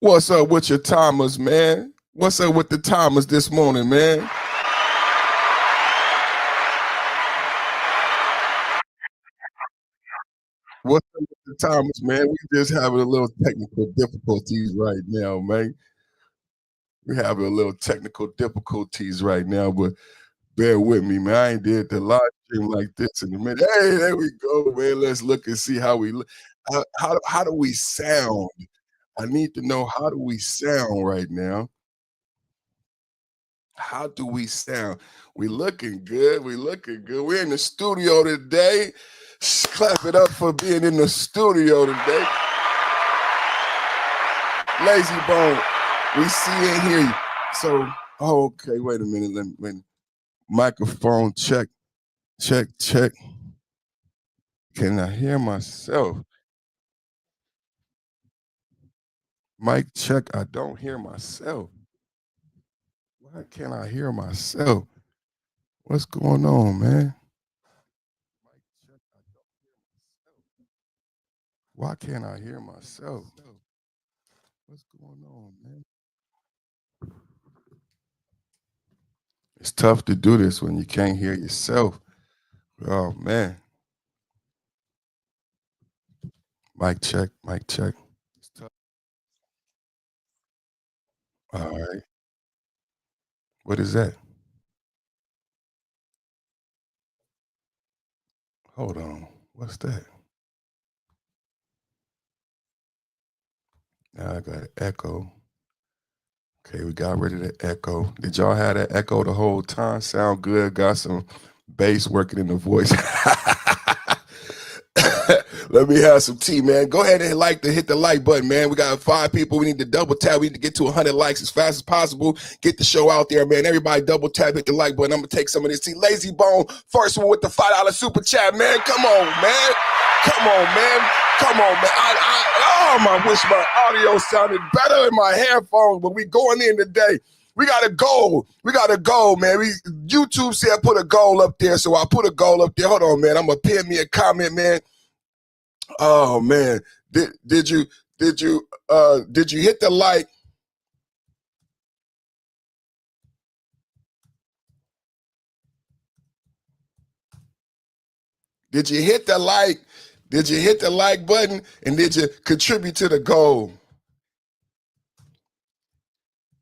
What's up with your timers, man? What's up with the timers this morning, man? What's up with the timers, man? We just having a little technical difficulties right now, man. We having a little technical difficulties right now, but bear with me, man. I ain't did the live stream like this in a minute. Hey, there we go, man. Let's look and see how we look. How do we sound? I need to know, how do we sound right now? How do we sound? We looking good. We looking good. We're in the studio today. Clap it up for being in the studio today. Lazy Bone, we see and hear you. So, okay, wait a minute. Microphone check, check, check. Can I hear myself? Mic check. I don't hear myself. Why can't I hear myself? What's going on, man? Why can't I hear myself? What's going on, man? It's tough to do this when you can't hear yourself. Oh man. Mic check, mic check. It's tough. All right. What is that? Hold on. What's that? Now I got an echo. Okay, we got rid of the echo. Did y'all have that echo the whole time? Sound good? Got some bass working in the voice. Let me have some tea, man. Go ahead and hit the like button, man. We got 5 people. We need to double tap. We need to get to 100 likes as fast as possible. Get the show out there, man. Everybody double tap, hit the like button. I'm gonna take some of this tea. Lazy Bone, first one with the $5 super chat, man. Come on, man. Come on, man. Come on, man. I wish my audio sounded better in my headphones, but we going in today. We got a goal. We got a goal, man. YouTube said put a goal up there, so I put a goal up there. Hold on, man. I'm gonna pin me a comment, man. Oh man, did you hit the like? Did you hit the like? Did you hit the like button? And did you contribute to the goal?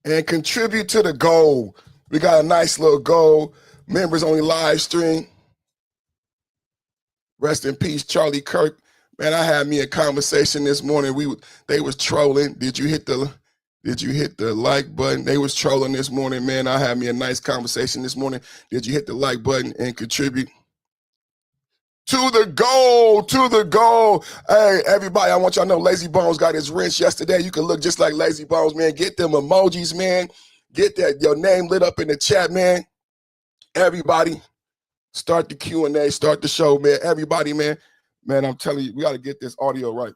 And contribute to the goal. We got a nice little goal. Members only live stream. Rest in peace, Charlie Kirk. Man, I had me a conversation this morning. They was trolling. Did you hit the like button? They was trolling this morning, man. I had me a nice conversation this morning. Did you hit the like button and contribute to the goal? To the goal. Hey, everybody, I want y'all to know Lazy Bones got his wrench yesterday. You can look just like Lazy Bones, man. Get them emojis, man. Get your name lit up in the chat, man. Everybody, start the Q&A, start the show, man. Everybody, man. Man, I'm telling you, we got to get this audio right.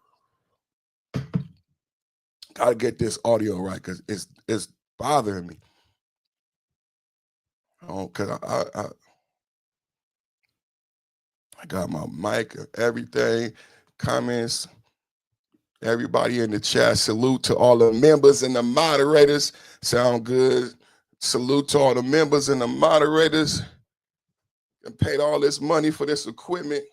Got to get this audio right because it's bothering me. Oh, because I got my mic, everything, comments, everybody in the chat. Salute to all the members and the moderators. Sound good. Salute to all the members and the moderators. And paid all this money for this equipment.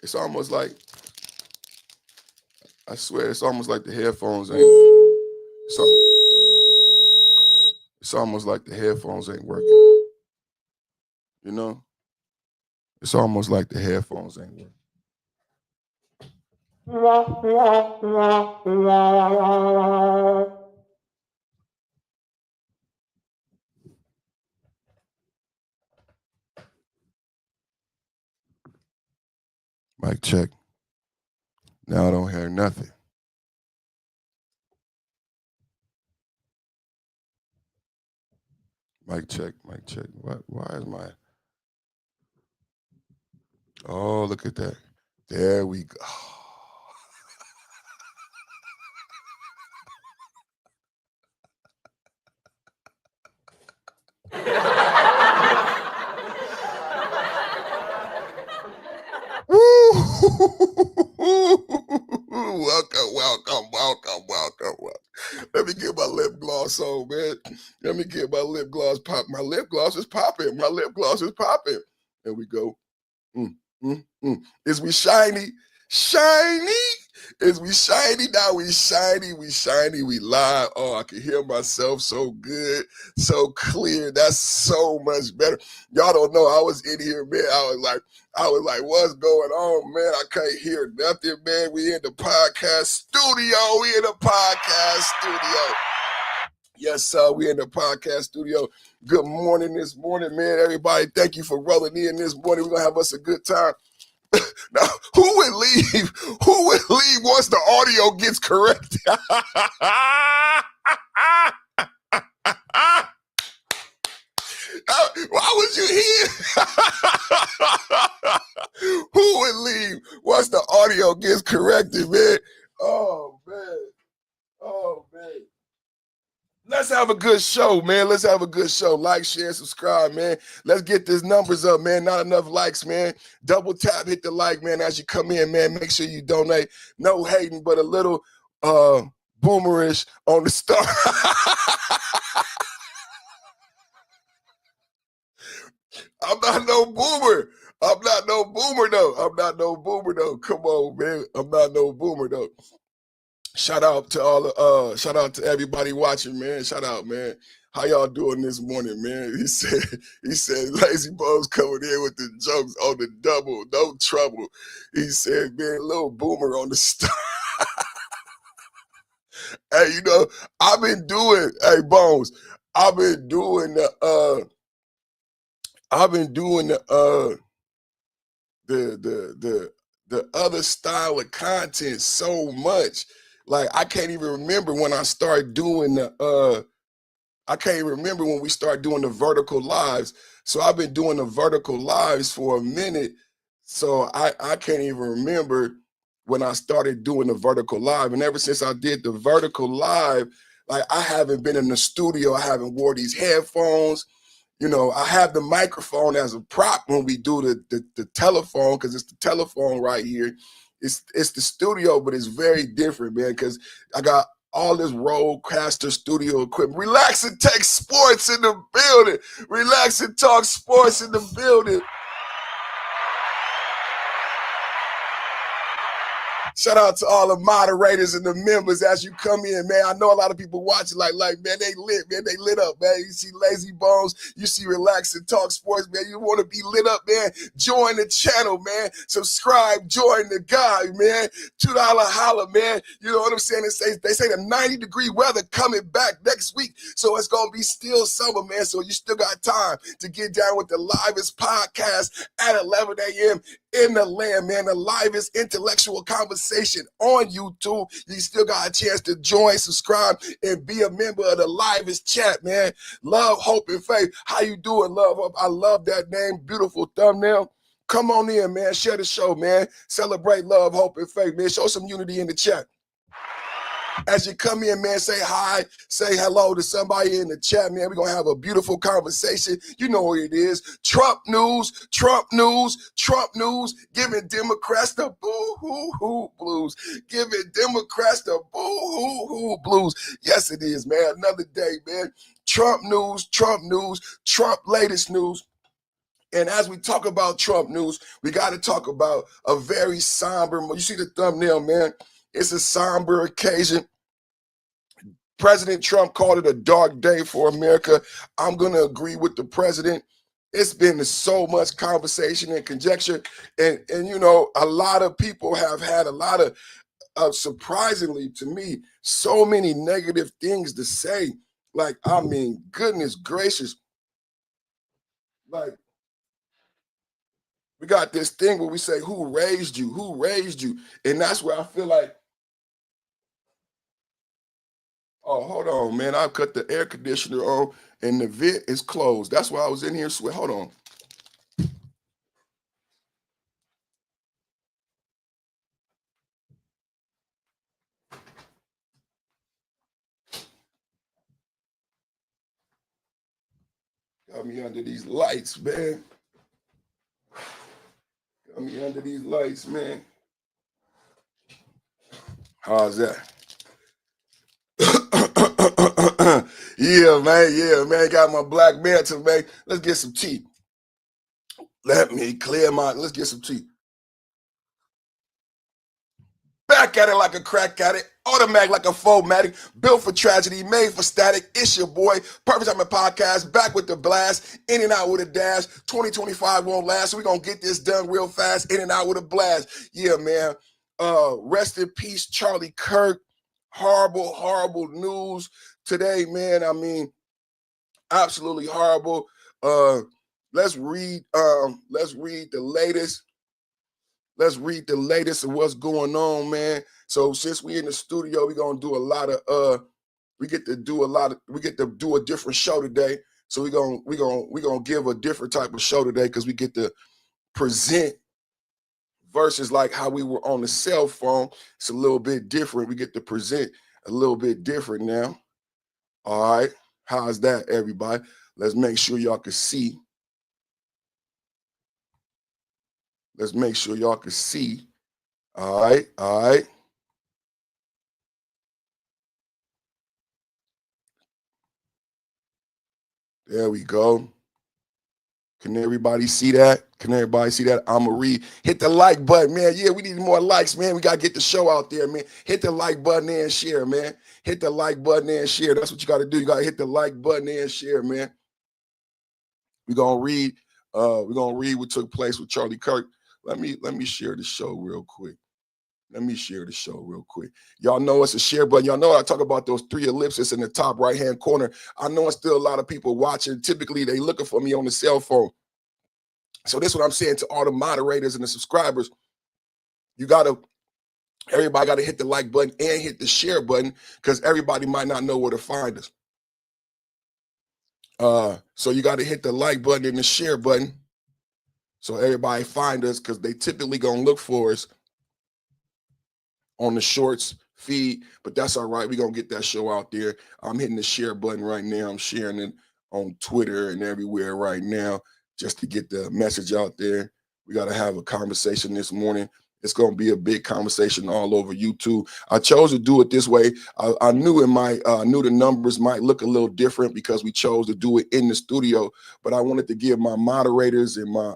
It's almost like, I swear, it's almost like the headphones ain't. It's almost like the headphones ain't working. You know? It's almost like the headphones ain't working. Mic check. Now I don't hear nothing. Mic check, mic check. What? Why is my... Oh, look at that. There we go. Woo! on, man. Let me get my lip gloss pop. My lip gloss is popping. My lip gloss is popping. There we go. Is we shiny? Shiny? Is we shiny? Now we shiny, we live. Oh, I can hear myself so good, so clear. That's so much better. Y'all don't know. I was in here, man. I was like, what's going on, man? I can't hear nothing, man. We in the podcast studio. Yes, sir. We in the podcast studio. Good morning this morning, man. Everybody, thank you for rolling in this morning. We're going to have us a good time. Now, who would leave? Who would leave once the audio gets corrected? Why would you hear? Who would leave once the audio gets corrected, man? Oh, man. Oh, man. Let's have a good show, man. Let's have a good show. Like, share, subscribe, man. Let's get these numbers up, man. Not enough likes, man. Double tap, hit the like, man, as you come in, man. Make sure you donate. No hating, but a little boomerish on the start. I'm not no boomer. I'm not no boomer, though. Come on, man. I'm not no boomer, though. Shout out to shout out to everybody watching, man. Shout out, man. How y'all doing this morning, man? He said, Lazy Bones coming in with the jokes on the double, no trouble. He said, man, little boomer on the start. Hey, you know, hey, Bones, I've been doing the other style of content so much. Like, I can't even remember when I started doing I can't remember when we started doing the vertical lives. So I've been doing the vertical lives for a minute. So I can't even remember when I started doing the vertical live. And ever since I did the vertical live, like, I haven't been in the studio. I haven't wore these headphones. You know, I have the microphone as a prop when we do the telephone, because it's the telephone right here. It's the studio, but it's very different, man, because I got all this Rodecaster studio equipment. Relax and take sports in the building. Relax and talk sports in the building. Shout out to all the moderators and the members as you come in, man. I know a lot of people watching like, man, they lit up, man. You see Lazy Bones, you see Relax and Talk Sports, man. You want to be lit up, man? Join the channel, man. Subscribe, join the guy, man. $2 holla, man. You know what I'm saying? They say the 90-degree weather coming back next week, so it's going to be still summer, man. So you still got time to get down with the livest podcast at 11 a.m. in the land, man. The livest intellectual conversation on YouTube. You still got a chance to join, subscribe, and be a member of the livest chat, man. Love, hope, and faith. How you doing, Love? I love that name. Beautiful thumbnail. Come on in, man. Share the show, man. Celebrate love, hope, and faith, man. Show some unity in the chat. As you come in, man, say hi, say hello to somebody in the chat, man. We're going to have a beautiful conversation. You know what it is. Trump news, giving Democrats the boo-hoo-hoo blues. Giving Democrats the boo-hoo-hoo blues. Yes, it is, man. Another day, man. Trump news, Trump latest news. And as we talk about Trump news, we got to talk about a very somber, you see the thumbnail, man. It's a somber occasion. President Trump called it a dark day for America. I'm going to agree with the president. It's been so much conversation and conjecture. And you know, a lot of people have had a lot of surprisingly to me, so many negative things to say. Like, I mean, goodness gracious. Like, we got this thing where we say, who raised you? Who raised you? And that's where I feel like, oh, hold on, man. I cut the air conditioner on and the vent is closed. That's why I was in here sweat. Hold on. Got me under these lights, man. Got me under these lights, man. How's that? Yeah, man. Got my black mantle, man. Let's get some tea. Let's get some tea. Back at it like a crack at it. Automatic like a foamatic. Built for tragedy, made for static. It's your boy. Perfect Time Podcast. Back with the blast. In and out with a dash. 2025 won't last. So we're going to get this done real fast. In and out with a blast. Yeah, man. Rest in peace, Charlie Kirk. Horrible news today, man. I mean, absolutely horrible. Let's read the latest. Let's read the latest of what's going on, man. So since we in the studio, we're gonna do a lot of we get to do a different show today. So we're gonna give a different type of show today because we get to present versus like how we were on the cell phone. It's a little bit different. We get to present a little bit different now. All right. How's that, everybody? Let's make sure y'all can see. Let's make sure y'all can see. All right. There we go. Can everybody see that? I'ma read. Hit the like button, man. Yeah, we need more likes, man. We got to get the show out there, man. Hit the like button and share, man. Hit the like button and share. That's what you got to do. You got to hit the like button and share, man. We're going to read. We're going to read what took place with Charlie Kirk. Let me share the show real quick. Y'all know it's a share button. Y'all know I talk about those 3 ellipses in the top right-hand corner. I know it's still a lot of people watching. Typically, they looking for me on the cell phone. So this is what I'm saying to all the moderators and the subscribers. Everybody got to hit the like button and hit the share button because everybody might not know where to find us. So you got to hit the like button and the share button so everybody find us because they typically going to look for us on the shorts feed, but that's all right. We're going to get that show out there. I'm hitting the share button right now. I'm sharing it on Twitter and everywhere right now just to get the message out there. We got to have a conversation this morning. It's going to be a big conversation all over YouTube. I chose to do it this way. I knew the numbers might look a little different because we chose to do it in the studio, but I wanted to give my moderators and my,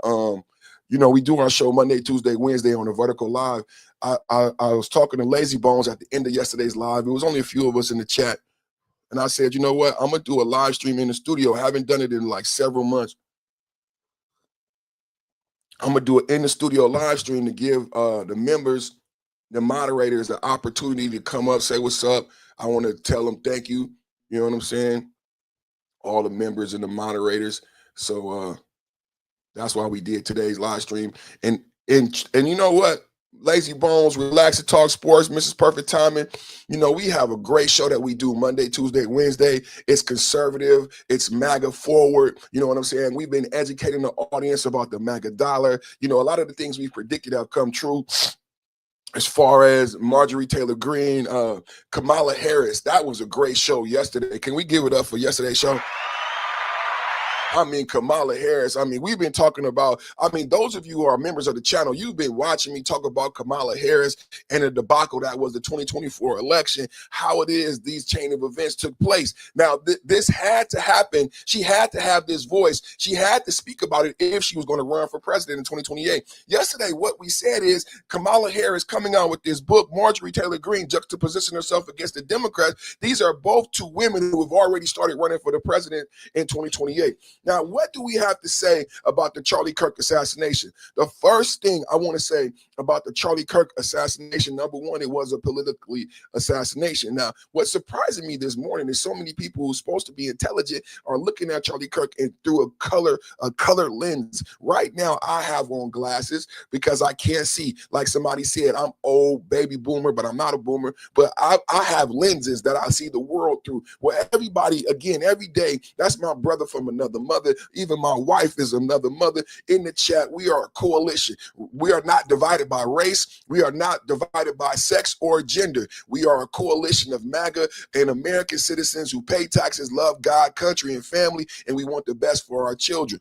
we do our show Monday, Tuesday, Wednesday on the Vertical Live. I was talking to Lazy Bones at the end of yesterday's live. It was only a few of us in the chat. And I said, you know what? I'm going to do a live stream in the studio. I haven't done it in like several months. I'm going to do it in the studio live stream to give the members, the moderators, the opportunity to come up, say what's up. I want to tell them thank you. You know what I'm saying? All the members and the moderators. So that's why we did today's live stream. And you know what? Lazy Bones, Relax and Talk Sports, Mrs. Perfect Timing. We have a great show that we do Monday, Tuesday, Wednesday. It's conservative. It's MAGA forward. You know what I'm saying? We've been educating the audience about the MAGA dollar. A lot of the things we predicted have come true. As far as Marjorie Taylor Greene, Kamala Harris, that was a great show yesterday. Can we give it up for yesterday's show? Kamala Harris. We've been talking about, those of you who are members of the channel, you've been watching me talk about Kamala Harris and the debacle that was the 2024 election, how it is these chain of events took place. Now, this had to happen. She had to have this voice. She had to speak about it if she was going to run for president in 2028. Yesterday, what we said is Kamala Harris coming out with this book, Marjorie Taylor Greene, juxtapositioning herself against the Democrats. These are both 2 women who have already started running for the president in 2028. Now, what do we have to say about the Charlie Kirk assassination? The first thing I want to say about the Charlie Kirk assassination, number one, it was a politically assassination. Now, what's surprising me this morning is so many people who are supposed to be intelligent are looking at Charlie Kirk and through a color lens. Right now, I have on glasses because I can't see. Like somebody said, I'm old baby boomer, but I'm not a boomer. But I have lenses that I see the world through. Well, everybody, again, every day, that's my brother from another mother. Even my wife is another mother. In the chat, we are a coalition. We are not divided by race. We are not divided by sex or gender. We are a coalition of MAGA and American citizens who pay taxes, love God, country, and family, and we want the best for our children.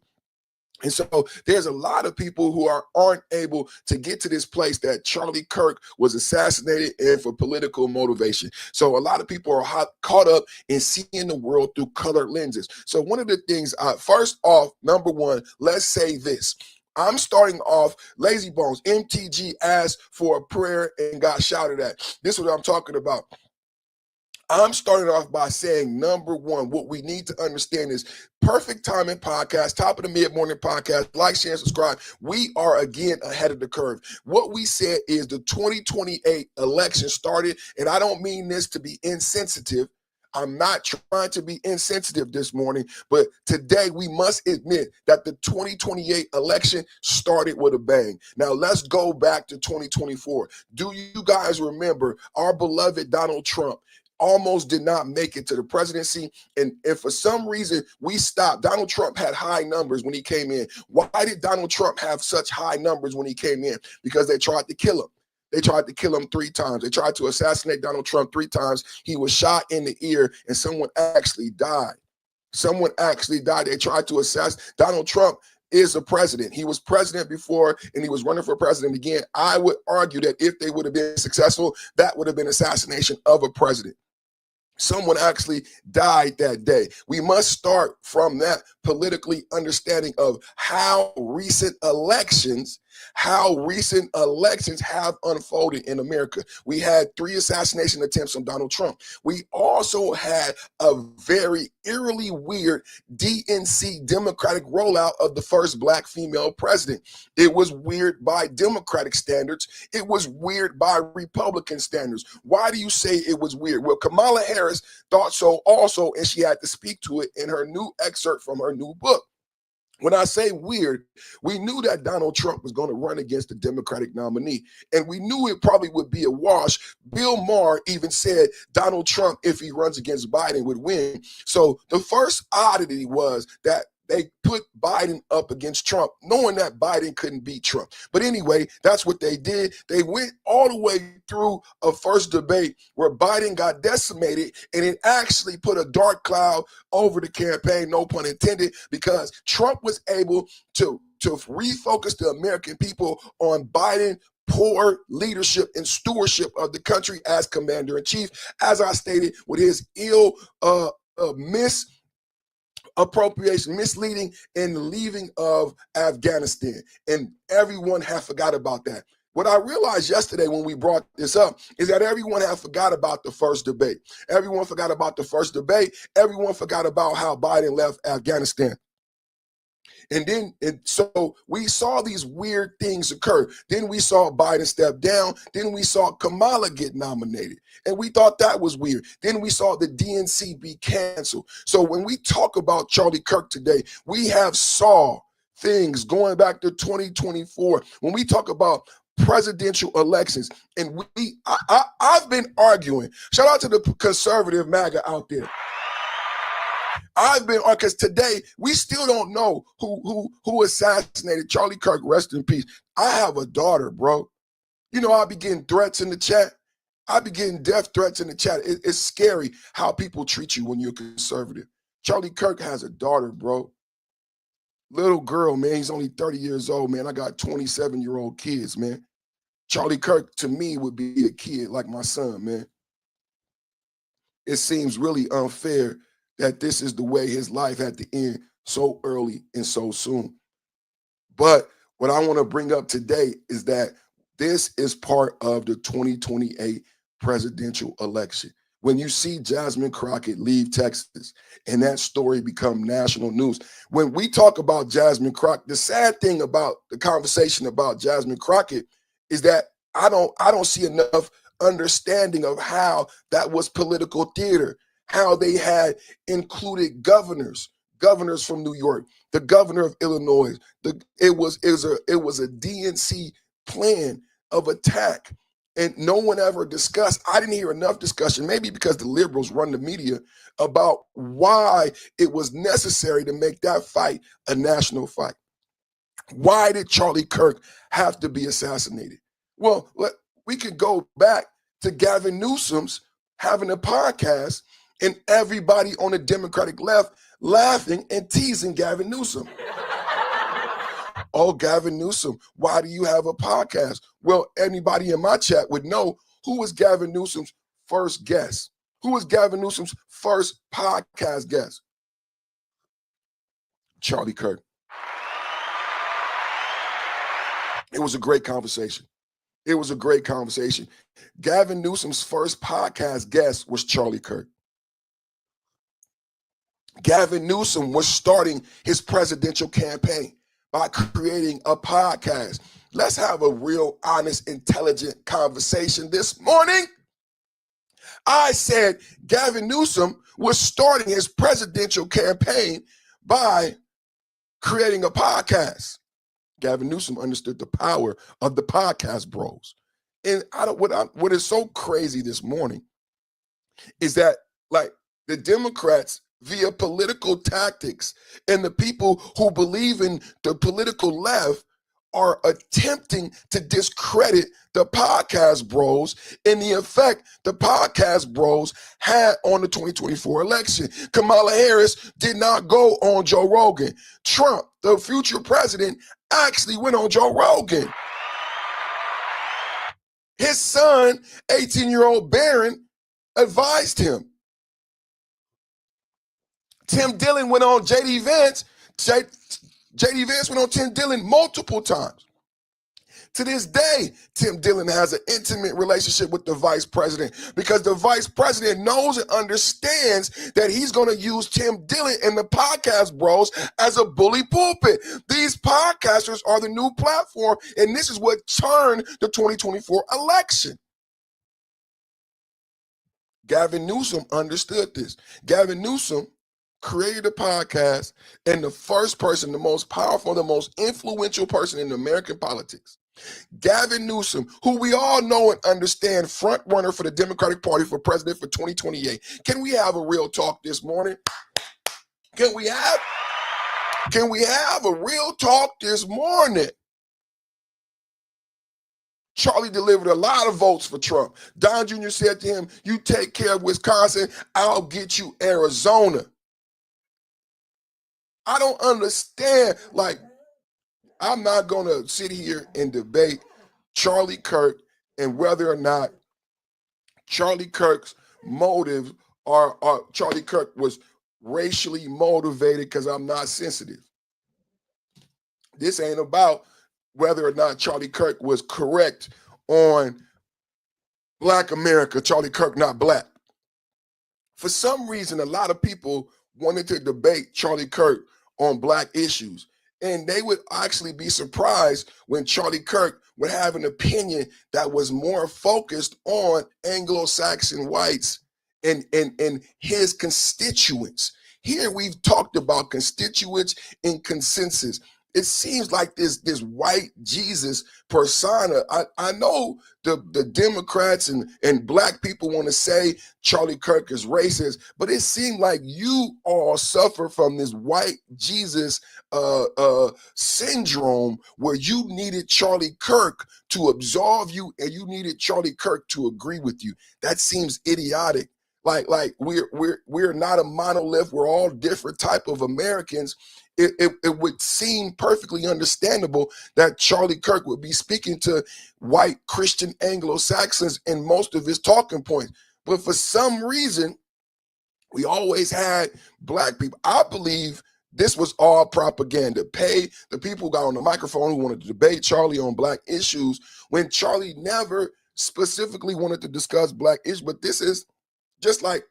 And so there's a lot of people who aren't able to get to this place that Charlie Kirk was assassinated in for political motivation. So a lot of people are caught up in seeing the world through colored lenses. So one of the things, first off, number one, let's say this. I'm starting off Lazy Bones. MTG asked for a prayer and got shouted at. This is what I'm talking about. I'm starting off by saying, number one, what we need to understand is Perfect Timing Podcast, top of the mid-morning podcast, like, share, and subscribe. We are, again, ahead of the curve. What we said is the 2028 election started, and I don't mean this to be insensitive. I'm not trying to be insensitive this morning, but today we must admit that the 2028 election started with a bang. Now, let's go back to 2024. Do you guys remember our beloved Donald Trump almost did not make it to the presidency? And for some reason, we stopped. Donald Trump had high numbers when he came in. Why did Donald Trump have such high numbers when he came in? Because they tried to kill him. They tried to kill him 3 times. They tried to assassinate Donald Trump 3 times. He was shot in the ear, and someone actually died. Someone actually died. They tried to assassinate. Donald Trump is a president. He was president before, and he was running for president again. I would argue that if they would have been successful, that would have been assassination of a president. Someone actually died that day. We must start from that politically understanding of how recent elections have unfolded in America. We had 3 assassination attempts on Donald Trump. We also had a very eerily weird DNC Democratic rollout of the first Black female president. It was weird by Democratic standards. It was weird by Republican standards. Why do you say it was weird? Well, Kamala Harris thought so also, and she had to speak to it in her new excerpt from her new book. When I say weird, we knew that Donald Trump was going to run against the Democratic nominee, and we knew it probably would be a wash. Bill Maher even said Donald Trump, if he runs against Biden, would win. So the first oddity was that they put Biden up against Trump, knowing that Biden couldn't beat Trump. But anyway, that's what they did. They went all the way through a first debate where Biden got decimated, and it actually put a dark cloud over the campaign, no pun intended, because Trump was able to refocus the American people on Biden poor leadership and stewardship of the country as commander-in-chief, as I stated, with his misleading and leaving of Afghanistan. And everyone had forgot about that. What I realized yesterday when we brought this up is that everyone had forgot about the first debate. Everyone forgot about the first debate. Everyone forgot about how Biden left Afghanistan. And so we saw these weird things occur. Then we saw Biden step down. Then we saw Kamala get nominated. And we thought that was weird. Then we saw the DNC be canceled. So when we talk about Charlie Kirk today, we have saw things going back to 2024. When we talk about presidential elections, and I've been arguing, shout out to the conservative MAGA out there. I've been, because today we still don't know who assassinated Charlie Kirk. Rest in peace. I have a daughter, bro. You know, I be getting threats in the chat. I be getting death threats in the chat. It's scary how people treat you when you're conservative. Charlie Kirk has a daughter, bro. Little girl, man. He's only 30 years old, man. I got 27-year-old kids, man. Charlie Kirk, to me, would be a kid like my son, man. It seems really unfair that this is the way his life had to end so early and so soon. But what I want to bring up today is that this is part of the 2028 presidential election. When you see Jasmine Crockett leave Texas and that story become national news, when we talk about Jasmine Crockett, the sad thing about the conversation about Jasmine Crockett is that I don't see enough understanding of how that was political theater, how they had included governors from New York, the governor of Illinois. It was a DNC plan of attack, and no one ever discussed. I didn't hear enough discussion, maybe because the liberals run the media, about why it was necessary to make that fight a national fight. Why did Charlie Kirk have to be assassinated? Well, we could go back to Gavin Newsom's having a podcast and everybody on the Democratic left laughing and teasing Gavin Newsom. Oh, Gavin Newsom, why do you have a podcast? Well, anybody in my chat would know who was Gavin Newsom's first guest. Who was Gavin Newsom's first podcast guest? Charlie Kirk. It was a great conversation. It was a great conversation. Gavin Newsom's first podcast guest was Charlie Kirk. Gavin Newsom was starting his presidential campaign by creating a podcast. Let's have a real, honest, intelligent conversation this morning. I said Gavin Newsom was starting his presidential campaign by creating a podcast. Gavin Newsom understood the power of the podcast bros. And what is so crazy this morning is that, like, the Democrats, via political tactics, and the people who believe in the political left are attempting to discredit the podcast bros and the effect the podcast bros had on the 2024 election. Kamala Harris did not go on Joe Rogan. Trump, the future president, actually went on Joe Rogan. His son, 18-year-old Barron, advised him. Tim Dillon went on J.D. Vance. J.D. Vance went on Tim Dillon multiple times. To this day, Tim Dillon has an intimate relationship with the vice president because the vice president knows and understands that he's going to use Tim Dillon and the podcast bros as a bully pulpit. These podcasters are the new platform, and this is what turned the 2024 election. Gavin Newsom understood this. Gavin Newsom created a podcast, and the first person, the most powerful, the most influential person in American politics, Gavin Newsom, who we all know and understand, front runner for the Democratic Party for president for 2028. Can we have a real talk this morning? Can we have a real talk this morning? Charlie delivered a lot of votes for Trump. Don Jr. said to him, "You take care of Wisconsin, I'll get you Arizona." I don't understand. Like, I'm not going to sit here and debate Charlie Kirk and whether or not Charlie Kirk's motives are Charlie Kirk was racially motivated, because I'm not sensitive. This ain't about whether or not Charlie Kirk was correct on Black America, Charlie Kirk not black. For some reason, a lot of people wanted to debate Charlie Kirk on black issues. And they would actually be surprised when Charlie Kirk would have an opinion that was more focused on Anglo-Saxon whites and his constituents. Here we've talked about constituents and consensus. It seems like this white Jesus persona. I know the Democrats and black people want to say Charlie Kirk is racist, but it seemed like you all suffer from this white Jesus syndrome, where you needed Charlie Kirk to absolve you and you needed Charlie Kirk to agree with you. That seems idiotic. Like we're not a monolith. We're all different type of Americans. It would seem perfectly understandable that Charlie Kirk would be speaking to white Christian Anglo-Saxons in most of his talking points. But for some reason, we always had black people. I believe this was all propaganda. Pay the people who got on the microphone who wanted to debate Charlie on black issues, when Charlie never specifically wanted to discuss black issues. But this is just like,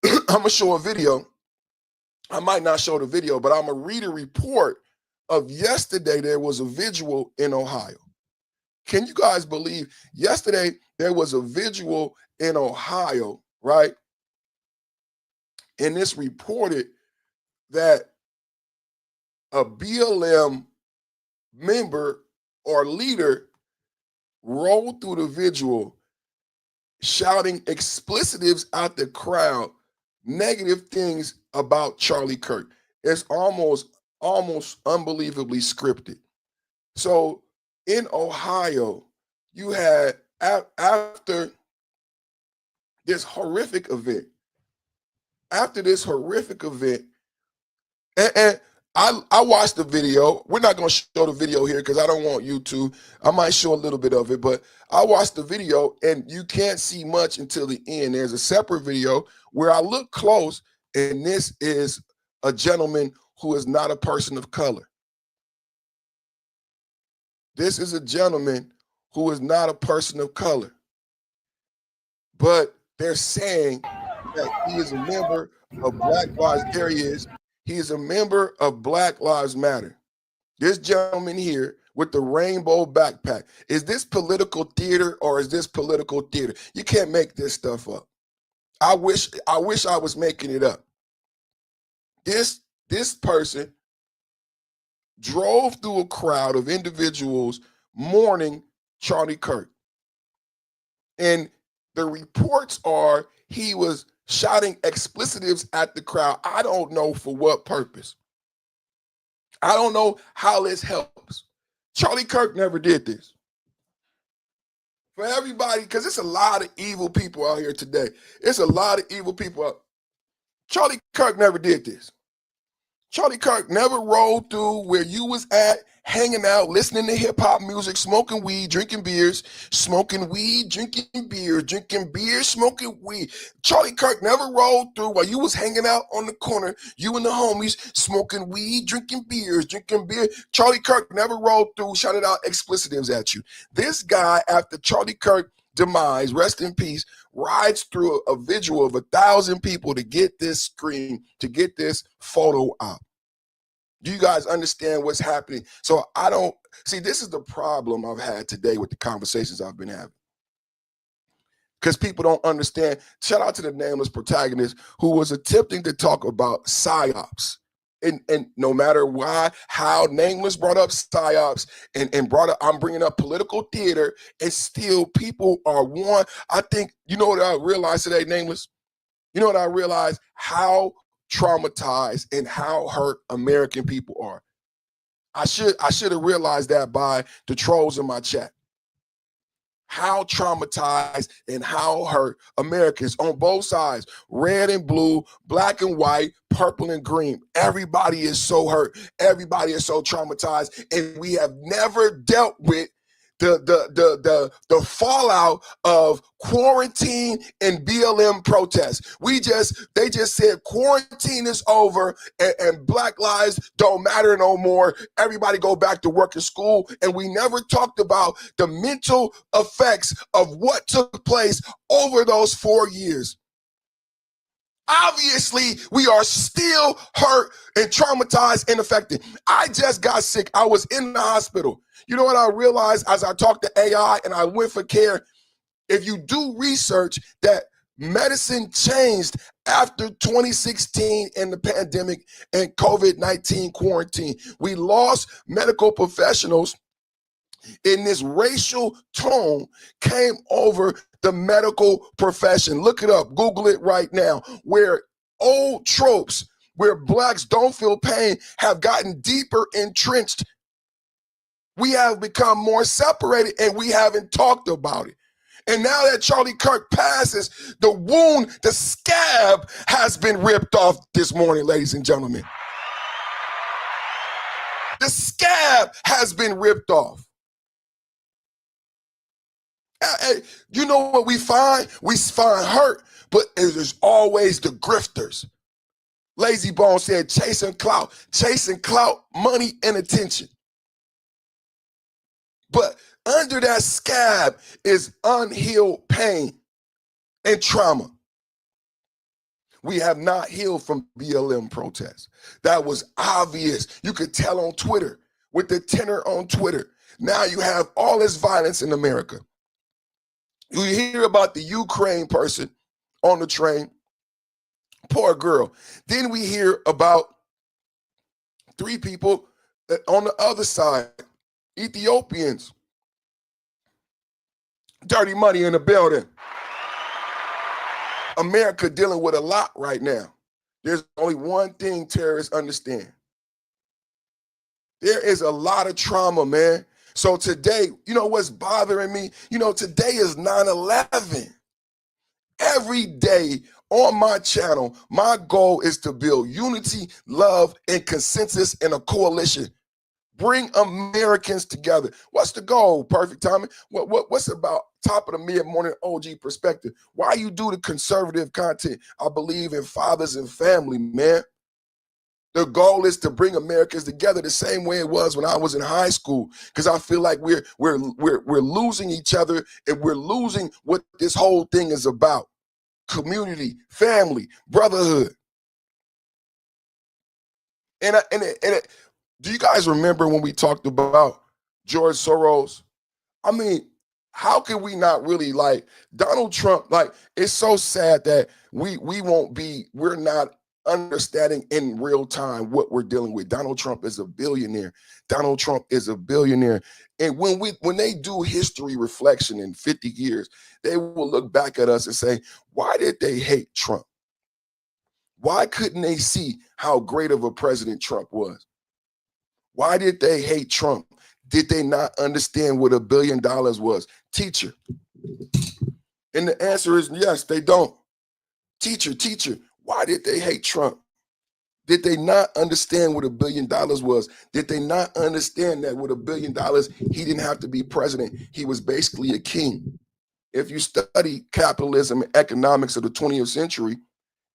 I'm going to show a video. I might not show the video, but I'm going to read a report of yesterday. There was a vigil in Ohio. Can you guys believe yesterday there was a vigil in Ohio, right? And this reported that a BLM member or leader rolled through the vigil shouting explicitives at the crowd, negative things about Charlie Kirk. It's almost unbelievably scripted. So in Ohio, you had, after this horrific event, and I watched the video. We're not going to show the video here because I don't want you to. I might show a little bit of it, but I watched the video and you can't see much until the end. There's a separate video where I look close, and this is a gentleman who is not a person of color. This is a gentleman who is not a person of color. But they're saying that he is a member of Black Lives. There he is. He is a member of Black Lives Matter. This gentleman here with the rainbow backpack. Is this political theater or is this political theater? You can't make this stuff up. I wish I was making it up. This person drove through a crowd of individuals mourning Charlie Kirk. And the reports are he was shouting explicitives at the crowd. I don't know for what purpose. I don't know how this helps. Charlie Kirk never did this. For everybody, because it's a lot of evil people out here today. It's a lot of evil people out. Charlie Kirk never did this. Charlie Kirk never rolled through where you was at, hanging out, listening to hip-hop music, smoking weed, drinking beers, smoking weed, drinking beer, smoking weed. Charlie Kirk never rolled through while you was hanging out on the corner, you and the homies, smoking weed, drinking beer. Charlie Kirk never rolled through, shouted out explicitives at you. This guy, after Charlie Kirk demise, rest in peace, rides through a vigil of 1,000 people to get this screen, to get this photo out. Do you guys understand what's happening? So I don't see, this is the problem I've had today with the conversations I've been having. Because people don't understand. Shout out to the nameless protagonist who was attempting to talk about psyops. And no matter why, how Nameless brought up psyops and brought up, I'm bringing up political theater, and still people are one. I think, you know what I realized today, Nameless? You know what I realized? How traumatized and how hurt American people are. I should have realized that by the trolls in my chat. How traumatized and how hurt Americans on both sides, red and blue, black and white, purple and green. Everybody is so hurt. Everybody is so traumatized, and we have never dealt with the fallout of quarantine and BLM protests. They just said quarantine is over and Black lives don't matter no more. Everybody go back to work and school. And we never talked about the mental effects of what took place over those 4 years. Obviously, we are still hurt and traumatized and affected. I just got sick. I was in the hospital. You know what I realized as I talked to AI and I went for care? If you do research, that medicine changed after 2016 and the pandemic and COVID-19 quarantine. We lost medical professionals, in this racial tone came over the medical profession. Look it up, Google it right now, where old tropes, where blacks don't feel pain, have gotten deeper entrenched. We have become more separated and we haven't talked about it. And now that Charlie Kirk passes, the wound, the scab has been ripped off this morning, ladies and gentlemen. The scab has been ripped off. You know what we find? We find hurt, but there's always the grifters. Lazy Bone said chasing clout, money, and attention. But under that scab is unhealed pain and trauma. We have not healed from BLM protests. That was obvious. You could tell on Twitter, with the tenor on Twitter. Now you have all this violence in America. You hear about the Ukraine person on the train, poor girl. Then we hear about 3 people on the other side, Ethiopians. Dirty money in the building. America dealing with a lot right now. There's only one thing terrorists understand. There is a lot of trauma, man. So today, you know what's bothering me? You know, today is 9/11. Every day On my channel, my goal is to build unity, love, and consensus in a coalition. Bring Americans together. What's the goal? Perfect timing. What's about top of the mid-morning OG perspective? Why you do the conservative content? I believe in fathers and family, man. The goal is to bring Americans together the same way it was when I was in high school, because I feel like we're losing each other, and we're losing what this whole thing is about. Community, family, brotherhood. Do you guys remember when we talked about George Soros? I mean, how can we not really like Donald Trump? Like, it's so sad that we're not understanding in real time what we're dealing with. Donald Trump is a billionaire. Donald Trump is a billionaire. And when they do history reflection in 50 years, they will look back at us and say, why did they hate Trump? Why couldn't they see how great of a president Trump was? Why did they hate Trump? Did they not understand what $1 billion was? Teacher. And the answer is yes, they don't. Teacher, why did they hate Trump? Did they not understand what $1 billion was? Did they not understand that with $1 billion, he didn't have to be president? He was basically a king. If you study capitalism and economics of the 20th century,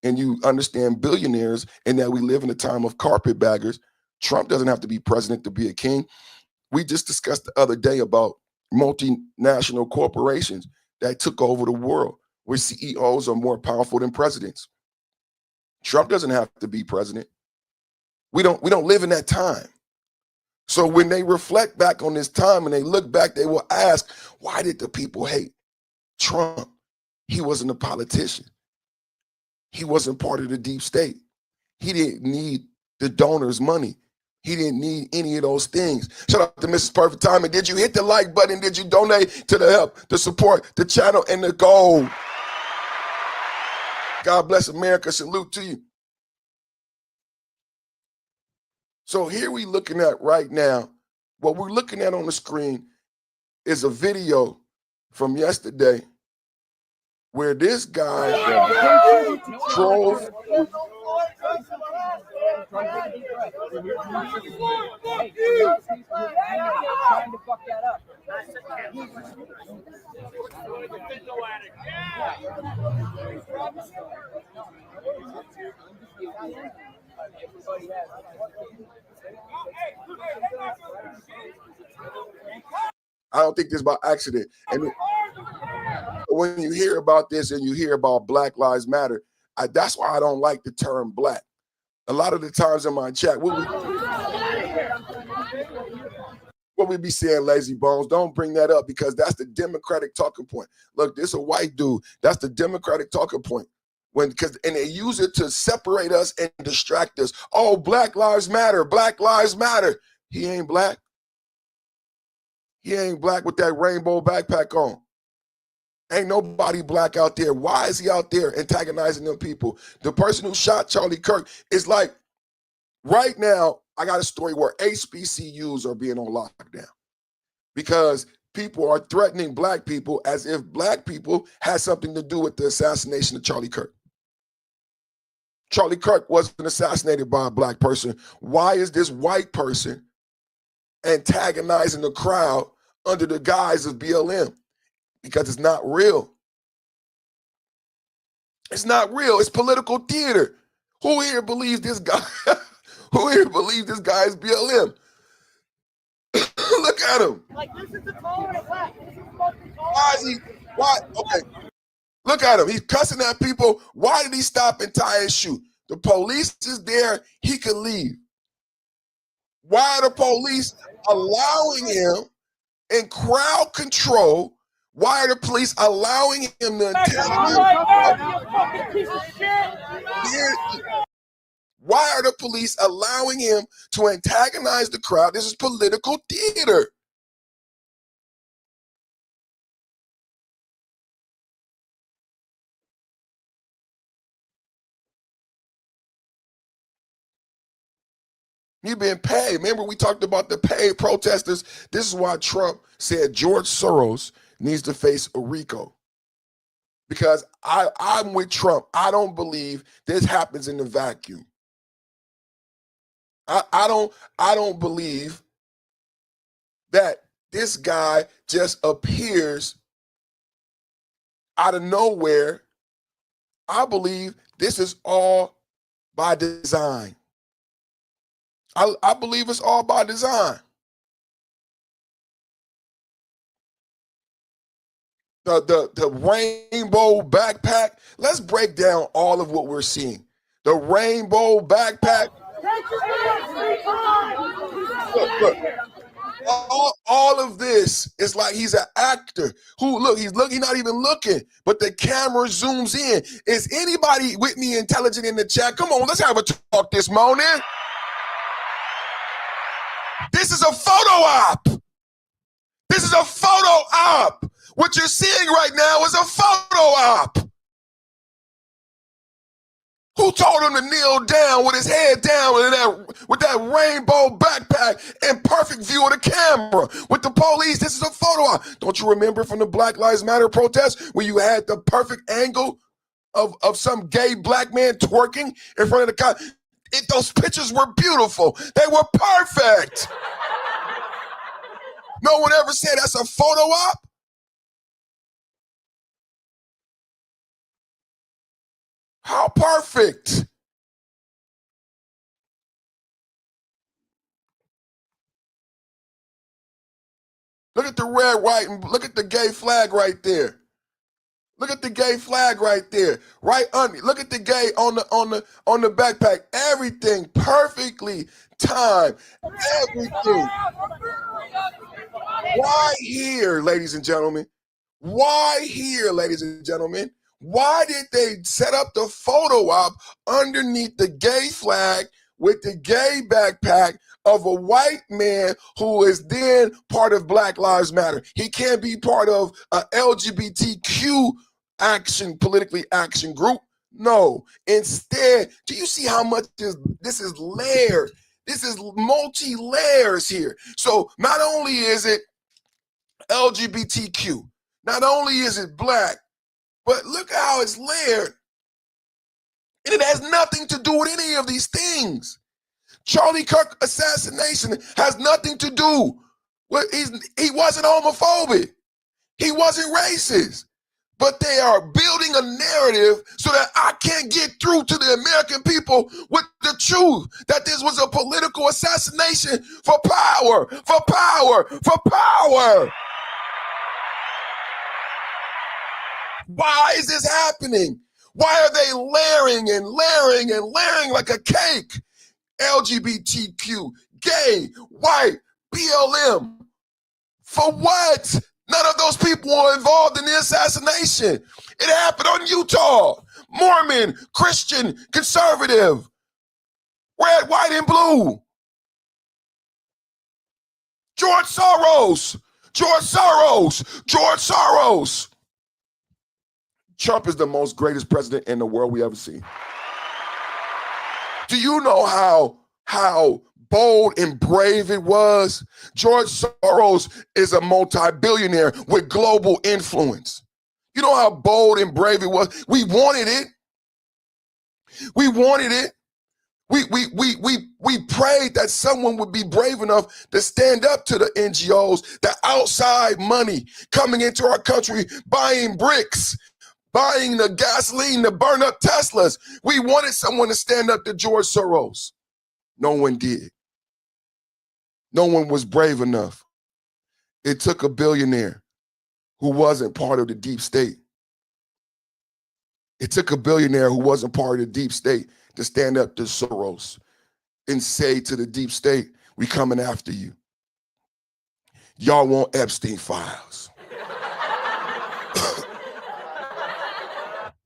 and you understand billionaires and that we live in a time of carpetbaggers, Trump doesn't have to be president to be a king. We just discussed the other day about multinational corporations that took over the world, where CEOs are more powerful than presidents. Trump doesn't have to be president. We don't live in that time. So when they reflect back on this time and they look back, they will ask, why did the people hate Trump? He wasn't a politician. He wasn't part of the deep state. He didn't need the donors' money. He didn't need any of those things. Shout out to Mrs. Perfect Timing. Did you hit the like button? Did you donate to the help, the support, the channel, and the goal? God bless America. Salute to you. So here we looking at right now, what we're looking at on the screen is a video from yesterday where this guy drove. I don't think this is by accident. And when you hear about this and you hear about Black Lives Matter, that's why I don't like the term black. A lot of the times in my chat, what we be saying, lazy bones, don't bring that up, because that's the Democratic talking point. Look, this is a white dude. That's the Democratic talking point. And they use it to separate us and distract us. Oh, Black Lives Matter, Black Lives Matter. He ain't black. He ain't black with that rainbow backpack on. Ain't nobody black out there. Why is he out there antagonizing them people? The person who shot Charlie Kirk is like, right now, I got a story where HBCUs are being on lockdown because people are threatening black people as if black people had something to do with the assassination of Charlie Kirk. Charlie Kirk wasn't assassinated by a black person. Why is this white person antagonizing the crowd under the guise of BLM? Because it's not real. It's not real. It's political theater. Who here believes this guy? Who here believes this guy is BLM? Look at him. Like, this is the tolerant left. This is supposed to be tolerant. Why is he? Why? Okay. Look at him. He's cussing at people. Why did he stop and tie his shoe? The police is there. He could leave. Why are the police allowing him in crowd control? Why are the police allowing him to Why are the police allowing him to antagonize the crowd? This is political theater. You've been paid. Remember, we talked about the paid protesters. This is why Trump said George Soros needs to face a RICO. because I'm with Trump. I don't believe this happens in the vacuum. I don't believe that this guy just appears out of nowhere. I believe this is all by design. I believe it's all by design. The rainbow backpack. Let's break down all of what we're seeing. The rainbow backpack. Look. All of this is like he's an actor who he's not even looking, but the camera zooms in. Is anybody with me intelligent in the chat? Come on, let's have a talk this morning. This is a photo op. This is a photo op. What you're seeing right now is a photo op. Who told him to kneel down with his head down with that rainbow backpack and perfect view of the camera with the police? This is a photo op. Don't you remember from the Black Lives Matter protest where you had the perfect angle of some gay black man twerking in front of the car? Those pictures were beautiful. They were perfect. No one ever said that's a photo op. How perfect. Look at the red, white, and look at the gay flag right there. Look at the gay flag right there. Right under. Look at the gay on the backpack. Everything perfectly timed. Everything. Why here, ladies and gentlemen? Why here, ladies and gentlemen? Why did they set up the photo op underneath the gay flag with the gay backpack of a white man who is then part of Black Lives Matter? He can't be part of a LGBTQ politically action group. No. Instead, do you see how much this is layered? This is multi-layers here. So not only is it LGBTQ, not only is it black, but look how it's layered. And it has nothing to do with any of these things. Charlie Kirk assassination has nothing to do with, he wasn't homophobic. He wasn't racist. But they are building a narrative so that I can't get through to the American people with the truth that this was a political assassination for power, for power, for power. Why is this happening? Why are they layering and layering and layering like a cake? LGBTQ, gay, white, BLM. For what? None of those people were involved in the assassination. It happened on Utah. Mormon, Christian, conservative, red, white, and blue. George Soros. Trump is the most greatest president in the world we ever seen. Do you know how bold and brave it was? George Soros is a multi-billionaire with global influence. You know how bold and brave it was? We wanted it. We wanted it. We prayed that someone would be brave enough to stand up to the NGOs, the outside money coming into our country, buying bricks, buying the gasoline to burn up Teslas. We wanted someone to stand up to George Soros. No one did. No one was brave enough. It took a billionaire who wasn't part of the deep state. It took a billionaire who wasn't part of the deep state to stand up to Soros and say to the deep state, we coming after you. Y'all want Epstein files.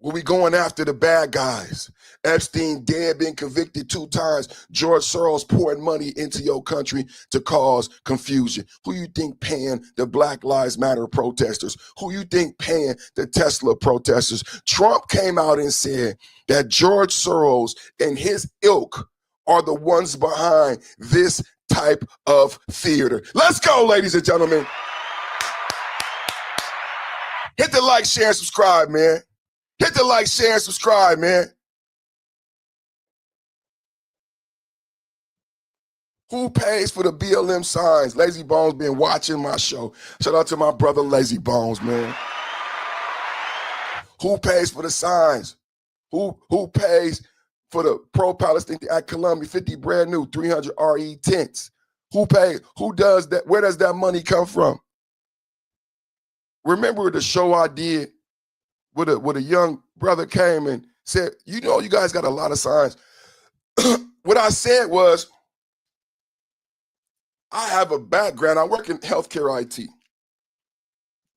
Well, we going after the bad guys. Epstein dead, been convicted 2 times. George Soros pouring money into your country to cause confusion. Who you think paying the Black Lives Matter protesters? Who you think paying the Tesla protesters? Trump came out and said that George Soros and his ilk are the ones behind this type of theater. Let's go, ladies and gentlemen. Hit the like, share, and subscribe, man. Hit the like, share, and subscribe, man. Who pays for the BLM signs? Lazy Bones been watching my show. Shout out to my brother Lazy Bones, man. Who pays for the signs? Who pays for the pro-Palestinian at Columbia, 50 brand new, 300 RE tents? Who pays? Who does that? Where does that money come from? Remember the show I did with a young brother came and said, you know, you guys got a lot of signs. What I said was, I have a background. I work in healthcare IT,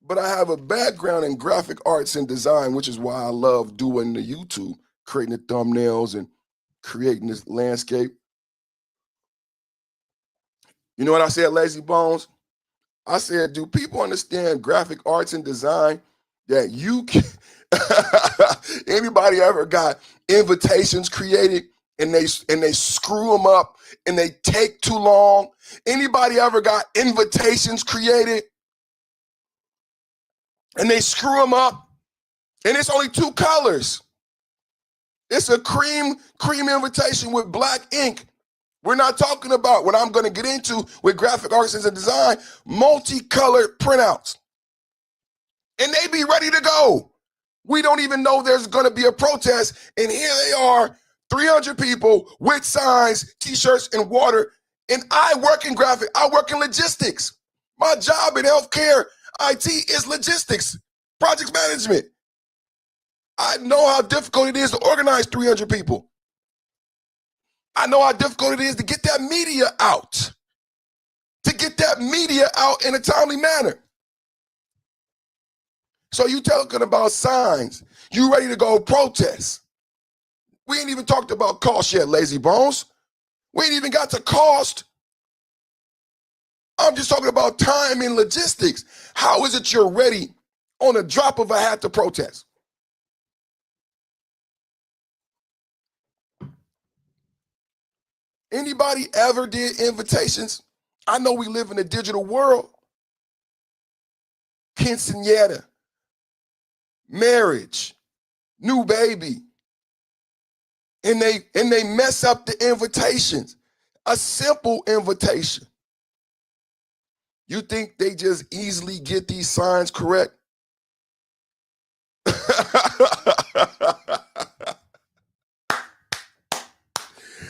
but I have a background in graphic arts and design, which is why I love doing the YouTube, creating the thumbnails and creating this landscape. You know what I said, Lazy Bones? I said, do people understand graphic arts and design that you can, anybody ever got invitations created and they screw them up and they take too long? Anybody ever got invitations created and they screw them up and it's only 2 colors? It's a cream invitation with black ink. We're not talking about what I'm going to get into with graphic arts and design, multicolored printouts. And they be ready to go. We don't even know there's going to be a protest. And here they are, 300 people with signs, t-shirts, and water. And I work in logistics. My job in healthcare IT is logistics, project management. I know how difficult it is to organize 300 people. I know how difficult it is to get that media out, in a timely manner. So you talking about signs. You ready to go protest. We ain't even talked about cost yet, Lazy Bones. We ain't even got to cost. I'm just talking about time and logistics. How is it you're ready on a drop of a hat to protest? Anybody ever did invitations? I know we live in a digital world. Quinceañera, marriage, new baby. And they mess up the invitations. A simple invitation. You think they just easily get these signs correct?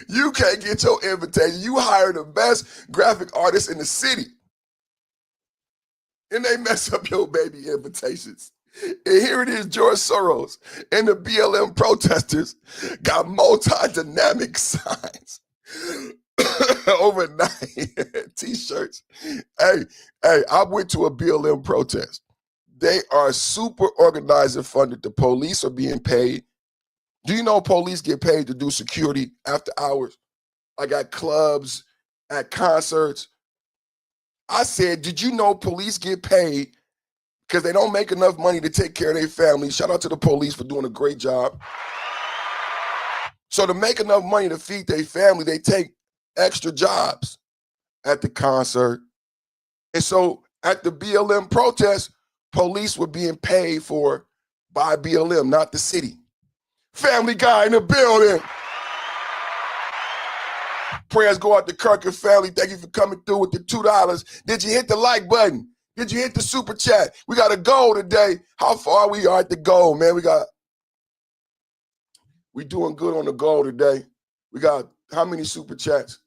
You can't get your invitation. You hire the best graphic artists in the city. And they mess up your baby invitations. And here it is, George Soros and the BLM protesters got multi-dynamic signs overnight, t-shirts. Hey, I went to a BLM protest. They are super organized and funded. The police are being paid. Do you know police get paid to do security after hours? Like at clubs, at concerts. I said, did you know police get paid because they don't make enough money to take care of their family? Shout out to the police for doing a great job. So to make enough money to feed their family, they take extra jobs at the concert. And so at the BLM protest, police were being paid for by BLM, not the city. Family Guy in the building. Prayers go out to Kirk and family. Thank you for coming through with the $2. Did you hit the like button? Did you hit the super chat? We got a goal today. How far we are at the goal, man? We doing good on the goal today. We got how many super chats?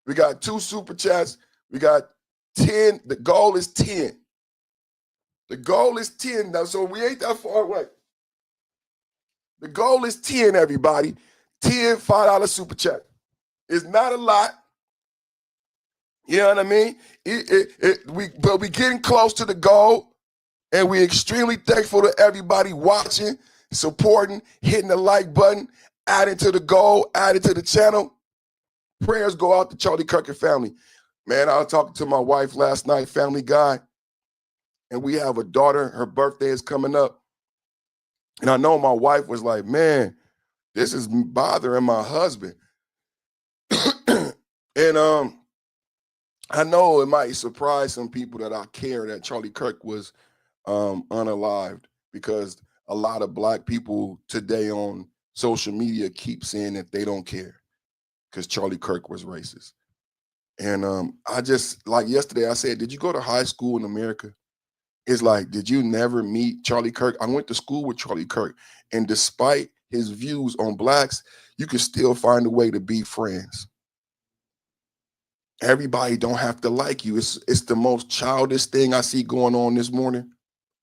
We got 2 super chats. We got 10. The goal is 10. The goal is 10 now, so we ain't that far away. The goal is 10, everybody. 10 $5 super chat. It's not a lot. You know what I mean? But we getting close to the goal, and we're extremely thankful to everybody watching, supporting, hitting the like button, adding to the goal, adding to the channel. Prayers go out to Charlie Kirk and family. Man, I was talking to my wife last night, Family Guy, and we have a daughter. Her birthday is coming up. And I know my wife was like, man, this is bothering my husband. And I know it might surprise some people that I care that Charlie Kirk was unalived, because a lot of black people today on social media keep saying that they don't care because Charlie Kirk was racist. And I just, like yesterday, I said, did you go to high school in America? It's like, did you never meet Charlie Kirk? I went to school with Charlie Kirk. And despite his views on blacks, you can still find a way to be friends. Everybody don't have to like you. It's the most childish thing I see going on this morning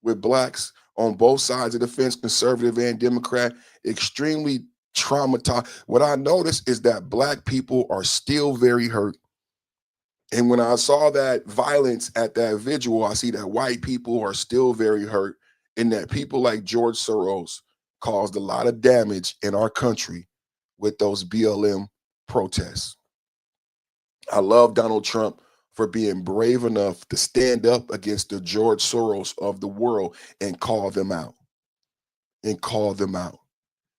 with blacks on both sides of the fence, conservative and Democrat, extremely traumatized. What I noticed is that black people are still very hurt. And when I saw that violence at that vigil, I see that white people are still very hurt, and that people like George Soros caused a lot of damage in our country with those BLM protests. I love Donald Trump for being brave enough to stand up against the George Soros of the world and call them out. And call them out.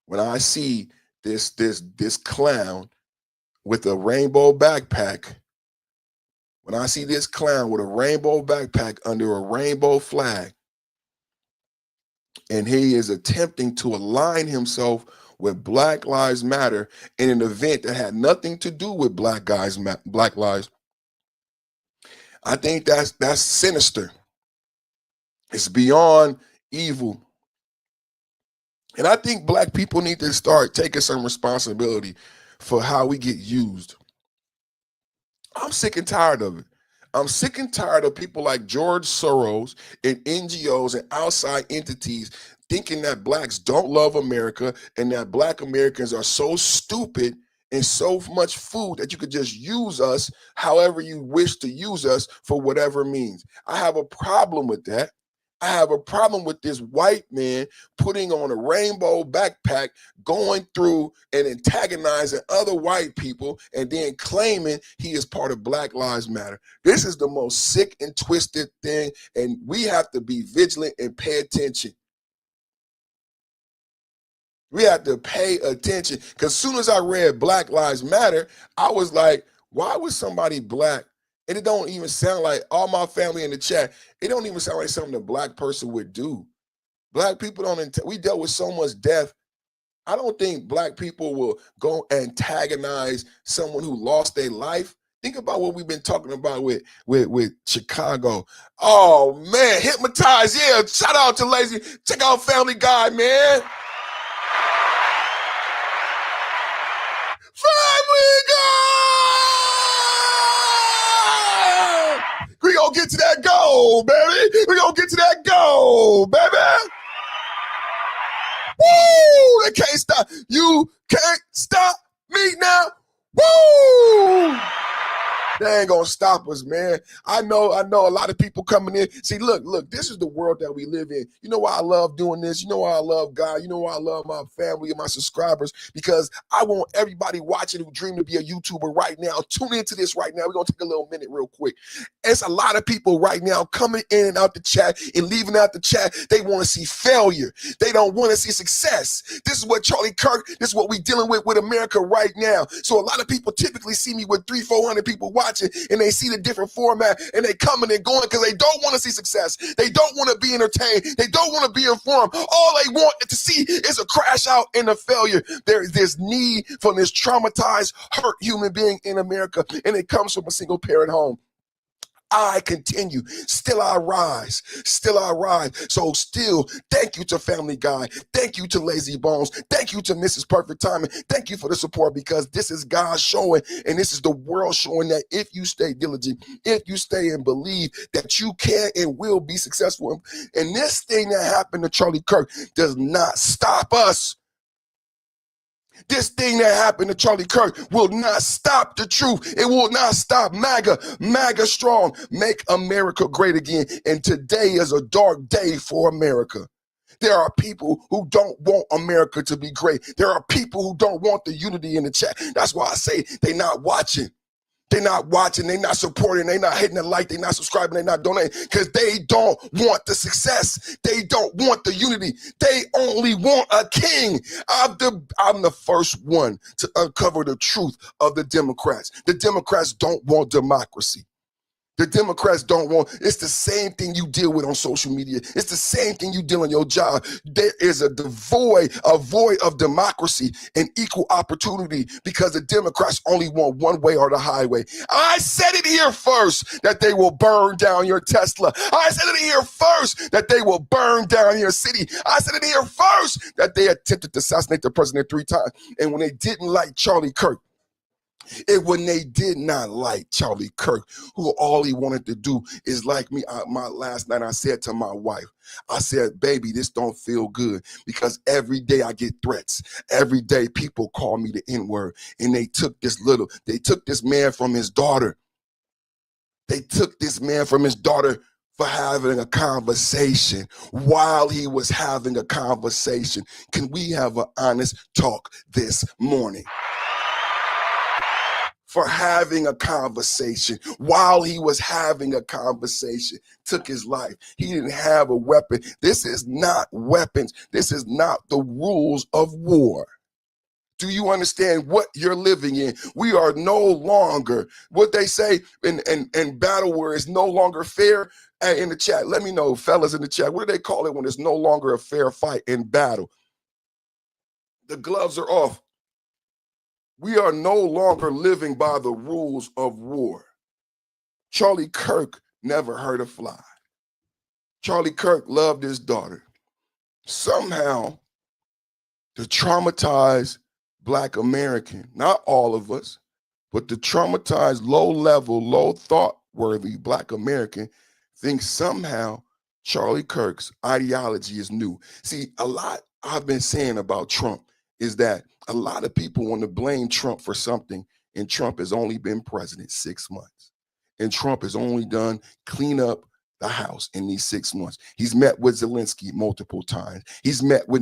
When I see this clown with a rainbow backpack, when I see this clown with a rainbow backpack under a rainbow flag, and he is attempting to align himself with Black Lives Matter in an event that had nothing to do with Black lives, I think that's sinister. It's beyond evil. And I think black people need to start taking some responsibility for how we get used. I'm sick and tired of it. I'm sick and tired of people like George Soros and NGOs and outside entities thinking that blacks don't love America and that black Americans are so stupid and so much food that you could just use us however you wish to use us for whatever means. I have a problem with that. I have a problem with this white man putting on a rainbow backpack, going through and antagonizing other white people, and then claiming he is part of Black Lives Matter. This is the most sick and twisted thing, and we have to be vigilant and pay attention. We have to pay attention, because as soon as I read Black Lives Matter, I was like, why would somebody black? And it don't even sound like, all my family in the chat, it don't even sound like something a black person would do. Black people don't, we dealt with so much death. I don't think black people will go antagonize someone who lost their life. Think about what we've been talking about with Chicago. Oh man, hypnotized. Yeah, shout out to Lazy. Check out Family Guy, man. Family Guy! We gonna get to that goal, baby. We gonna get to that goal, baby. Woo! They can't stop. You can't stop me now. Woo! They ain't gonna stop us, man. I know a lot of people coming in. See, look, this is the world that we live in. You know why I love doing this? You know why I love God? You know why I love my family and my subscribers? Because I want everybody watching who dream to be a YouTuber right now. Tune into this right now. We're gonna take a little minute real quick. It's a lot of people right now coming in and out the chat and leaving out the chat. They want to see failure. They don't want to see success. This is what Charlie Kirk, this is what we dealing with America right now. So a lot of people typically see me with 300-400 people watching, and they see the different format, and they coming and going because they don't want to see success. They don't want to be entertained. They don't want to be informed. All they want to see is a crash out and a failure. There's this need for this traumatized, hurt human being in America, and it comes from a single parent home. I continue, still I rise, still I rise. So still, thank you to Family Guy. Thank you to Lazy Bones. Thank you to Mrs. Perfect Timing. Thank you for the support, because this is God showing, and this is the world showing that if you stay diligent, if you stay and believe that you can and will be successful. And this thing that happened to Charlie Kirk does not stop us. This thing that happened to Charlie Kirk will not stop the truth. It will not stop MAGA strong, make America great again. And today is a dark day for America. There are people who don't want America to be great. There are people who don't want the unity in the chat. That's why I say they're not watching. They're not watching, they're not supporting, they're not hitting the like, they're not subscribing, they're not donating, because they don't want the success. They don't want the unity. They only want a king. I'm the first one to uncover the truth of the Democrats. The Democrats don't want democracy. The Democrats don't want, it's the same thing you deal with on social media. It's the same thing you deal on your job. There is a void of democracy and equal opportunity because the Democrats only want one way or the highway. I said it here first that they will burn down your Tesla. I said it here first that they will burn down your city. I said it here first that they attempted to assassinate the president 3 times. And when they didn't like Charlie Kirk, when they did not like Charlie Kirk, who all he wanted to do is like me. My last night I said to my wife, I said, baby, this don't feel good because every day I get threats. Every day people call me the N-word, and they took this man from his daughter. They took this man from his daughter for having a conversation. While he was having a conversation, can we have an honest talk this morning? For having a conversation, while he was having a conversation, took his life. He didn't have a weapon. This is not weapons. This is not the rules of war. Do you understand what you're living in? We are no longer, what they say in battle where it's no longer fair. In the chat, let me know, fellas in the chat, what do they call it when it's no longer a fair fight in battle? The gloves are off. We are no longer living by the rules of war. Charlie Kirk never hurt a fly. Charlie Kirk loved his daughter. Somehow, the traumatized Black American, not all of us, but the traumatized, low-level, low-thought-worthy Black American thinks somehow Charlie Kirk's ideology is new. See, a lot I've been saying about Trump is that a lot of people want to blame Trump for something, and Trump has only been president 6 months. And Trump has only done clean up the house in these 6 months. He's met with Zelensky multiple times. He's met with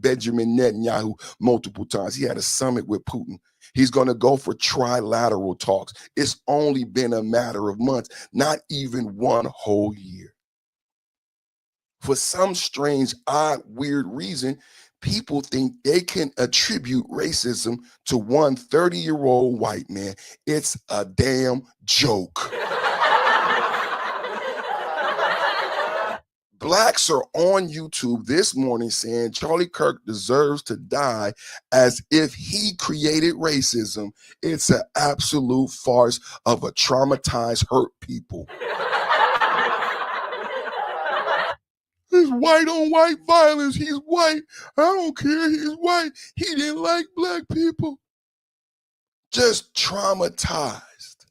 Benjamin Netanyahu multiple times. He had a summit with Putin. He's going to go for trilateral talks. It's only been a matter of months, not even one whole year. For some strange, odd, weird reason, people think they can attribute racism to one 30-year-old white man. It's a damn joke. Blacks are on YouTube this morning saying Charlie Kirk deserves to die as if he created racism. It's an absolute farce of a traumatized, hurt people. It's white on white violence. He's white. I don't care. He's white. He didn't like Black people. Just traumatized.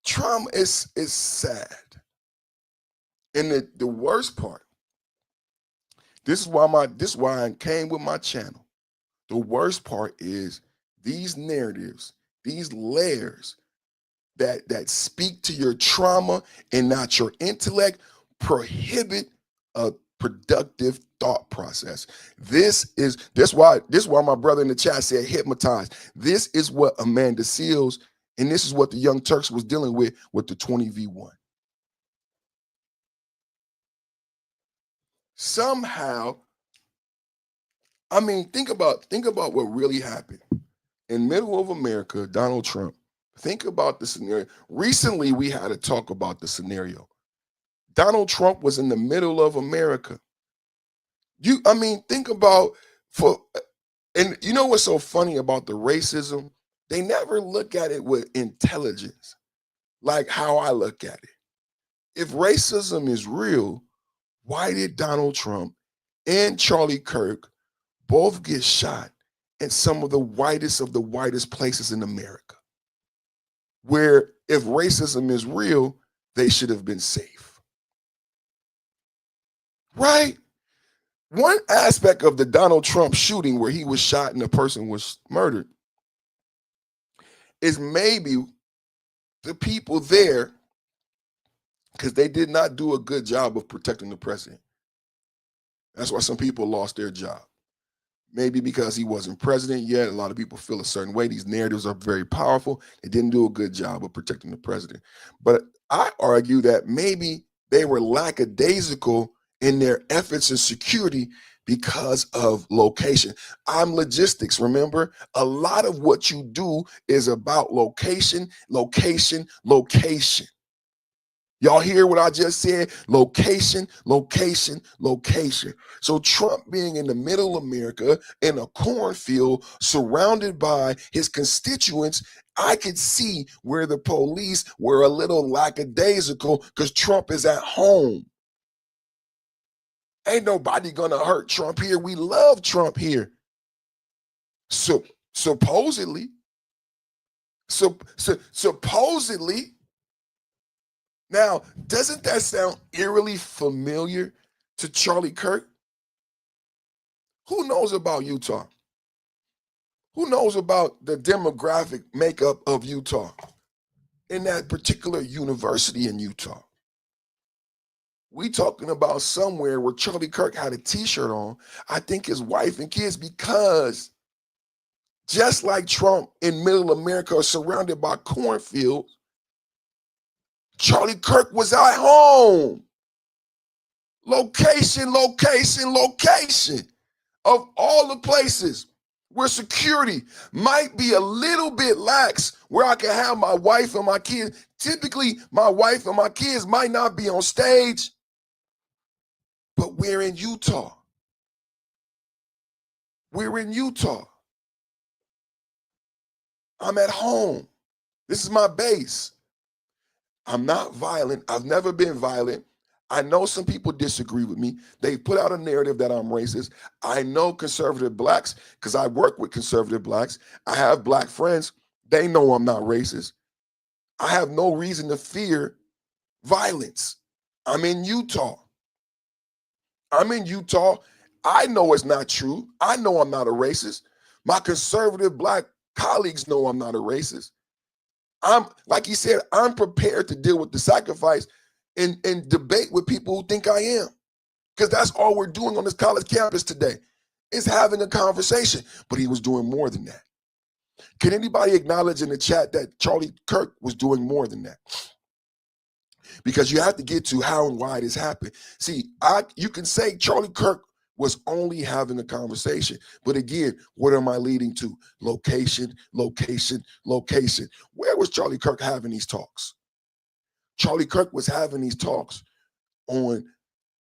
Trauma is sad. And the worst part, this is why I came with my channel. The worst part is these narratives, these layers that speak to your trauma and not your intellect prohibit a productive thought process. This is why my brother in the chat said hypnotized. This is what Amanda Seals and this is what the Young Turks was dealing with the 20v1. Somehow, I mean, think about what really happened. In middle of America, Donald Trump, think about the scenario. Recently, we had to talk about the scenario. Donald Trump was in the middle of America. Think about and you know what's so funny about the racism? They never look at it with intelligence, like how I look at it. If racism is real, why did Donald Trump and Charlie Kirk both get shot in some of the whitest places in America? Where if racism is real, they should have been safe. Right? One aspect of the Donald Trump shooting where he was shot and the person was murdered is maybe the people there, because they did not do a good job of protecting the president. That's why some people lost their job. Maybe because he wasn't president yet. A lot of people feel a certain way. These narratives are very powerful. They didn't do a good job of protecting the president. But I argue that maybe they were lackadaisical in their efforts and security because of location. I'm logistics. Remember, a lot of what you do is about location, location, location. Y'all hear what I just said? Location, location, location. So Trump being in the middle of America in a cornfield surrounded by his constituents, I could see where the police were a little lackadaisical because Trump is at home. Ain't nobody gonna hurt Trump here. We love Trump here. So supposedly, supposedly, now, doesn't that sound eerily familiar to Charlie Kirk? Who knows about Utah? Who knows about the demographic makeup of Utah in that particular university in Utah? We talking about somewhere where Charlie Kirk had a t-shirt on, I think his wife and kids, because just like Trump in middle America are surrounded by cornfields, Charlie Kirk was at home. Location, location, location. Of all the places where security might be a little bit lax, where I can have my wife and my kids. Typically, my wife and my kids might not be on stage, but we're in Utah. We're in Utah. I'm at home. This is my base. I'm not violent. I've never been violent. I know some people disagree with me. They put out a narrative that I'm racist. I know conservative blacks because I work with conservative blacks. I have black friends. They know I'm not racist. I have no reason to fear violence. I'm in Utah. I'm in Utah. I know it's not true. I know I'm not a racist. My conservative black colleagues know I'm not a racist. I'm, like he said, I'm prepared to deal with the sacrifice and debate with people who think I am. Because that's all we're doing on this college campus today, is having a conversation. But he was doing more than that. Can anybody acknowledge in the chat that Charlie Kirk was doing more than that? Because you have to get to how and why this happened. See, you can say Charlie Kirk was only having a conversation. But again, what am I leading to? Location, location, location. Where was Charlie Kirk having these talks? Charlie Kirk was having these talks on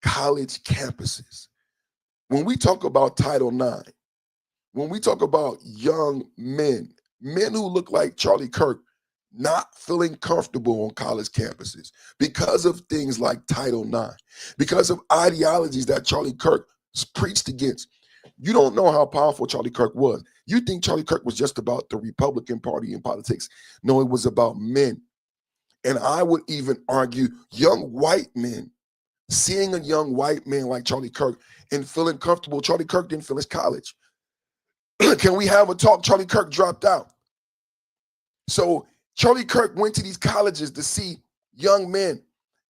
college campuses. When we talk about Title IX, when we talk about young men who look like Charlie Kirk not feeling comfortable on college campuses because of things like Title IX, because of ideologies that Charlie Kirk preached against. You don't know how powerful Charlie Kirk was. You think Charlie Kirk was just about the Republican Party in politics. No, it was about men. And I would even argue young white men, seeing a young white man like Charlie Kirk and feeling comfortable. Charlie Kirk didn't finish college. Can we have a talk? Charlie Kirk dropped out. So Charlie Kirk went to these colleges to see young men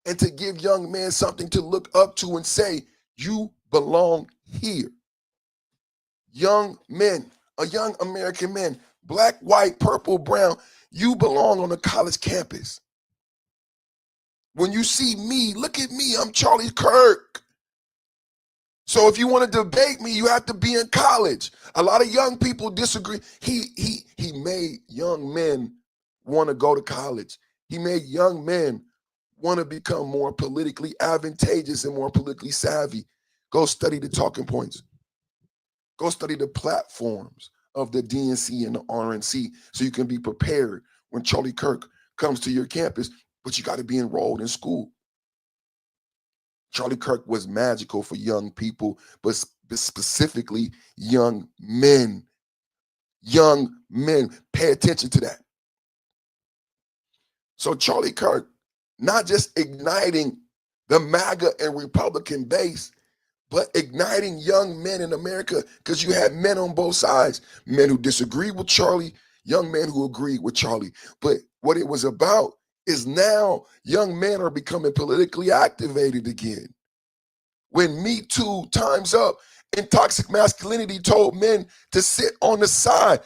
and to give young men something to look up to and say, you belong here. Young men, a young American man, black, white, purple, brown, you belong on a college campus. When you see me, look at me, I'm Charlie Kirk. So if you want to debate me, you have to be in college. A lot of young people disagree. He made young men want to go to college. He made young men want to become more politically advantageous and more politically savvy. Go study the talking points. Go study the platforms of the DNC and the RNC so you can be prepared when Charlie Kirk comes to your campus, but you got to be enrolled in school. Charlie Kirk was magical for young people, but specifically young men. Young men, pay attention to that. So Charlie Kirk, not just igniting the MAGA and Republican base, but igniting young men in America, because you had men on both sides, men who disagreed with Charlie, young men who agreed with Charlie. But what it was about is now young men are becoming politically activated again. When Me Too, Time's Up, and toxic masculinity told men to sit on the side.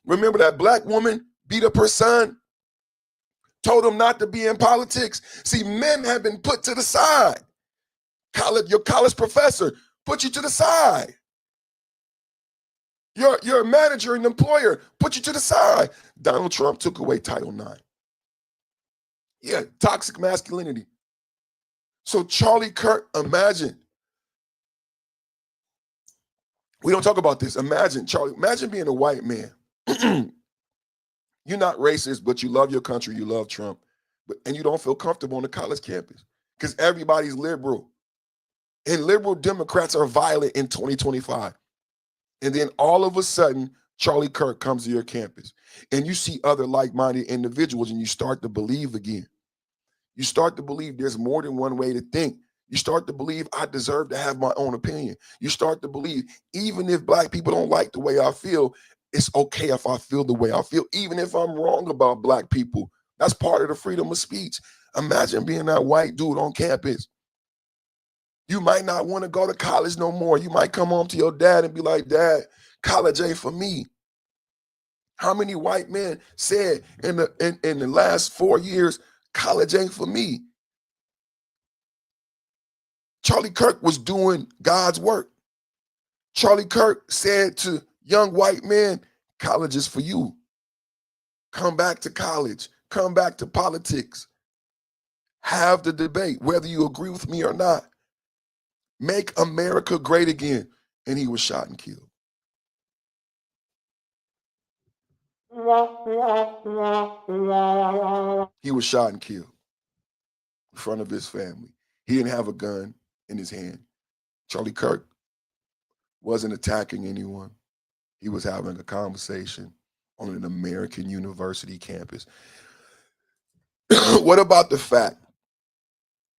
Remember that black woman beat up her son? Told him not to be in politics. See, men have been put to the side. Your college professor put you to the side. Your manager and employer put you to the side. Donald Trump took away Title IX. Yeah, toxic masculinity. So Charlie Kirk, imagine. We don't talk about this. Imagine, Charlie, imagine being a white man. You're not racist, but you love your country, you love Trump, and you don't feel comfortable on the college campus because everybody's liberal. And liberal Democrats are violent in 2025. And then all of a sudden, Charlie Kirk comes to your campus and you see other like-minded individuals and you start to believe again. You start to believe there's more than one way to think. You start to believe I deserve to have my own opinion. You start to believe even if black people don't like the way I feel, it's okay if I feel the way I feel, even if I'm wrong about black people. That's part of the freedom of speech. Imagine being that white dude on campus. You might not want to go to college no more. You might come home to your dad and be like, Dad, college ain't for me. How many white men said in the last 4 years, college ain't for me? Charlie Kirk was doing God's work. Charlie Kirk said to young white men, college is for you. Come back to college. Come back to politics. Have the debate, whether you agree with me or not. Make America great again. And he was shot and killed. He was shot and killed in front of his family. He didn't have a gun in his hand. Charlie Kirk wasn't attacking anyone. He was having a conversation on an American university campus. What about the fact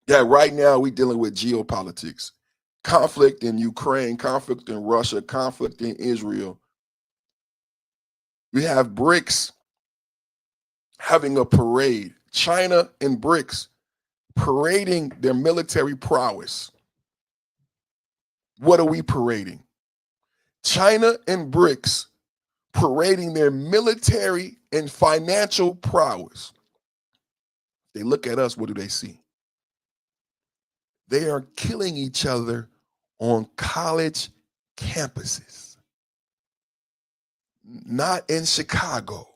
that right now we're dealing with geopolitics? Conflict in Ukraine, conflict in Russia, conflict in Israel. We have BRICS having a parade. China and BRICS parading their military prowess. What are we parading? China and BRICS parading their military and financial prowess. They look at us, what do they see? They are killing each other on college campuses, not in Chicago.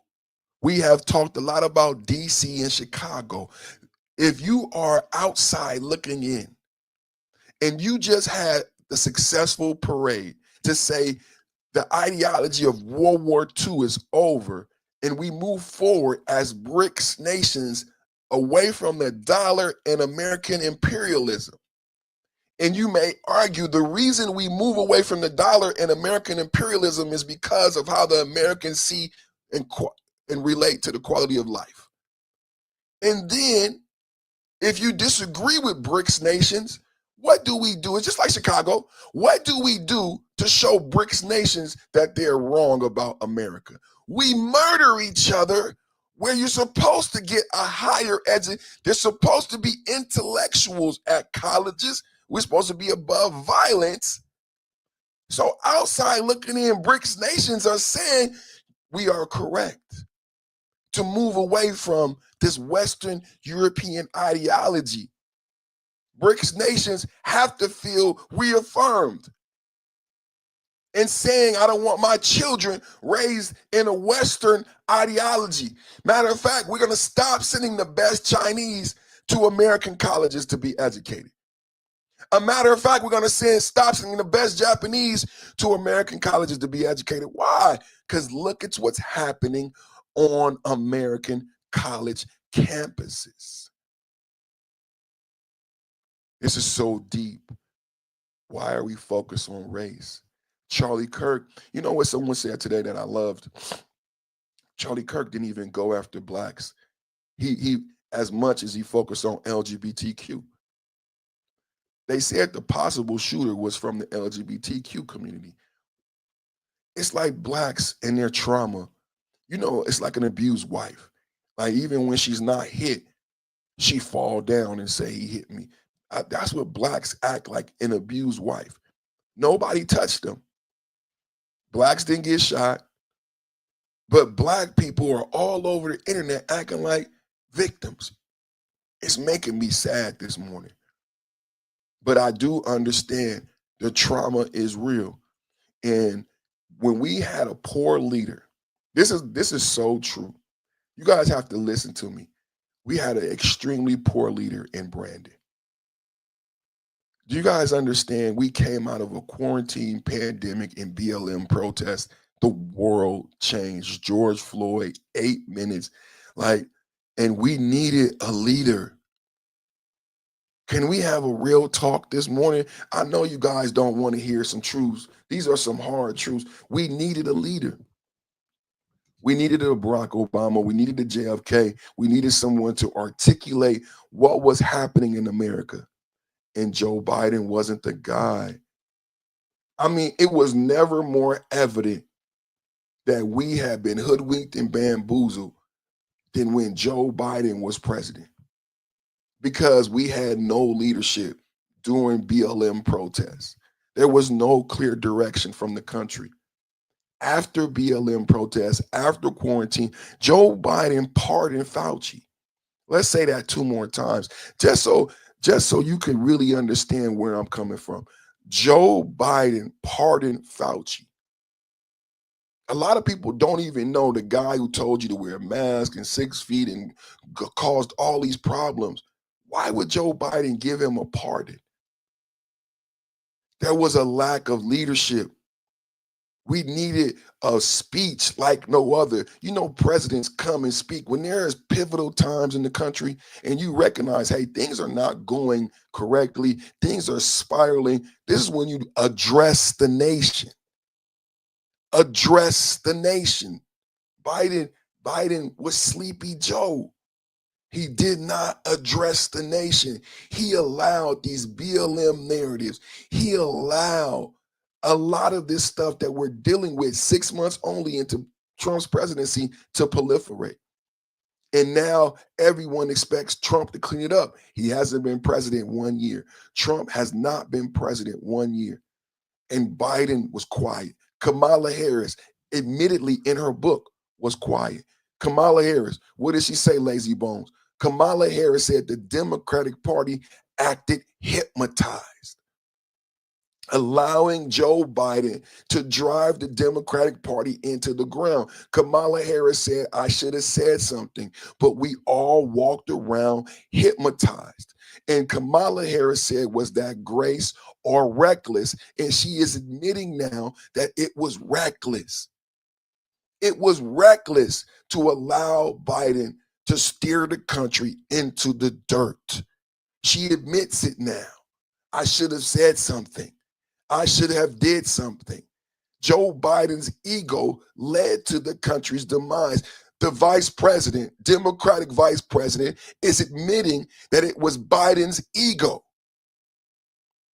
We have talked a lot about DC and Chicago. If you are outside looking in and you just had the successful parade to say the ideology of World War II is over and we move forward as BRICS nations away from the dollar and American imperialism. And you may argue the reason we move away from the dollar and American imperialism is because of how the Americans see and relate to the quality of life. And then if you disagree with BRICS nations, what do we do? It's just like Chicago. What do we do to show BRICS nations that they're wrong about America? We murder each other where you're supposed to get a higher education. There's supposed to be intellectuals at colleges. We're supposed to be above violence. So outside looking in, BRICS nations are saying we are correct to move away from this Western European ideology. BRICS nations have to feel reaffirmed and saying, I don't want my children raised in a Western ideology. Matter of fact, we're going to stop sending the best Chinese to American colleges to be educated. A matter of fact, we're going to stop sending the best Japanese to American colleges to be educated. Why? Because look at what's happening on American college campuses. This is so deep. Why are we focused on race? Charlie Kirk, you know what someone said today that I loved? Charlie Kirk didn't even go after blacks. He as much as he focused on LGBTQ. They said the possible shooter was from the LGBTQ community. It's like blacks and their trauma. You know, it's like an abused wife. Like even when she's not hit, she fall down and say he hit me. That's what blacks act like, an abused wife. Nobody touched them. Blacks didn't get shot, but black people are all over the internet acting like victims. It's making me sad this morning. But I do understand the trauma is real. And when we had a poor leader, this is so true. You guys have to listen to me. We had an extremely poor leader in Brandon. Do you guys understand? We came out of a quarantine pandemic and BLM protest. The world changed. George Floyd, 8 minutes. And we needed a leader. Can we have a real talk this morning? I know you guys don't want to hear some truths. These are some hard truths. We needed a leader. We needed a Barack Obama. We needed a JFK. We needed someone to articulate what was happening in America. And Joe Biden wasn't the guy. I mean, it was never more evident that we had been hoodwinked and bamboozled than when Joe Biden was president, because we had no leadership during BLM protests. There was no clear direction from the country. After BLM protests, after quarantine, Joe Biden pardoned Fauci. Let's say that 2 more times, just so you can really understand where I'm coming from. Joe Biden pardoned Fauci. A lot of people don't even know the guy who told you to wear a mask and 6 feet and caused all these problems. Why would Joe Biden give him a pardon? There was a lack of leadership. We needed a speech like no other. You know, presidents come and speak when there is pivotal times in the country and you recognize, hey, things are not going correctly. Things are spiraling. This is when you address the nation. Address the nation. Biden was Sleepy Joe. He did not address the nation. He allowed these BLM narratives. He allowed a lot of this stuff that we're dealing with 6 months only into Trump's presidency to proliferate. And now everyone expects Trump to clean it up. He hasn't been president 1 year. Trump has not been president 1 year. And Biden was quiet. Kamala Harris, admittedly in her book, was quiet. Kamala Harris, what did she say, Lazy Bones? Kamala Harris said the Democratic Party acted hypnotized, allowing Joe Biden to drive the Democratic Party into the ground. Kamala Harris said, I should have said something, but we all walked around hypnotized. And Kamala Harris said, was that grace or reckless? And she is admitting now that it was reckless. It was reckless to allow Biden to steer the country into the dirt. She admits it now. I should have said something. I should have did something. Joe Biden's ego led to the country's demise. The vice president, Democratic vice president, is admitting that it was Biden's ego.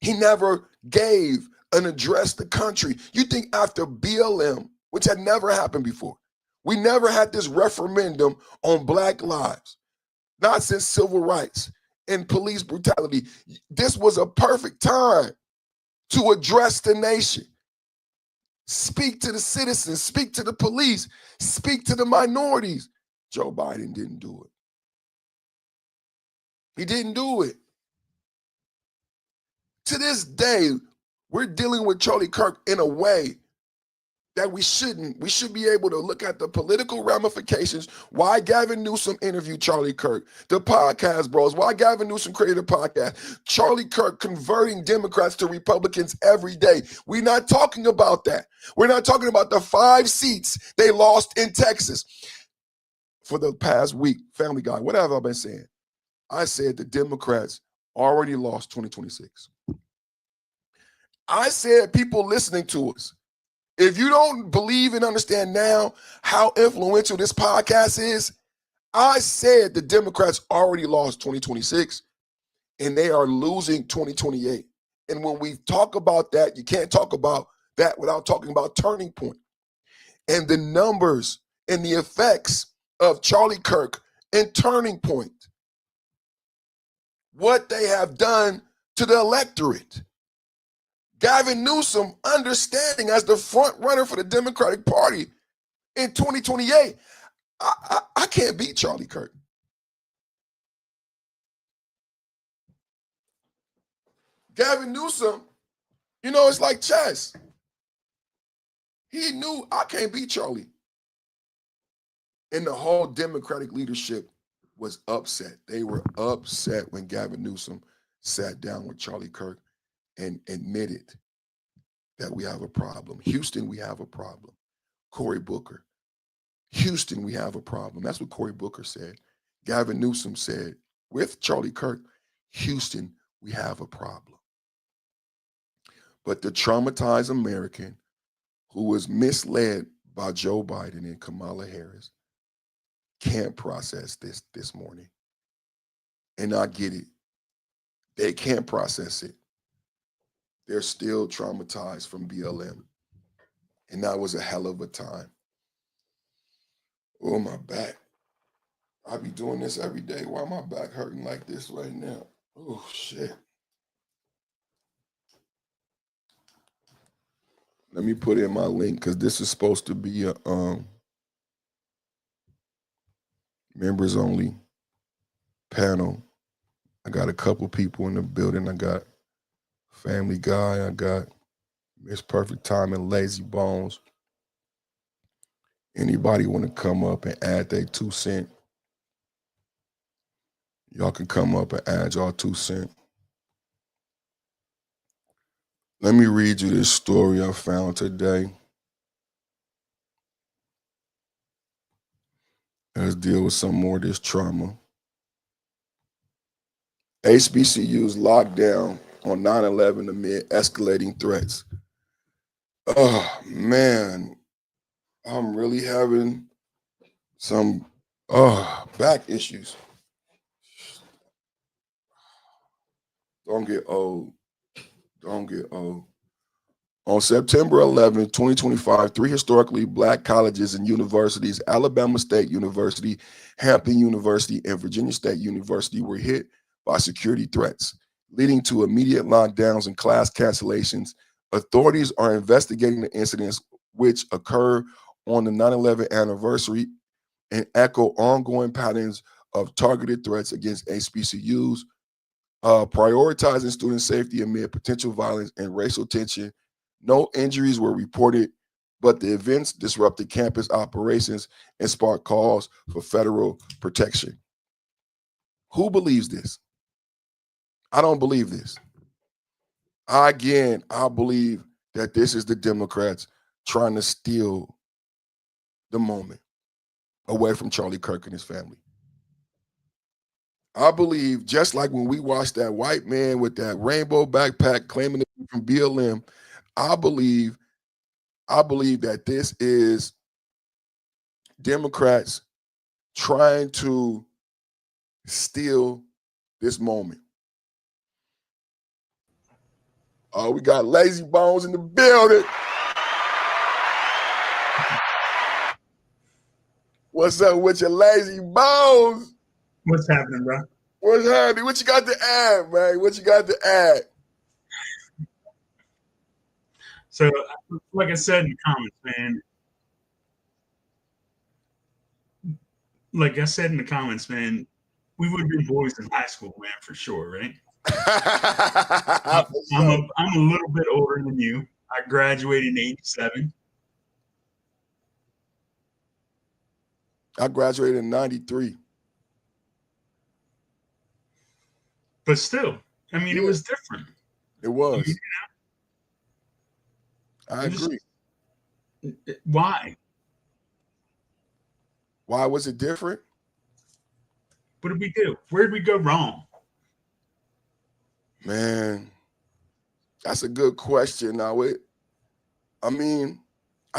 He never gave an address to the country. You think after BLM, which had never happened before, we never had this referendum on Black lives, not since civil rights and police brutality. This was a perfect time to address the nation. Speak to the citizens, speak to the police, speak to the minorities. Joe Biden didn't do it. He didn't do it. To this day, we're dealing with Charlie Kirk in a way that we shouldn't. We should be able to look at the political ramifications. Why Gavin Newsom interviewed Charlie Kirk, the podcast bros, why Gavin Newsom created a podcast, Charlie Kirk converting Democrats to Republicans every day. We're not talking about that. We're not talking about the 5 seats they lost in Texas. For the past week, Family Guy, what have I been saying? I said the Democrats already lost 2026. I said people listening to us, if you don't believe and understand now how influential this podcast is, I said the Democrats already lost 2026 and they are losing 2028. And when we talk about that, you can't talk about that without talking about turning point and the numbers and the effects of Charlie Kirk and turning point. What they have done to the electorate. Gavin Newsom understanding as the front runner for the Democratic Party in 2028. I can't beat Charlie Kirk. Gavin Newsom, you know, it's like chess. He knew I can't beat Charlie. And the whole Democratic leadership was upset. They were upset when Gavin Newsom sat down with Charlie Kirk and admitted that we have a problem. Houston, we have a problem. Cory Booker. Houston, we have a problem. That's what Cory Booker said. Gavin Newsom said, with Charlie Kirk, Houston, we have a problem. But the traumatized American who was misled by Joe Biden and Kamala Harris can't process this morning. And I get it. They can't process it. They're still traumatized from BLM. And that was a hell of a time. Oh, my back. I be doing this every day. Why my back hurting like this right now? Oh, shit. Let me put in my link because this is supposed to be a members only panel. I got a couple people in the building. I got Family Guy. I got Miss Perfect Time and Lazy Bones. Anybody want to come up and add their 2 cents? Y'all can come up and add y'all 2 cents. Let me read you this story I found today. Let's deal with some more of this trauma. HBCUs locked down on 9/11 amid escalating threats. Oh, man. I'm really having some back issues. Don't get old. Don't get old. On September 11, 2025, 3 historically Black colleges and universities, Alabama State University, Hampton University, and Virginia State University, were hit by security threats, leading to immediate lockdowns and class cancellations. Authorities are investigating the incidents, which occur on the 9/11 anniversary and echo ongoing patterns of targeted threats against HBCUs, prioritizing student safety amid potential violence and racial tension. No injuries were reported, but the events disrupted campus operations and sparked calls for federal protection. Who believes this? I don't believe this. I believe that this is the Democrats trying to steal the moment away from Charlie Kirk and his family. I believe, just like when we watched that white man with that rainbow backpack claiming to be from BLM, I believe that this is Democrats trying to steal this moment. Oh, we got Lazy Bones in the building. What's up with your Lazy Bones? What's happening, bro? What's happening? What you got to add, man? What you got to add? So, like I said in the comments, man. Like I said in the comments, man, we would have been boys in high school, man, for sure, right? I'm a little bit older than you. I graduated in '87. I graduated in '93. But still, I mean, Yeah. It was different. It was. I agree. Why? Why was it different? What did we do? Where did we go wrong? Man, that's a good question. Now, I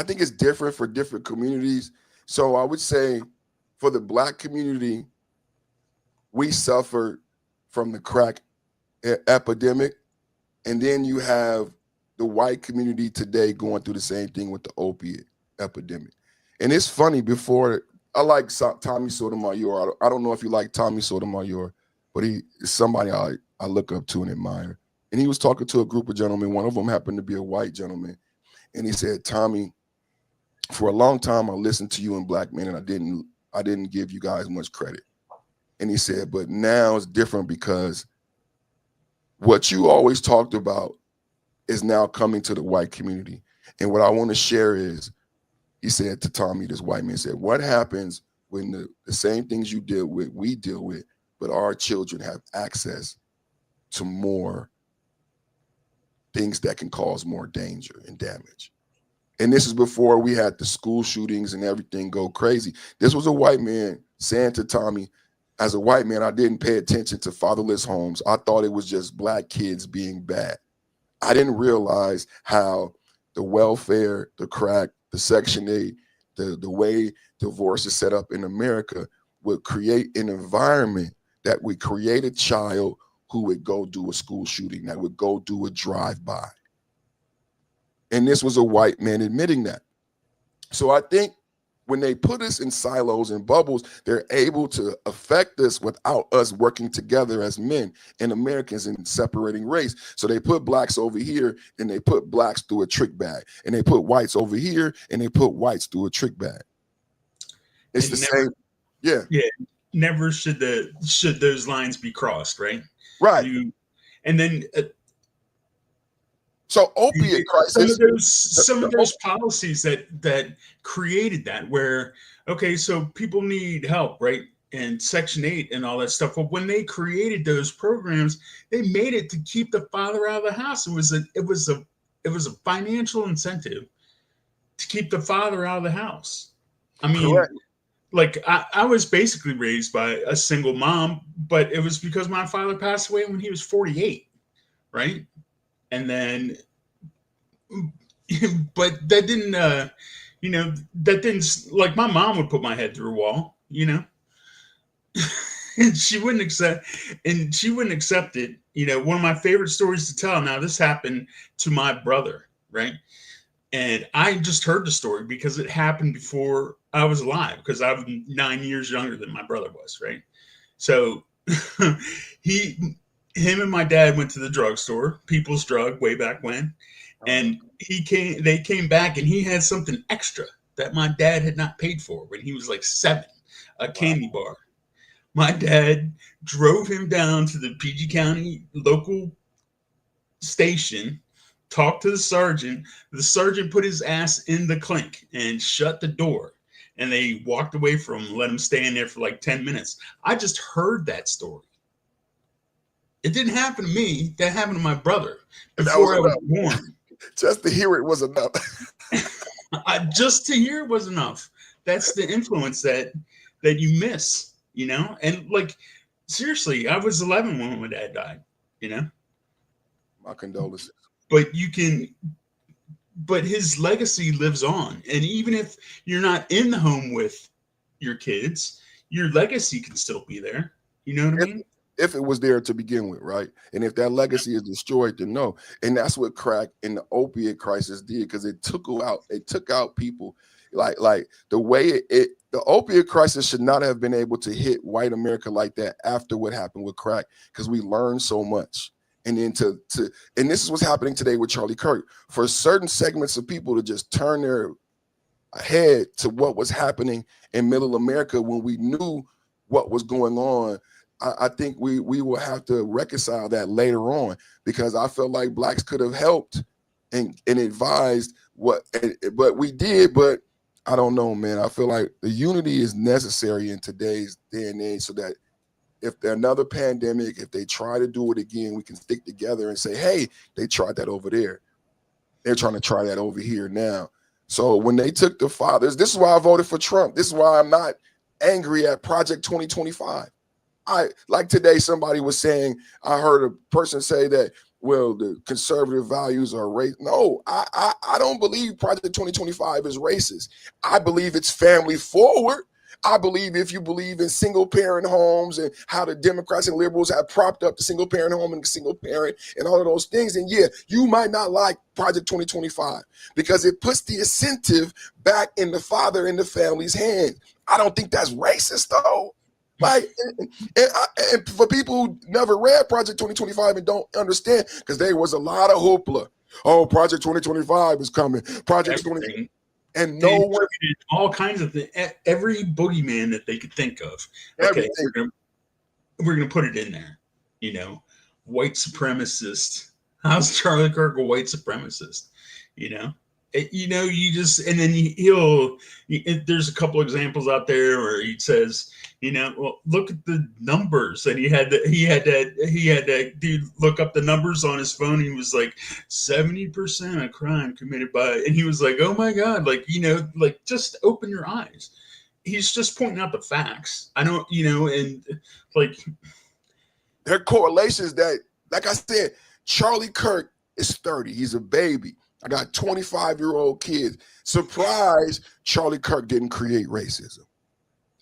think it's different for different communities. So I would say for the Black community, we suffered from the crack epidemic. And then you have the white community today going through the same thing with the opiate epidemic. And it's funny, before, I like Tommy Sotomayor. I don't know if you like Tommy Sotomayor, but he is somebody I look up to and admire. And he was talking to a group of gentlemen. One of them happened to be a white gentleman. And he said, Tommy, for a long time, I listened to you and Black men, and I didn't give you guys much credit. And he said, but now it's different because what you always talked about is now coming to the white community. And what I want to share is, he said to Tommy, this white man said, what happens when the same things you deal with, we deal with, but our children have access to more things that can cause more danger and damage? And this is before we had the school shootings and everything go crazy. This was a white man saying to Tommy, as a white man, I didn't pay attention to fatherless homes. I thought it was just black kids being bad. I didn't realize how the welfare, the crack, the Section 8, the way divorce is set up in America would create an environment that would create a child who would go do a school shooting, that would go do a drive-by. And this was a white man admitting that. So I think when they put us in silos and bubbles, they're able to affect us without us working together as men and Americans and separating race. So they put blacks over here and they put blacks through a trick bag, and they put whites over here and they put whites through a trick bag. It's and the same. Yeah. Yeah. Never should those lines be crossed, right? Right. And then so opiate crisis. Some of those policies that created that, where, okay, so people need help, right? And Section 8 and all that stuff. But when they created those programs, they made it to keep the father out of the house. It was a financial incentive to keep the father out of the house. I mean, correct. Like I was basically raised by a single mom, but it was because my father passed away when he was 48, right? And then, but that didn't, that didn't, like, my mom would put my head through a wall, and she wouldn't accept it. One of my favorite stories to tell. Now, this happened to my brother, right? And I just heard the story because it happened before I was alive, because I'm 9 years younger than my brother was, right? So him and my dad went to the drugstore, People's Drug, way back when, and they came back and he had something extra that my dad had not paid for when he was like 7, a candy bar. My dad drove him down to the PG County local station, talked to the sergeant. The sergeant put his ass in the clink and shut the door. And they walked away from him, let him stay in there for like 10 minutes. I just heard that story. It didn't happen to me. That happened to my brother before I was born. Just to hear it was enough. Just to hear it was enough. That's the influence that you miss, And like, seriously, I was 11 when my dad died, My condolences. But his legacy lives on. And even if you're not in the home with your kids, your legacy can still be there. You know what I mean? If it was there to begin with, right? And if that legacy is destroyed, then no. And that's what crack and the opiate crisis did, because it took out people. Like the way the opiate crisis should not have been able to hit white America like that after what happened with crack, because we learned so much. And then and this is what's happening today with Charlie Kirk. For certain segments of people to just turn their head to what was happening in middle America when we knew what was going on, I think we will have to reconcile that later on, because I felt like blacks could have helped and advised but we did, but I don't know, man. I feel like the unity is necessary in today's day and age, so that if there's another pandemic, if they try to do it again, we can stick together and say, hey, they tried that over there. They're trying to try that over here now. So when they took the fathers, this is why I voted for Trump. This is why I'm not angry at Project 2025. Like today, somebody was saying, I heard a person say that, well, the conservative values are race. No, I don't believe Project 2025 is racist. I believe it's family forward. I believe if you believe in single parent homes and how the Democrats and liberals have propped up the single parent home and single parent and all of those things, and yeah, you might not like Project 2025 because it puts the incentive back in the father and the family's hand. I don't think that's racist though. Like, and for people who never read Project 2025 and don't understand, because there was a lot of hoopla. Oh, Project 2025 is coming. Project 2025. And no one, all kinds of things, every boogeyman that they could think of. Okay, we're gonna put it in there. white supremacist. How's Charlie Kirk a white supremacist? You know, you just, and then there's a couple examples out there where he says, well, look at the numbers, and he had that dude look up the numbers on his phone. He was like 70% of crime committed by, and he was like, oh my God, like, like just open your eyes. He's just pointing out the facts. I don't, and like there are correlations that, like I said, Charlie Kirk is 30. He's a baby. I got 25-year-old kids. Surprise, Charlie Kirk didn't create racism.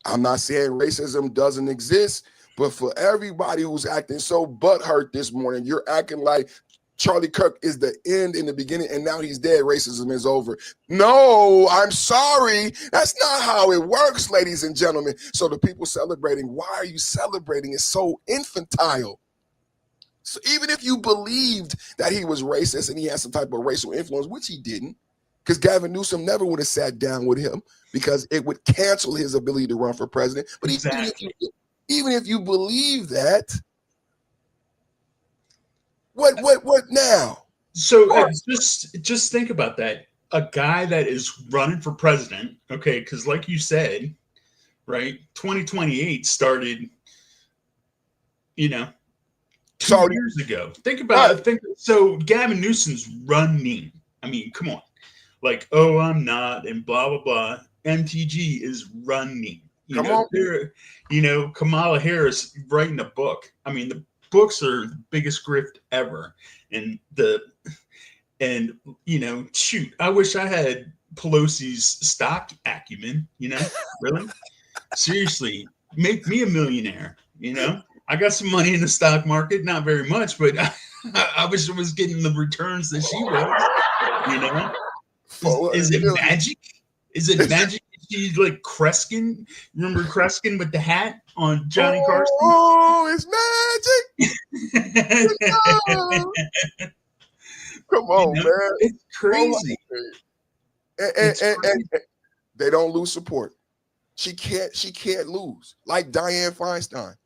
I'm not saying racism doesn't exist, but for everybody who's acting so butthurt this morning, you're acting like Charlie Kirk is the end in the beginning and now he's dead. Racism is over. No, I'm sorry. That's not how it works, ladies and gentlemen. So the people celebrating, why are you celebrating? It's so infantile. So even if you believed that he was racist and he had some type of racial influence, which he didn't, because Gavin Newsom never would have sat down with him because it would cancel his ability to run for president. But exactly. even if you believe that, what now? So just think about that. A guy that is running for president, okay, because like you said, right, 2028 started, 2 years ago. Think about it. So Gavin Newsom's running. I mean, come on. Like, oh, I'm not, and blah, blah, blah. MTG is running. Kamala Harris writing a book. I mean, the books are the biggest grift ever. And shoot, I wish I had Pelosi's stock acumen, really? Seriously, make me a millionaire, I got some money in the stock market, not very much, but I wish I was getting the returns that she was, Is it magic? Is it magic? She's like Kreskin. Remember Kreskin with the hat on Johnny Carson? Oh, it's magic. Come on, man. It's crazy. And they don't lose support. She can't lose. Like Dianne Feinstein.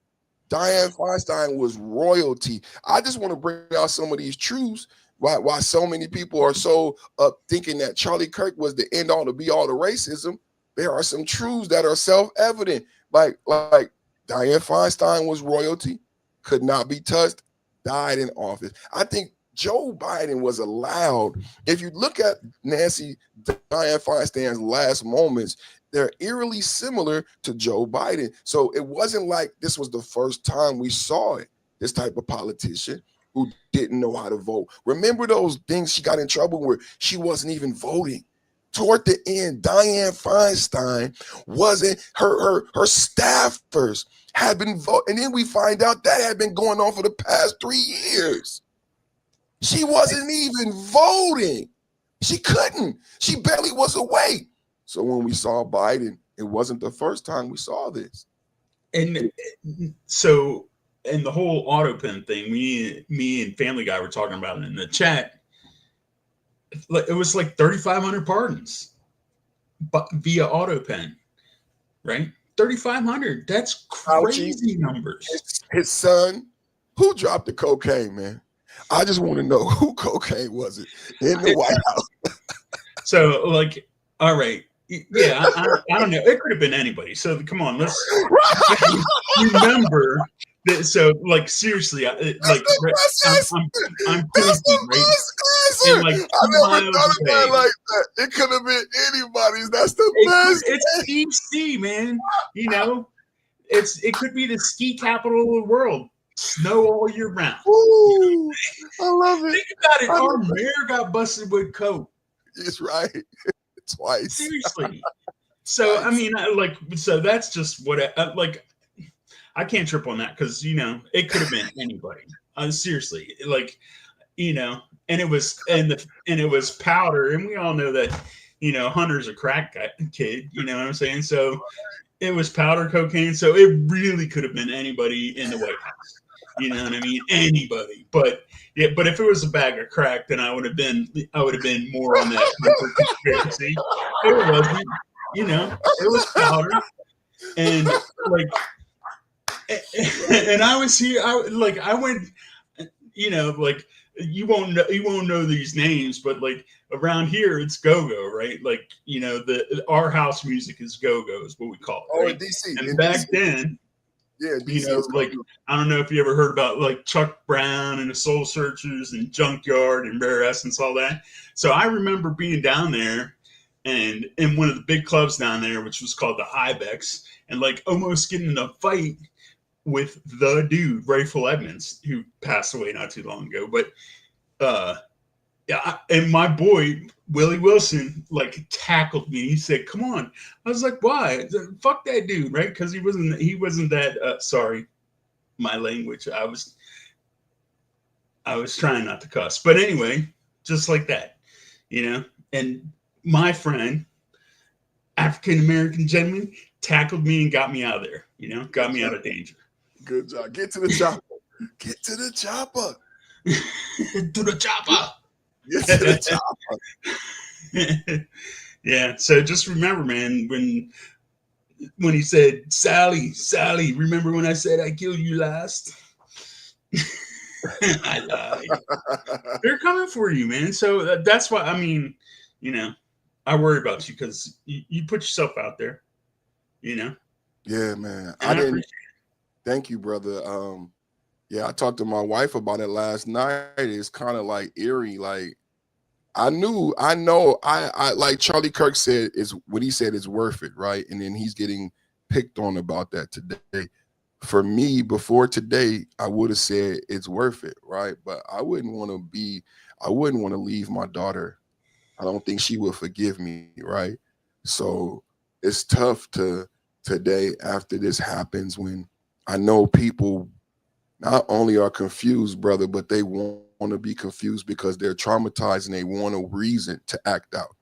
Dianne Feinstein was royalty. I just want to bring out some of these truths. Why so many people are so thinking that Charlie Kirk was the end all to be all to racism. There are some truths that are self-evident. Like Dianne Feinstein was royalty, could not be touched, died in office. I think Joe Biden was allowed. If you look at Dianne Feinstein's last moments, they're eerily similar to Joe Biden. So it wasn't like this was the first time we saw it, this type of politician who didn't know how to vote. Remember those things she got in trouble where she wasn't even voting? Toward the end, Dianne Feinstein wasn't, her staffers had been voting. And then we find out that had been going on for the past 3 years. She wasn't even voting. She couldn't. She barely was awake. So when we saw Biden, it wasn't the first time we saw this. And so, and the whole auto pen thing, me and Family Guy were talking about it in the chat. It was like 3,500 pardons, but via auto pen, right? 3,500. That's crazy numbers. His son, who dropped the cocaine, man? I just want to know who cocaine was it in the White House. So, like, all right. Yeah, I don't know. It could have been anybody. So come on, let's remember that. So, like, seriously, I'm pointing, right? And like I never thought about it like that. It could have been anybody's. That's the best. It's Deep Sea, man. It could be the ski capital of the world. Snow all year round. Ooh, I love it. Think about it. Our mayor got busted with coke. It's right. Twice. Seriously. So I mean, so that's just what I can't trip on that because it could have been anybody. Seriously, and it was powder, and we all know that Hunter's a crack kid. You know what I'm saying? So it was powder cocaine. So it really could have been anybody in the White House. You know what I mean? Anybody. But if it was a bag of crack, then I would have been more on that conspiracy. It wasn't, it was powder. And and I was here, I went, like you won't know these names, but like around here it's go-go, right? Like, our house music is go-go is what we call it, Oh, right? in DC. And In back DC. then, Yeah, DC is like, I don't know if you ever heard about like Chuck Brown and the Soul Searchers and Junkyard and Rare Essence, all that. So I remember being down there and in one of the big clubs down there, which was called the Ibex, and like almost getting in a fight with the dude, Rayful Edmonds, who passed away not too long ago. But yeah, and my boy Willie Wilson like tackled me. He said, "Come on." I was like, "Why?" I said, "Fuck that dude," right? Because he wasn't that. Sorry, my language. I was trying not to cuss, but anyway, just like that, And my friend, African American gentleman, tackled me and got me out of there. Got me out of danger. Good job. Get to the chopper. Get to the chopper. To the chopper. Get to the chopper. Yeah. So just remember, man, when he said, Sally, remember when I said I killed you last? I lied. They're coming for you, man. So that's why, I worry about you because you put yourself out there, Yeah, man. I appreciate it. Thank you, brother. Yeah, I talked to my wife about it last night. It's kind of like eerie. Like I know, I like Charlie Kirk said is what he said is worth it, right? And then he's getting picked on about that today. For me, before today, I would have said it's worth it, right? But I wouldn't want to leave my daughter. I don't think she will forgive me, right? So it's tough today after this happens when I know people not only are confused, brother, but they want to be confused because they're traumatized and they want a reason to act out.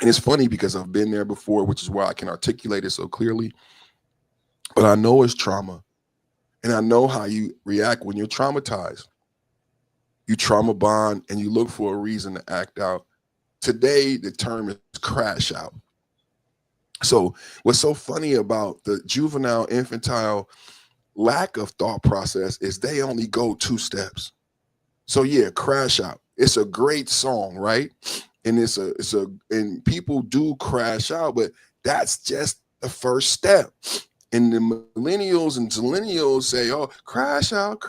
And it's funny because I've been there before, which is why I can articulate it so clearly. But I know it's trauma. And I know how you react when you're traumatized. You trauma bond and you look for a reason to act out. Today, the term is crash out. So what's so funny about the juvenile, infantile lack of thought process is they only go 2 steps. So yeah, crash out. It's a great song, right? And and people do crash out, but that's just the first step. And the millennials and zillennials say, "Oh, crash out,"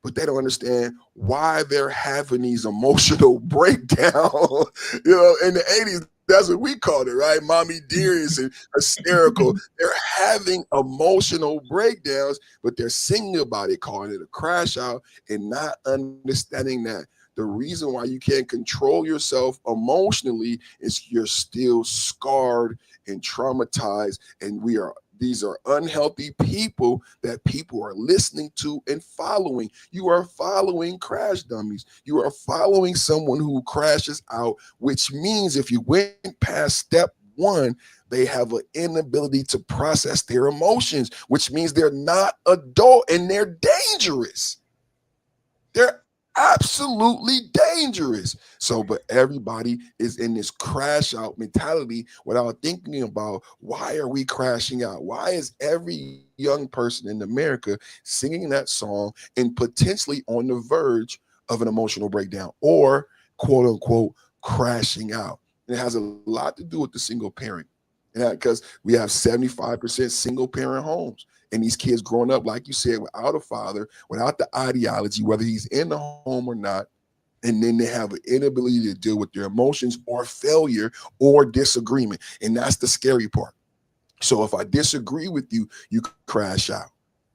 but they don't understand why they're having these emotional breakdowns. In the 80s, that's what we called it, right? Mommy dearest and hysterical. They're having emotional breakdowns, but they're singing about it, calling it a crash out, and not understanding that the reason why you can't control yourself emotionally is you're still scarred and traumatized, and these are unhealthy people that people are listening to and following. You are following crash dummies. You are following someone who crashes out, which means if you went past step 1, they have an inability to process their emotions, which means they're not adult and they're dangerous. They're absolutely dangerous. So, but everybody is in this crash out mentality without thinking about why are we crashing out? Why is every young person in America singing that song and potentially on the verge of an emotional breakdown or quote unquote crashing out? And it has a lot to do with the single parent. And because we have 75% single parent homes. And these kids growing up, like you said, without a father, without the ideology, whether he's in the home or not, and then they have an inability to deal with their emotions or failure or disagreement. And that's the scary part. So if I disagree with you, you crash out.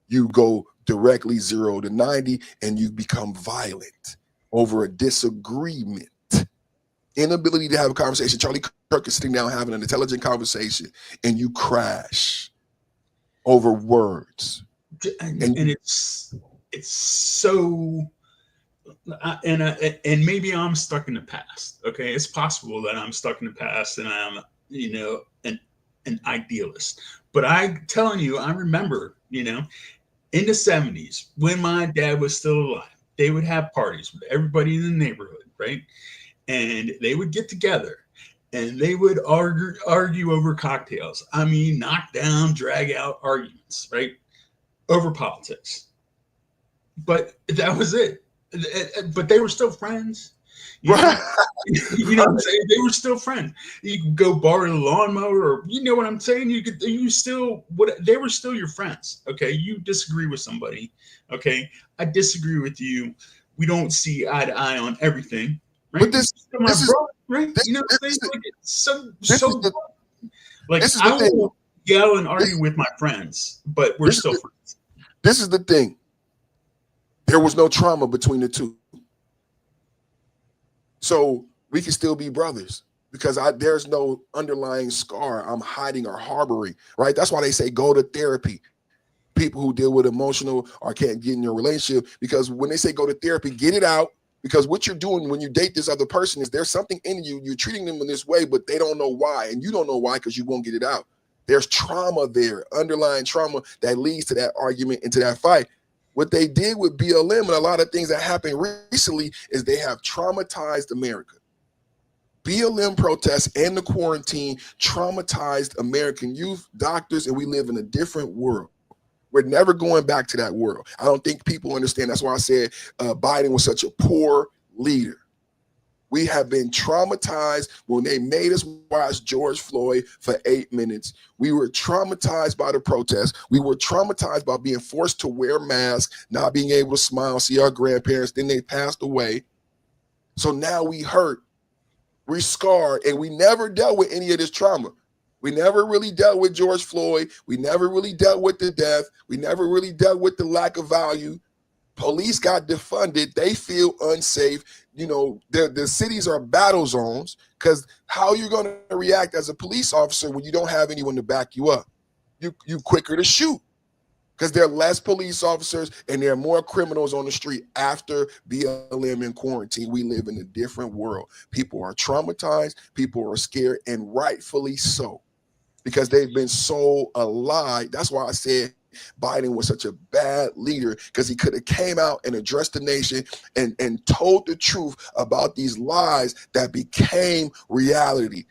You go directly 0 to 90 and you become violent over a disagreement. Inability to have a conversation. Charlie Kirk is sitting down having an intelligent conversation and you crash over words. And it's so, and maybe I'm stuck in the past. Okay, it's possible that I'm stuck in the past and I'm an idealist. But I'm telling you, I remember in the 70s when my dad was still alive, they would have parties with everybody in the neighborhood, right? And they would get together and they would argue over cocktails. I mean, knock down, drag out arguments, right? Over politics. But that was it. but they were still friends. You know, Right. you know what I'm saying? They were still friends. You could go borrow the lawnmower, or you know what I'm saying. You still what they were still your friends. Okay, you disagree with somebody. Okay, I disagree with you. We don't see eye to eye on everything, right? But You're still my this is brother, right? this You know this what I'm is saying? the, Like it's so this is so the like this is the I thing. will yell and This argue with my friends, but we're this is still the, friends. this is the thing. There was no trauma between the two, so we can still be brothers because there's no underlying scar I'm hiding or harboring. Right? That's why they say go to therapy. People who deal with emotional or can't get in your relationship, because when they say go to therapy, get it out. Because what you're doing when you date this other person is there's something in you, you're treating them in this way, but they don't know why, and you don't know why because you won't get it out. There's trauma there, underlying trauma that leads to that argument and to that fight. What they did with BLM and a lot of things that happened recently is they have traumatized America. BLM protests and the quarantine traumatized American youth, doctors, and we live in a different world. We're never going back to that world. I don't think people understand. That's why I said Biden was such a poor leader. We have been traumatized when they made us watch George Floyd for 8 minutes. We were traumatized by the protests. We were traumatized by being forced to wear masks, not being able to smile, see our grandparents. Then they passed away. So now we hurt, we're scarred, and we never dealt with any of this trauma. We never really dealt with George Floyd. We never really dealt with the death. We never really dealt with the lack of value. Police got defunded. They feel unsafe. You know, the cities are battle zones because how are you going to react as a police officer when you don't have anyone to back you up? You quicker to shoot because there are less police officers and there are more criminals on the street after BLM and quarantine. We live in a different world. People are traumatized. People are scared, and rightfully so, because they've been sold a lie. That's why I said Biden was such a bad leader, because he could have came out and addressed the nation and told the truth about these lies that became reality.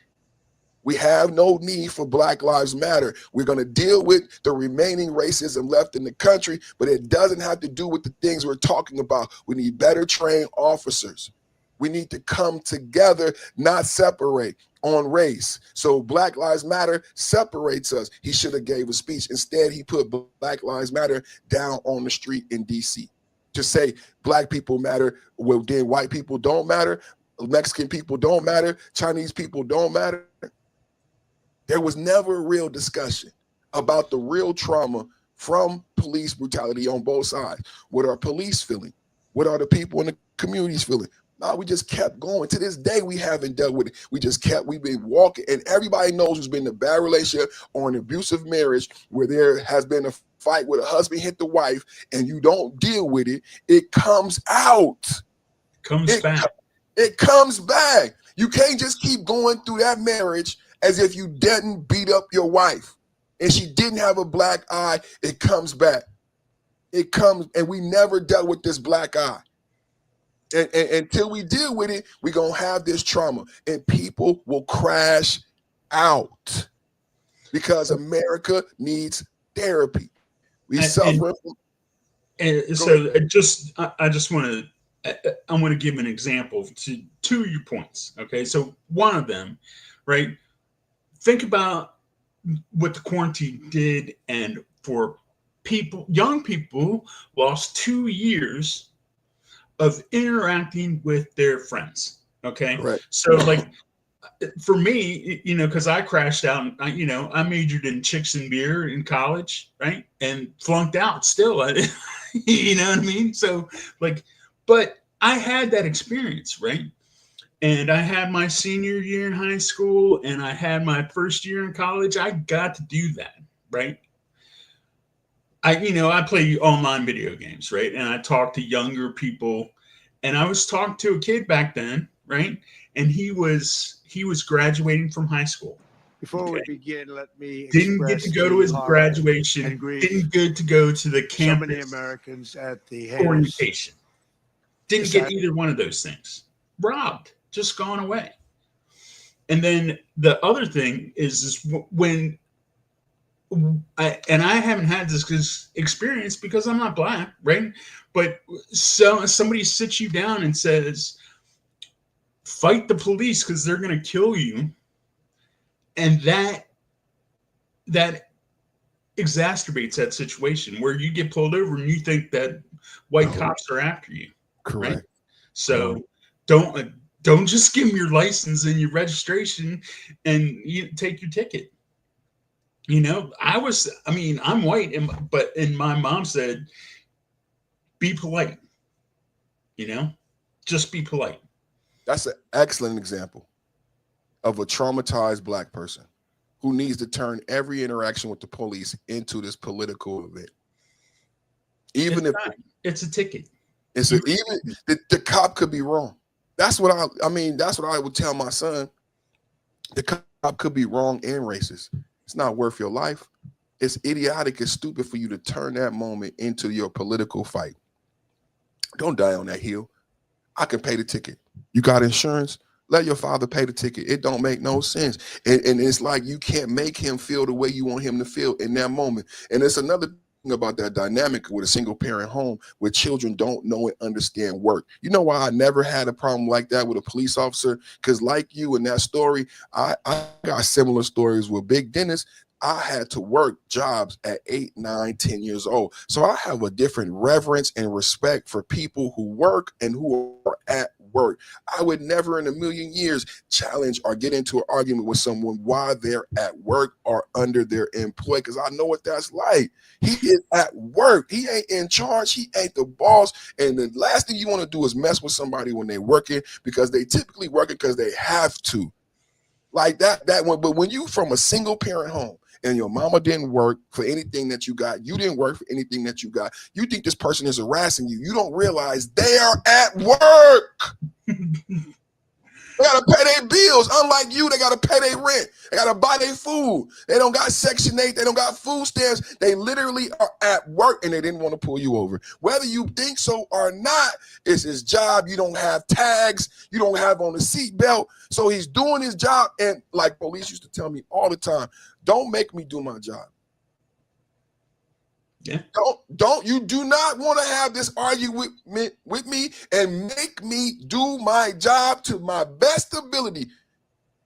We have no need for Black Lives Matter. We're going to deal with the remaining racism left in the country, but it doesn't have to do with the things we're talking about. We need better trained officers. We need to come together, not separate on race. So Black Lives Matter separates us. He should have gave a speech. Instead, he put Black Lives Matter down on the street in DC. Just say Black people matter. Well, then white people don't matter. Mexican people don't matter. Chinese people don't matter. There was never a real discussion about the real trauma from police brutality on both sides. What are police feeling? What are the people in the communities feeling? No, we just kept going. To this day, we haven't dealt with it. We've been walking, and everybody knows who's been in a bad relationship or an abusive marriage where there has been a fight where the husband hit the wife and you don't deal with it, it comes out. Comes back. It comes back. You can't just keep going through that marriage as if you didn't beat up your wife and she didn't have a black eye. It comes back. It comes, and we never dealt with this black eye. And until we deal with it, we're going to have this trauma, and people will crash out because America needs therapy. We suffer. And so I just want to I want to give an example to your points. Okay, so one of them, right? Think about what the quarantine did, and for people, young people lost 2 years of interacting with their friends. Okay, Right. so like for me, you know, because I crashed out, I majored in chicks and beer in college, right, and flunked out still. You know what I mean? So like, but I had that experience, right? And I had my senior year in high school and I had my first year in college. I got to do that, right? I play online video games, right? And I talk to younger people. And I was talking to a kid back then, right? And he was graduating from high school. Before we begin, let me Didn't get to go to his graduation. Didn't get to go to the campus. So many Americans at the orientation. Didn't get either one of those things. Robbed, just gone away. And then the other thing is when I haven't had this experience because I'm not black, right? But somebody sits you down and says, fight the police because they're going to kill you. And that exacerbates that situation where you get pulled over and you think that white cops are after you. Correct. Right? So don't just give them your license and your registration and you take your ticket. I'm white, and my mom said, be polite, just be polite. That's an excellent example of a traumatized black person who needs to turn every interaction with the police into this political event. Even if it's a ticket. even the cop could be wrong. That's what that's what I would tell my son. The cop could be wrong and racist. It's not worth your life. It's idiotic and stupid for you to turn that moment into your political fight. Don't die on that hill. I can pay the ticket. You got insurance? Let your father pay the ticket. It don't make no sense. And it's like you can't make him feel the way you want him to feel in that moment. And it's another thing about that dynamic with a single parent home where children don't know and understand work. You know why I never had a problem like that with a police officer? Because like you in that story, I got similar stories with Big Dennis. I had to work jobs at 8, 9, 10 years old. So I have a different reverence and respect for people who work and who are at work. I would never in a million years challenge or get into an argument with someone while they're at work or under their employ, because I know what that's like. He is at work. He ain't in charge. He ain't the boss. And the last thing you want to do is mess with somebody when they're working, because they typically working because they have to. Like that one. But when you from a single parent home, and your mama didn't work for anything that you got, you didn't work for anything that you got, you think this person is harassing you. You don't realize they are at work. They got to pay their bills. Unlike you, they got to pay their rent. They got to buy their food. They don't got Section 8. They don't got food stamps. They literally are at work, and they didn't want to pull you over. Whether you think so or not, it's his job. You don't have tags. You don't have on a seatbelt. So he's doing his job. And like police used to tell me all the time, don't make me do my job. Yeah. You do not want to have this argument with me and make me do my job to my best ability.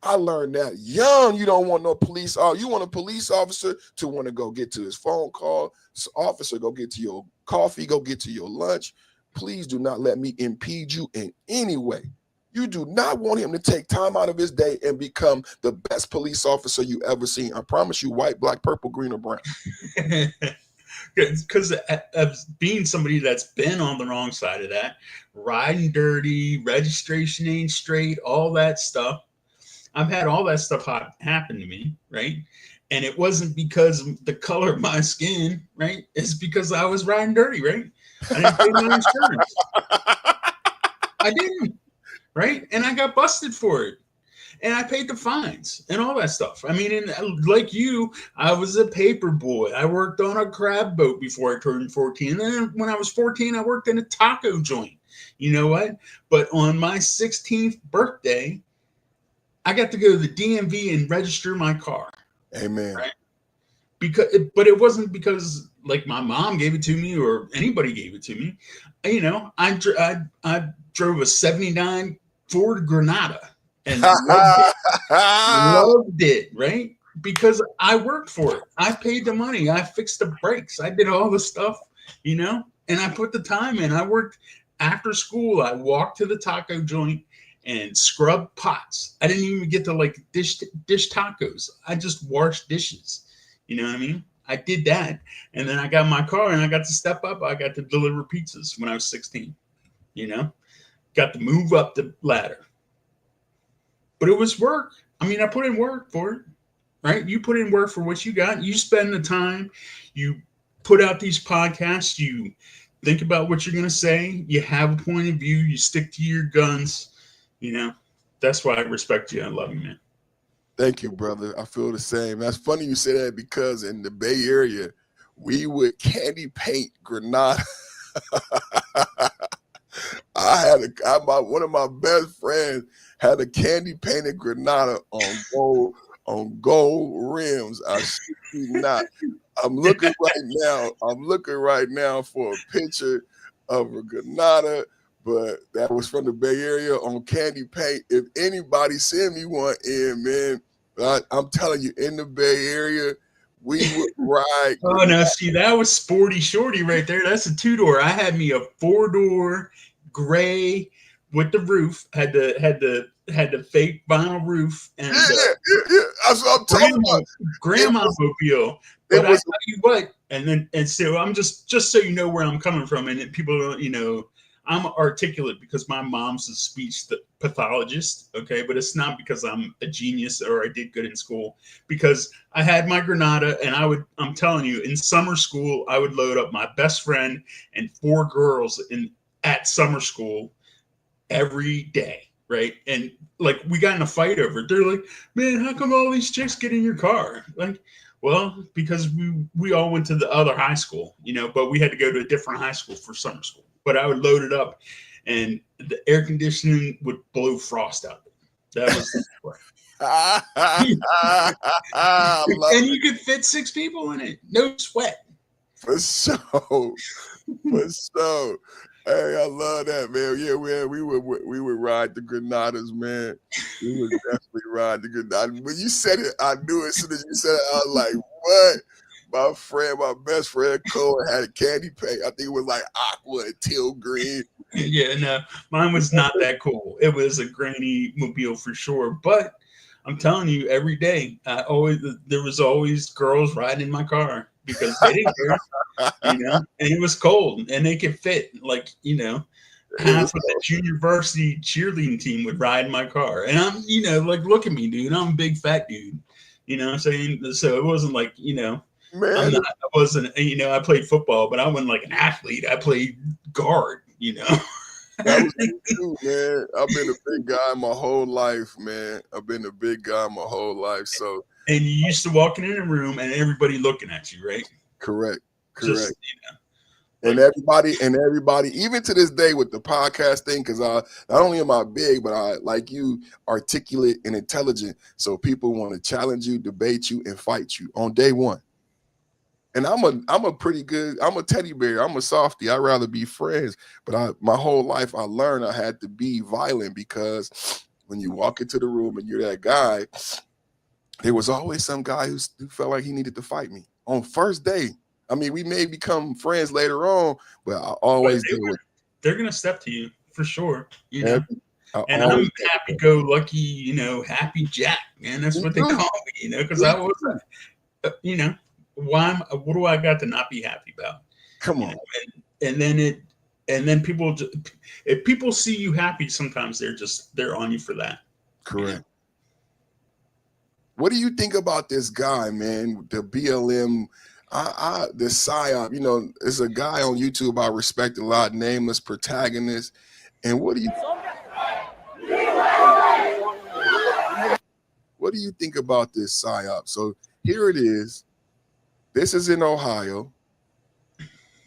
I learned that young. You don't want no police. You want a police officer to want to go get to his phone call. Officer, go get to your coffee. Go get to your lunch. Please do not let me impede you in any way. You do not want him to take time out of his day and become the best police officer you ever seen. I promise you, white, black, purple, green, or brown. Because of being somebody that's been on the wrong side of that, riding dirty, registration ain't straight, all that stuff. I've had all that stuff happen to me, right? And it wasn't because of the color of my skin, right? It's because I was riding dirty, right? I didn't pay my insurance. I didn't, right? And I got busted for it. And I paid the fines and all that stuff. I mean, and like you, I was a paper boy. I worked on a crab boat before I turned 14. And then when I was 14, I worked in a taco joint. You know what? But on my 16th birthday, I got to go to the DMV and register my car. Amen. Right? But it wasn't because like my mom gave it to me or anybody gave it to me. You know, I drove a 79 Ford Granada. And loved it, right? Because I worked for it. I paid the money. I fixed the brakes. I did all the stuff, you know, and I put the time in. I worked after school. I walked to the taco joint and scrubbed pots. I didn't even get to like dish tacos. I just washed dishes. You know what I mean? I did that. And then I got my car and I got to step up. I got to deliver pizzas when I was 16, you know, got to move up the ladder. But it was work. I mean, I put in work for it, right? You put in work for what you got. You spend the time. You put out these podcasts. You think about what you're going to say. You have a point of view. You stick to your guns. You know, that's why I respect you. I love you, man. Thank you, brother. I feel the same. That's funny you say that because in the Bay Area, we would candy paint Granada. One of my best friends had a candy painted Granada on gold rims. I shit you not. I'm looking right now for a picture of a Granada, but that was from the Bay Area on candy paint. If anybody send me one in, man, I'm telling you, in the Bay Area, we would ride. Oh no, see, that was sporty shorty right there. That's a 2-door. I had me a 4-door gray with the roof, had the fake vinyl roof, and Yeah. That's what I'm talking about. grandma mobile. It But I was tell you what, and so I'm just so you know where I'm coming from, and people don't, I'm articulate because my mom's a speech pathologist, okay? But it's not because I'm a genius or I did good in school, because I had my Granada, and I'm telling you, in summer school, I would load up my best friend and 4 girls at summer school every day, right? And like, we got in a fight over it. They're like, man, how come all these chicks get in your car? Like, well, because we all went to the other high school, but we had to go to a different high school for summer school. But I would load it up, and the air conditioning would blow frost out. That was and you could fit 6 people in it, no sweat. For sure. Hey, I love that, man. Yeah, man, we would ride the Granadas, man. We would definitely ride the Granadas. When you said it, I knew it. As soon as you said it, I was like, what? My best friend Cole had a candy paint. I think it was like aqua and teal green. Yeah, no, mine was not that cool. It was a granny mobile for sure. But I'm telling you, every day, there was always girls riding in my car because they didn't care, and it was cold, and they could fit, like, half of the junior varsity cheerleading team would ride in my car. And I'm, like, look at me, dude. I'm a big fat dude. You know what I'm saying? So it wasn't like, Man, I wasn't, I played football, but I wasn't like an athlete. I played guard, that was me too, man. I've been a big guy my whole life, man. So, and you used to walking in a room and everybody looking at you, right? Correct. Just, And everybody, even to this day with the podcast thing, because not only am I big, but I, like you, articulate and intelligent. So people want to challenge you, debate you, and fight you on day one. And I'm a teddy bear. I'm a softie. I'd rather be friends. But my whole life I learned I had to be violent, because when you walk into the room and you're that guy, there was always some guy who felt like he needed to fight me on first day. I mean, we may become friends later on, but I always they're gonna step to you for sure, And I'm happy-go-lucky, happy Jack, man. That's what they call me, because I was, what do I got to not be happy about? Come on. And then people, if people see you happy, sometimes they're on you for that. Correct. What do you think about this guy, man? The BLM, the PSYOP, there's a guy on YouTube I respect a lot, Nameless Protagonist. And what do you think about this PSYOP? So here it is. This is in Ohio.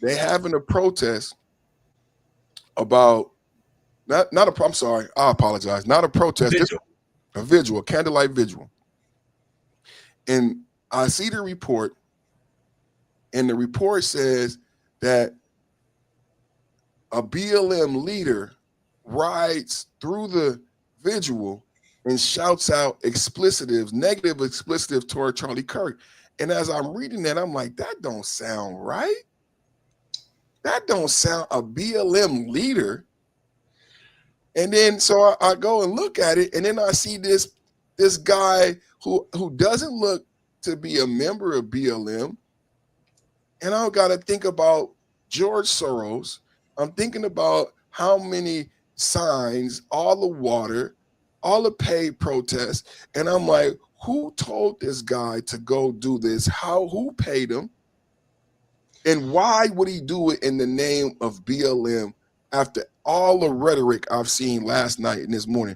They having a protest about I'm sorry, I apologize. Not a protest, a vigil, a candlelight vigil. And I see the report, and the report says that a BLM leader rides through the vigil and shouts out negative explicitives toward Charlie Kirk. And as I'm reading that, I'm like, that don't sound right. That don't sound a BLM leader. And then so I go and look at it, and then I see this guy who doesn't look to be a member of BLM. And I got to think about George Soros. I'm thinking about how many signs, all the water, all the paid protests. And I'm like, who told this guy to go do this? Who paid him? And why would he do it in the name of BLM after all the rhetoric I've seen last night and this morning?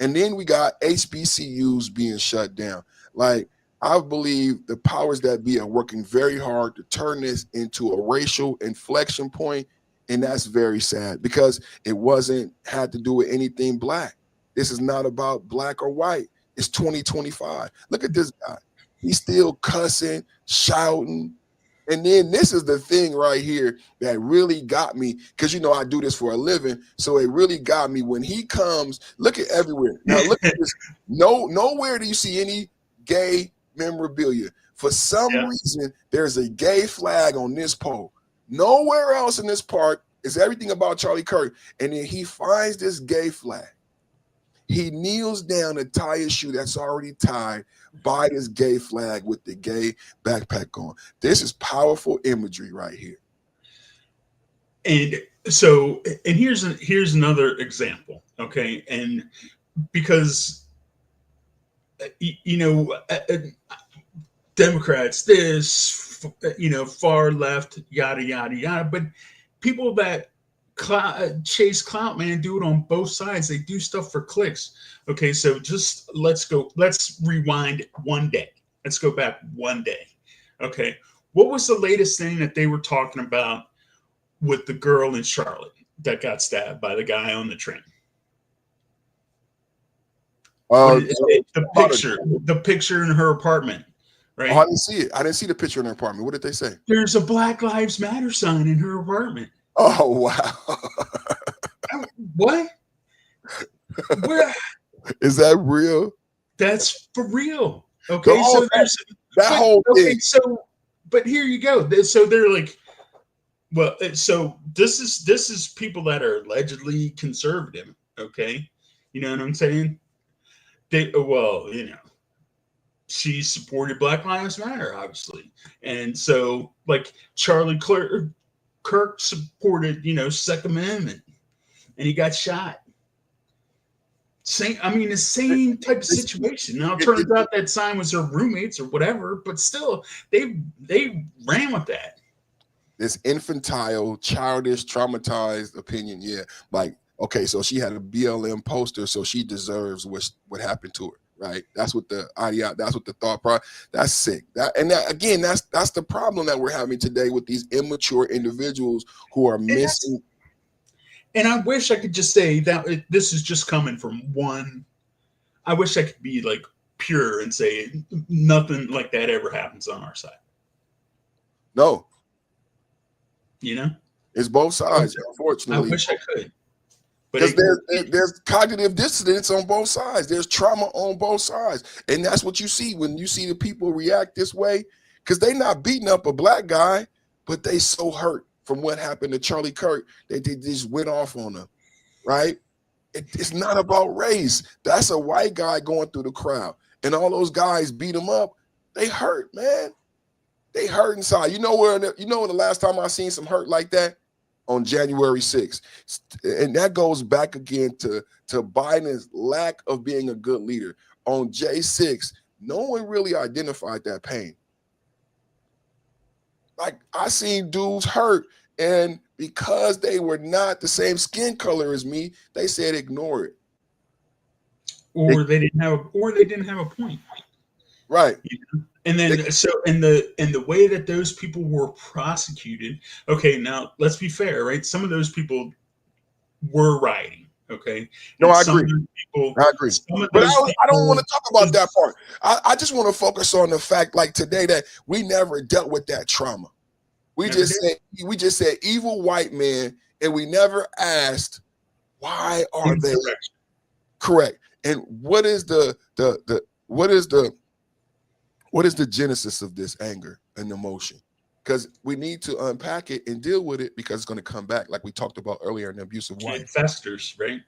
And then we got HBCUs being shut down. Like, I believe the powers that be are working very hard to turn this into a racial inflection point, and that's very sad, because it had to do with anything black. This is not about black or white. It's 2025. Look at this guy. He's still cussing, shouting. And then this is the thing right here that really got me, because you know I do this for a living. So it really got me when he comes. Look at everywhere. Now look at this. Nowhere do you see any gay memorabilia. For some reason, there's a gay flag on this pole. Nowhere else in this park is everything about Charlie Kirk. And then he finds this gay flag. He kneels down to tie his shoe that's already tied by this gay flag with the gay backpack on. This is powerful imagery right here. And so, and here's another example, okay? And because, you know, Democrats, this, you know, far left, yada, yada, yada. But people that chase clout, man, do it on both sides. They do stuff for clicks. Okay, so just let's rewind one day. Let's go back one day. Okay, what was the latest thing that they were talking about with the girl in Charlotte that got stabbed by the guy on the train? The picture in her apartment, right? Oh, I didn't see it. I didn't see the picture in her apartment. What did they say? There's a Black Lives Matter sign in her apartment. Oh, wow. What? Where? Is that real? That's for real. Okay, so there's that whole thing. So, but here you go. So they're like, well, so this is people that are allegedly conservative. Okay, you know what I'm saying? Well, you know, she supported Black Lives Matter, obviously, and so like Charlie Kirk supported, you know, Second Amendment, and he got shot. The same type of situation. Now it turns out that sign was her roommates or whatever, but still, they ran with that. This infantile, childish, traumatized opinion. Yeah, like, okay, so she had a BLM poster, so she deserves what happened to her. Right? That's what the idea. That's what the thought process. That's sick. Again, that's the problem that we're having today with these immature individuals who are missing. And I wish I could just say that this is just coming from one. I wish I could be like pure and say nothing like that ever happens on our side. No. You know? It's both sides, unfortunately. I wish I could. Because there's cognitive dissonance on both sides. There's trauma on both sides. And that's what you see when you see the people react this way. Because they're not beating up a black guy, but they so hurt from what happened to Charlie Kirk that they just went off on him, right? It's not about race. That's a white guy going through the crowd. And all those guys beat him up. They hurt, man. They hurt inside. You know when the last time I seen some hurt like that? On January 6th. And that goes back again to Biden's lack of being a good leader. On J6, no one really identified that pain. Like, I seen dudes hurt, and because they were not the same skin color as me, they said ignore it. Or they didn't have a point. Right. You know? And then the way that those people were prosecuted. Okay, now let's be fair, right? Some of those people were rioting. Okay. No, I agree. I agree. But I don't want to talk about that part. I just want to focus on the fact, like today, that we never dealt with that trauma. We just said evil white men, and we never asked why are they correct? And what is the genesis of this anger and emotion? Because we need to unpack it and deal with it, because it's going to come back, like we talked about earlier in the abusive wife. It festers, right?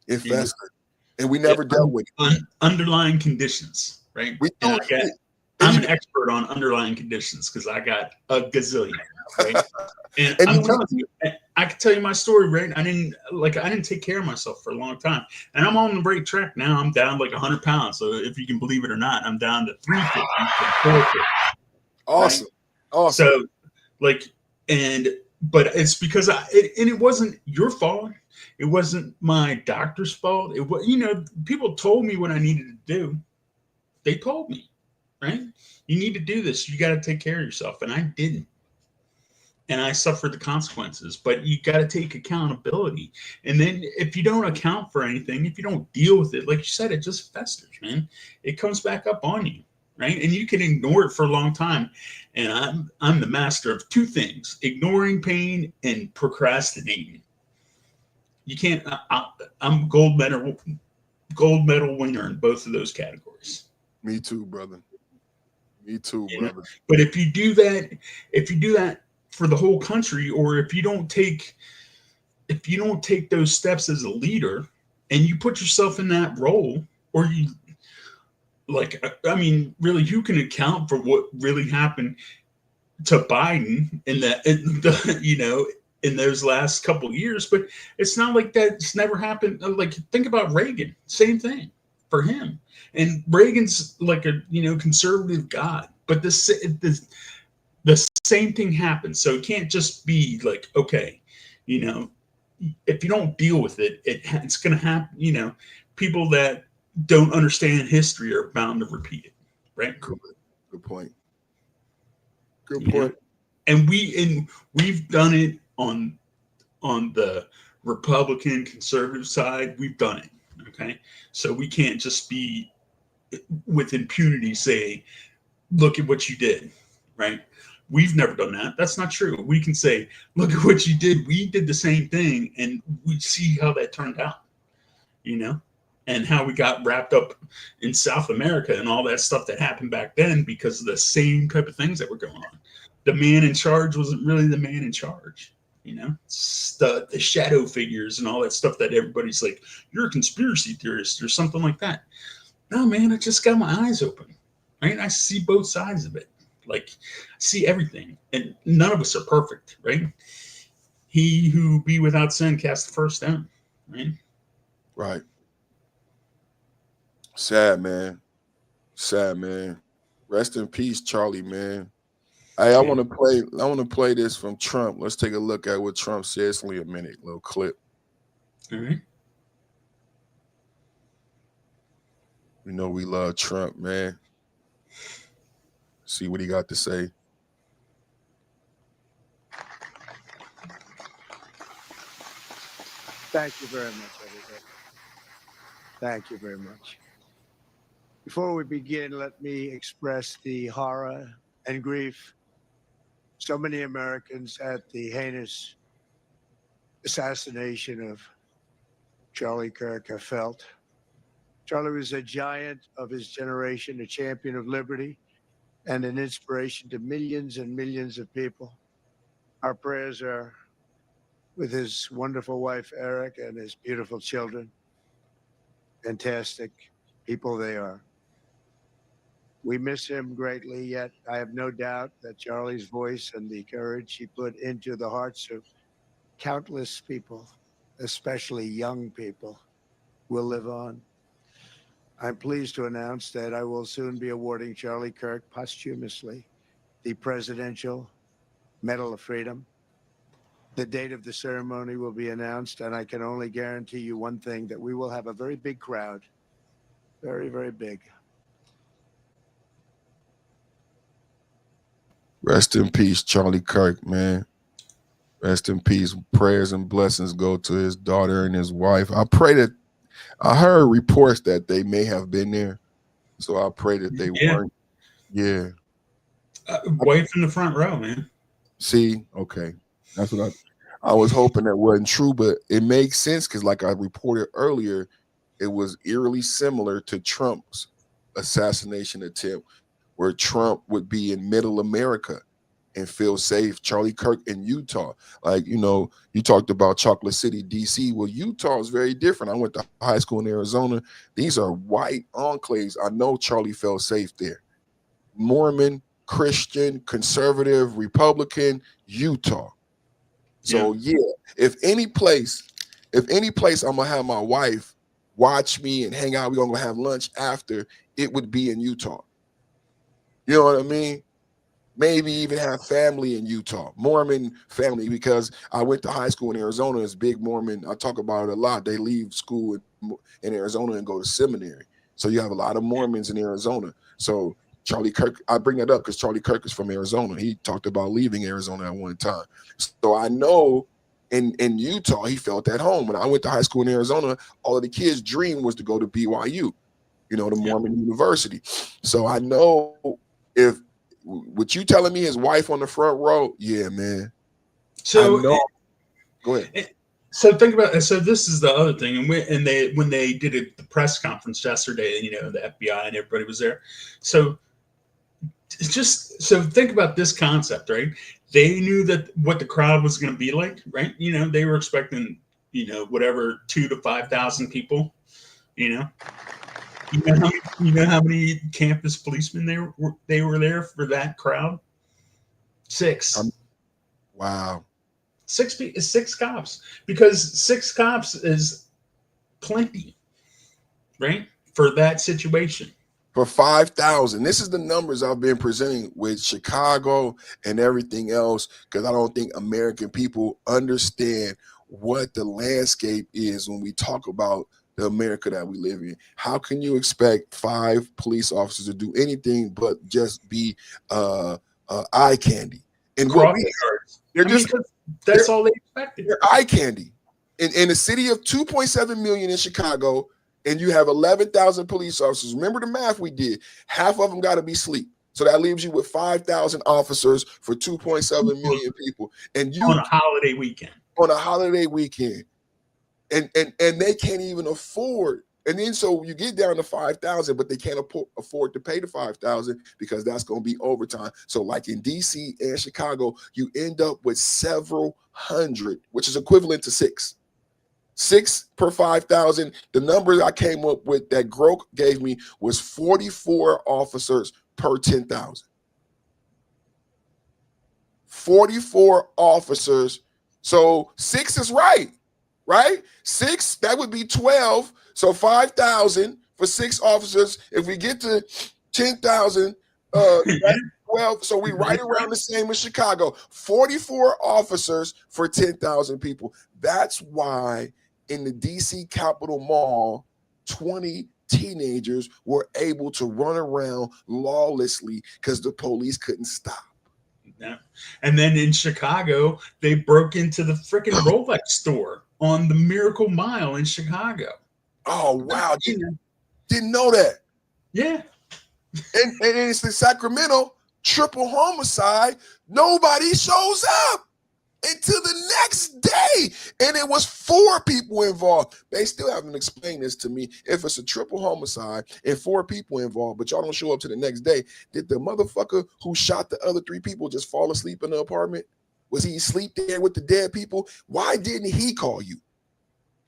It festers. And we never dealt with it. Underlying conditions, right? I'm an expert on underlying conditions because I got a gazillion, right? And I'm telling you, I can tell you my story, right? I didn't take care of myself for a long time. And I'm on the right track now. I'm down like 100 pounds. So if you can believe it or not, I'm down to 350 from 450. Awesome. Right? Awesome. So but it's because it wasn't your fault. It wasn't my doctor's fault. It was, people told me what I needed to do. They told me, right? You need to do this. You got to take care of yourself. And I didn't. and I suffered the consequences. But you got to take accountability. And then if you don't account for anything, if you don't deal with it, like you said, it just festers, man. It comes back up on you, right? And you can ignore it for a long time. And I'm the master of two things: ignoring pain and procrastinating. You can't. I'm gold medal winner in both of those categories. Me too, brother. Me too, You know? brother. But if you do that for the whole country, or if you don't take those steps as a leader and you put yourself in that role, or you like, I mean, really, who can account for what really happened to Biden in that, in those last couple of years? But it's not like that's never happened. Like, think about Reagan, same thing for him. And Reagan's like a conservative god, but the same thing happens. So it can't just be like, okay, if you don't deal with it, it's going to happen. People that don't understand history are bound to repeat it, right? Good point. Good point. And we've done it on the Republican conservative side. We've done it. Okay, so we can't just be with impunity say, look at what you did, right? We've never done that. That's not true. We can say, look at what you did. We did the same thing, and we see how that turned out, and how we got wrapped up in South America and all that stuff that happened back then because of the same type of things that were going on. The man in charge wasn't really the man in charge. It's the shadow figures and all that stuff that everybody's like, you're a conspiracy theorist or something like that. No, man, I just got my eyes open, right? I see both sides of it. Like, I see everything, and none of us are perfect, right? He who be without sin cast the first stone, right? Right. Sad, man. Sad, man. Rest in peace, Charlie, man. Hey, I want to play this from Trump. Let's take a look at what Trump said. It's only a minute, little clip. All right. We know we love Trump, man. See what he got to say. Thank you very much, everybody. Thank you very much. Before we begin, let me express the horror and grief so many Americans at the heinous assassination of Charlie Kirk have felt. Charlie was a giant of his generation, a champion of liberty, and an inspiration to millions and millions of people. Our prayers are with his wonderful wife, Eric, and his beautiful children. Fantastic people they are. We miss him greatly, yet I have no doubt that Charlie's voice and the courage he put into the hearts of countless people, especially young people, will live on. I'm pleased to announce that I will soon be awarding Charlie Kirk posthumously the Presidential Medal of Freedom. The date of the ceremony will be announced, and I can only guarantee you one thing, that we will have a very big crowd. Very, very big. Rest in peace, Charlie Kirk, man. Rest in peace. Prayers and blessings go to his daughter and his wife. I pray that I heard reports that they may have been there, so I pray that they weren't. Yeah. Wife in the front row, man. See, okay, that's what I was hoping that wasn't true, but it makes sense because, like I reported earlier, it was eerily similar to Trump's assassination attempt, where Trump would be in middle America and feel safe. Charlie Kirk in Utah. Like, you talked about Chocolate City, DC. Well, Utah is very different. I went to high school in Arizona. These are white enclaves. I know Charlie felt safe there. Mormon, Christian, conservative, Republican, Utah. So yeah, if any place I'm gonna have my wife watch me and hang out, we're gonna have lunch after, it would be in Utah. You know what I mean? Maybe even have family in Utah, Mormon family, because I went to high school in Arizona. It's big Mormon. I talk about it a lot. They leave school in Arizona and go to seminary. So you have a lot of Mormons in Arizona. So Charlie Kirk, I bring that up because Charlie Kirk is from Arizona. He talked about leaving Arizona at one time. So I know in Utah, he felt at home. When I went to high school in Arizona, all of the kids' dream was to go to BYU, the Mormon University. So I know if what you telling me, his wife on the front row, yeah, man. So go ahead. So think about it. So this is the other thing, and when they did the press conference yesterday, the FBI and everybody was there. So think about this concept, right? They knew that what the crowd was going to be like, right? They were expecting, whatever 2,000 to 5,000 people. You know how many campus policemen they were there for that crowd? 6. Wow. 6 cops, because 6 cops is plenty, right, for that situation. For 5,000. This is the numbers I've been presenting with Chicago and everything else, because I don't think American people understand what the landscape is when we talk about the America that we live in. How can you expect 5 police officers to do anything but just be eye candy? And what that's all they expected. They're eye candy. In a city of 2.7 million in Chicago, and you have 11,000 police officers. Remember the math we did. Half of them got to be asleep. So that leaves you with 5,000 officers for 2.7 million people. And you on a holiday weekend. And they can't even afford. And then so you get down to 5,000, but they can't afford to pay the 5,000 because that's going to be overtime. So like in DC and Chicago, you end up with several hundred, which is equivalent to 6 per 5,000. The number I came up with that Groke gave me was 44 officers per 10,000. 44 officers. So 6 is right? 6, that would be 12. So 5,000 for 6 officers. If we get to 10,000, that's 12. So we right around the same as Chicago. 44 officers for 10,000 people. That's why in the DC Capitol Mall, 20 teenagers were able to run around lawlessly because the police couldn't stop. Yeah. And then in Chicago, they broke into the freaking Rolex store on the Miracle Mile in Chicago. Oh, wow. Didn't know that. Yeah. And it's in Sacramento, triple homicide. Nobody shows up until the next day. And it was 4 people involved. They still haven't explained this to me. If it's a triple homicide and 4 people involved, but y'all don't show up to the next day, did the motherfucker who shot the other 3 people just fall asleep in the apartment? Was he asleep there with the dead people? Why didn't he call you?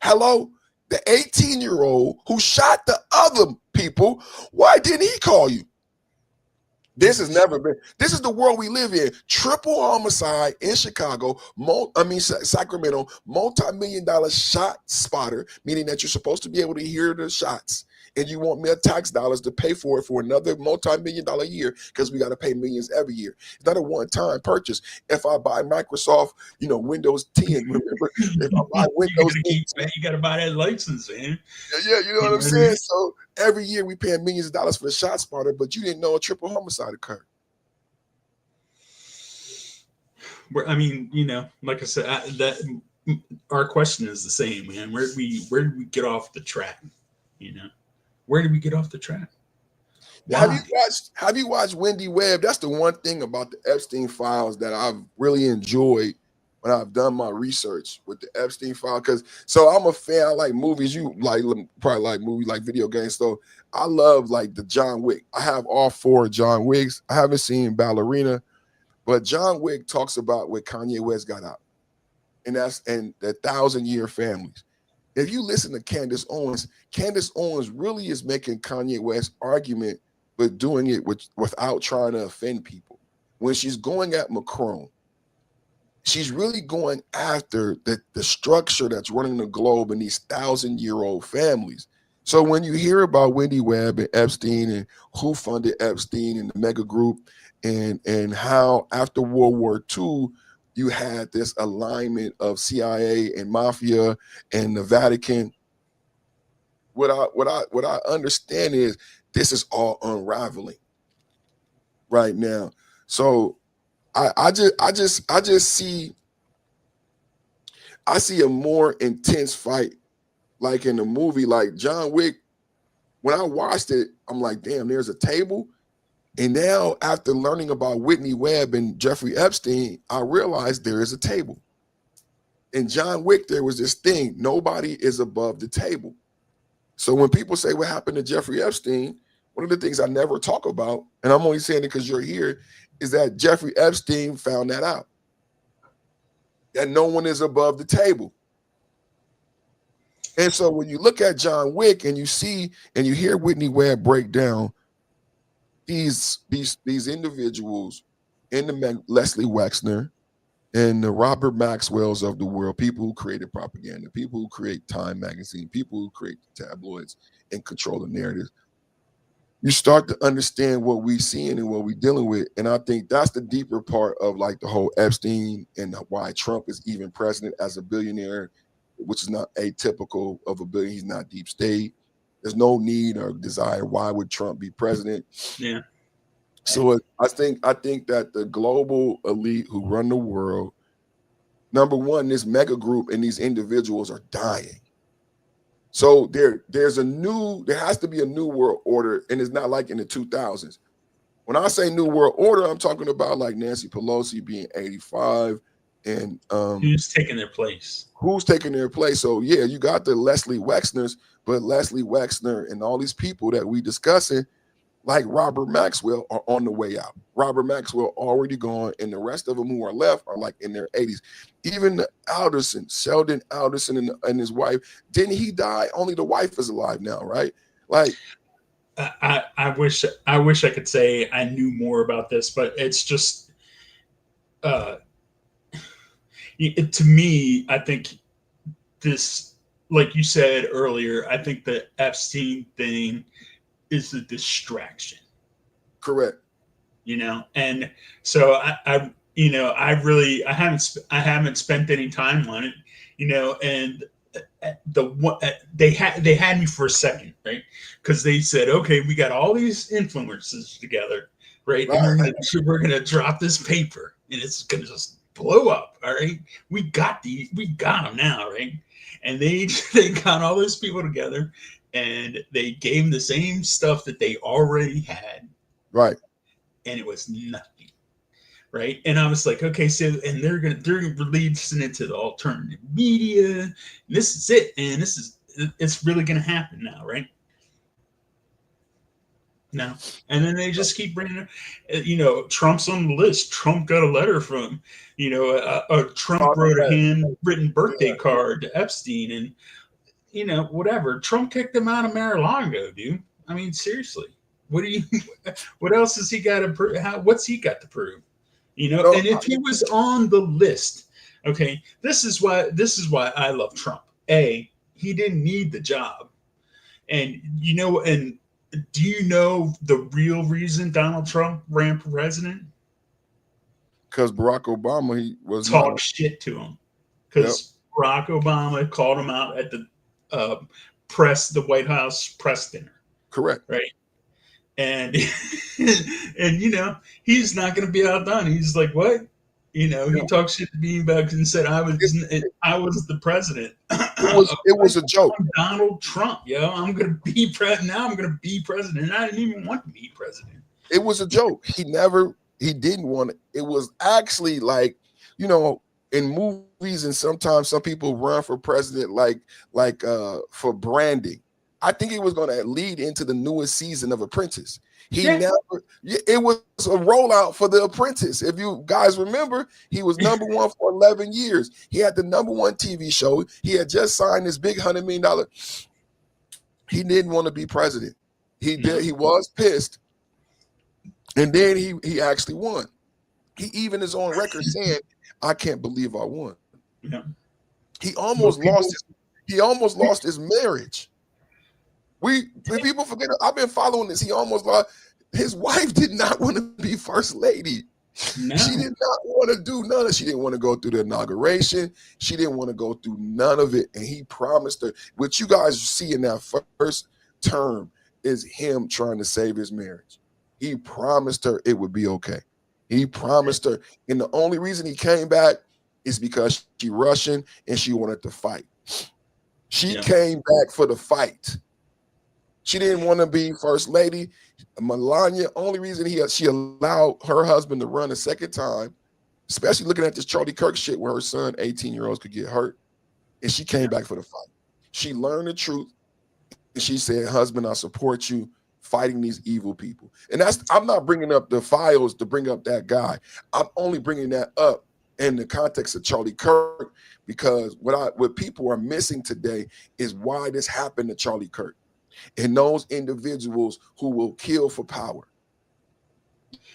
Hello? The 18-year-old who shot the other people, why didn't he call you? This has never been. This is the world we live in. Triple homicide in Chicago, Sacramento, multi-million-dollar shot spotter, meaning that you're supposed to be able to hear the shots, and you want more tax dollars to pay for it for another multi-million-dollar year because we got to pay millions every year. It's not a one-time purchase. If I buy Microsoft, Windows 10, remember, if I buy Windows 10, you got to buy that license, man. Yeah, you know what I'm saying? So every year we pay millions of dollars for the shot spotter, but you didn't know a triple homicide occurred. I mean, like I said, our question is the same, man. Where did we get off the track? Where did we get off the track? Have you watched Wendy Webb? That's the one thing about the Epstein files that I've really enjoyed when I've done my research with the Epstein file. So I'm a fan. I like movies. You probably like movies, like video games. So I love like the John Wick. I have all 4 John Wicks. I haven't seen Ballerina, but John Wick talks about what Kanye West got out, and the 1,000-year families. If you listen to Candace Owens really is making Kanye West's argument, but doing it without trying to offend people. When she's going at Macron, she's really going after the structure that's running the globe in these 1,000-year-old families. So when you hear about Wendy Webb and Epstein and who funded Epstein and the mega group and how after World War II, you had this alignment of CIA and mafia and the Vatican. What I understand is this is all unraveling. right now. So I just see a more intense fight, like in the movie, like John Wick. When I watched it, I'm like, damn, there's a table. And now, after learning about Whitney Webb and Jeffrey Epstein, I realized there is a table. In John Wick, there was this thing: nobody is above the table. So when people say what happened to Jeffrey Epstein, one of the things I never talk about, and I'm only saying it because you're here, is that Jeffrey Epstein found that out. That no one is above the table. And so when you look at John Wick and you see and you hear Whitney Webb break down these individuals in the Leslie Wexner and the Robert Maxwells of the world, people who created propaganda, people who create Time magazine, people who create tabloids and control the narrative, you start to understand what we're seeing and what we're dealing with. And I think that's the deeper part of like the whole Epstein and why Trump is even president as a billionaire, which is not atypical of a billionaire. He's not deep state. There's no need or desire. Why would Trump be president? Yeah. So I think that the global elite who run the world, number one, this mega group and these individuals are dying. So there has to be a new world order, and it's not like in the 2000s. When I say new world order, I'm talking about like Nancy Pelosi being 85 and who's taking their place? Who's taking their place? So yeah, you got the Leslie Wexners, but Leslie Wexner and all these people that we discussing, like Robert Maxwell, are on the way out. Robert Maxwell already gone, and the rest of them who are left are like in their 80s. Even the Alderson, Sheldon Alderson, and his wife, didn't he die? Only the wife is alive now, right? Like, I wish I could say I knew more about this, but it's just, to me, I think this, like you said earlier, I think the Epstein thing is a distraction. Correct. And so I haven't spent any time on it, and they had me for a second, right? Because they said, okay, we got all these influencers together, right? And we're gonna drop this paper, and it's gonna just blow up. All right, we got them now, right? And they got all those people together, and they gave them the same stuff that they already had, right? And it was nothing, right? And I was like, okay, so, and they're releasing it to the alternative media. And this is it, and it's really gonna happen now, right? No, and then they just keep bringing it. Trump's on the list. Trump got a letter from, Trump wrote a handwritten birthday card to Epstein, and whatever. Trump kicked him out of Mar-a-Lago, dude. I mean, seriously. What else has he got to prove? What's he got to prove? And if he was on the list, okay, this is why I love Trump. A, he didn't need the job. And do you know the real reason Donald Trump ran for president? Because Barack Obama, he was talk shit to him. Because Barack Obama called him out at the the White House press dinner. Correct. Right. And he's not going to be outdone. He's like, what? He talked shit to me back and said I was the president. It was a joke. I'm Donald Trump, I'm going to be president. Now I'm going to be president. And I didn't even want to be president. It was a joke. He didn't want it. It was actually like, in movies, and sometimes some people run for president like for branding. I think it was going to lead into the newest season of Apprentice. It was a rollout for The Apprentice. If you guys remember, he was number one for 11 years. He had the number one TV show. He had just signed this big $100 million. He didn't want to be president. He did. He was pissed. And then he actually won. He even is on record saying, I can't believe I won. Yeah. He almost lost his marriage. People forget, I've been following this. He almost lost. His wife did not want to be first lady. No. She did not want to do none of it. She didn't want to go through the inauguration. She didn't want to go through none of it. And he promised her, what you guys see in that first term is him trying to save his marriage. He promised her it would be okay. He promised her. And the only reason he came back is because she Russian and she wanted to fight. She came back for the fight. She didn't want to be first lady. Melania, only reason she allowed her husband to run a second time, especially looking at this Charlie Kirk shit where her son, 18-year-olds, could get hurt. And she came back for the fight. She learned the truth. And she said, husband, I support you fighting these evil people. And I'm not bringing up the files to bring up that guy. I'm only bringing that up in the context of Charlie Kirk, because what people are missing today is why this happened to Charlie Kirk and those individuals who will kill for power.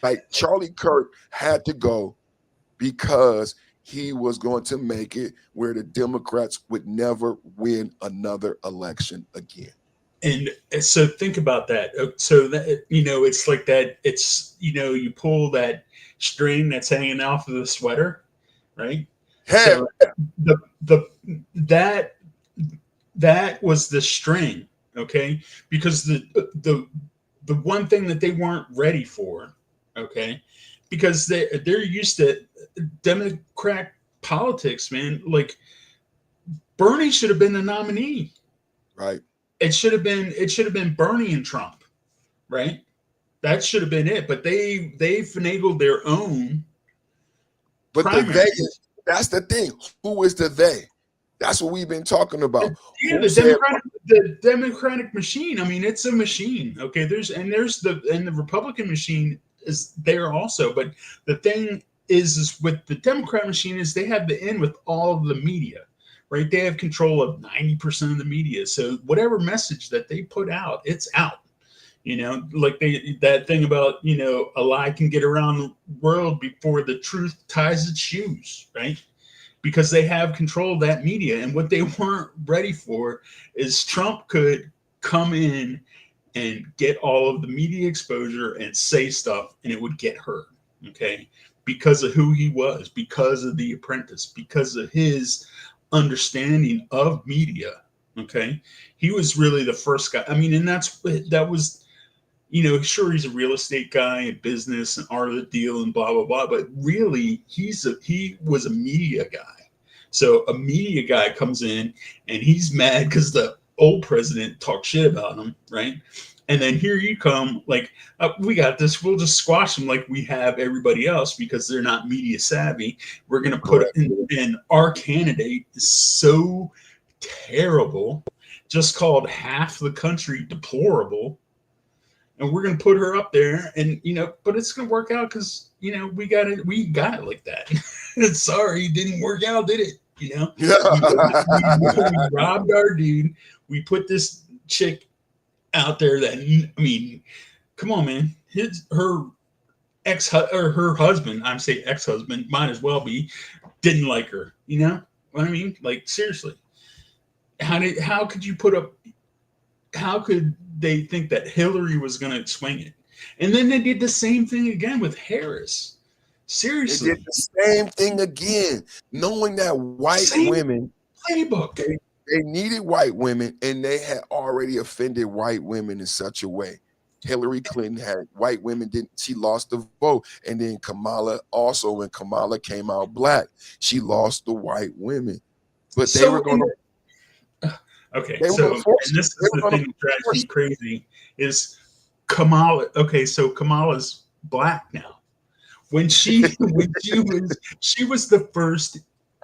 Like Charlie Kirk had to go because he was going to make it where the Democrats would never win another election again. And so think about that. So that, it's like that. It's, you pull that string that's hanging off of the sweater, right? Hey. So that was the string, okay? Because the one thing that they weren't ready for, okay, because they're used to Democrat politics, man. Like Bernie should have been the nominee, right? It should have been Bernie and Trump, right? That should have been it. But they finagled their own. But primary. That's the thing. Who is the they? That's what we've been talking about. Yeah, the Democratic machine. I mean, it's a machine. Okay, the Republican machine is there also. But the thing is with the Democrat machine is they have the in with all of the media. Right, they have control of 90% of the media. So whatever message that they put out, it's out. Like that thing about a lie can get around the world before the truth ties its shoes, right? Because they have control of that media. And what they weren't ready for is Trump could come in and get all of the media exposure and say stuff, and it would get heard. Okay, because of who he was, because of The Apprentice, because of his understanding of media. Okay, he was really the first guy. I mean, and that was sure, he's a real estate guy and business and art of the deal and blah blah blah, but really he was a media guy. So a media guy comes in and he's mad because the old president talked shit about him, right? And then here you come, like, we got this. We'll just squash them like we have everybody else because they're not media savvy. We're going to put in our candidate is so terrible, just called half the country deplorable. And we're going to put her up there and, but it's going to work out because, we got it like that. Sorry, it didn't work out, did it? We robbed our dude. We put this chick out there that, I mean, come on, man. Her husband, I'm saying ex-husband, might as well be, didn't like her. You know what I mean? Like, seriously. How could they think that Hillary was going to swing it? And then they did the same thing again with Harris. Seriously. They did the same thing again, knowing that white women playbook. They needed white women, and they had already offended white women in such a way. Hillary Clinton had white women, she lost the vote. And then Kamala also, when Kamala came out black, she lost the white women. But they were going to. Okay, so and this is the thing that drives me crazy is Kamala. Okay, so Kamala's black now. When she was the first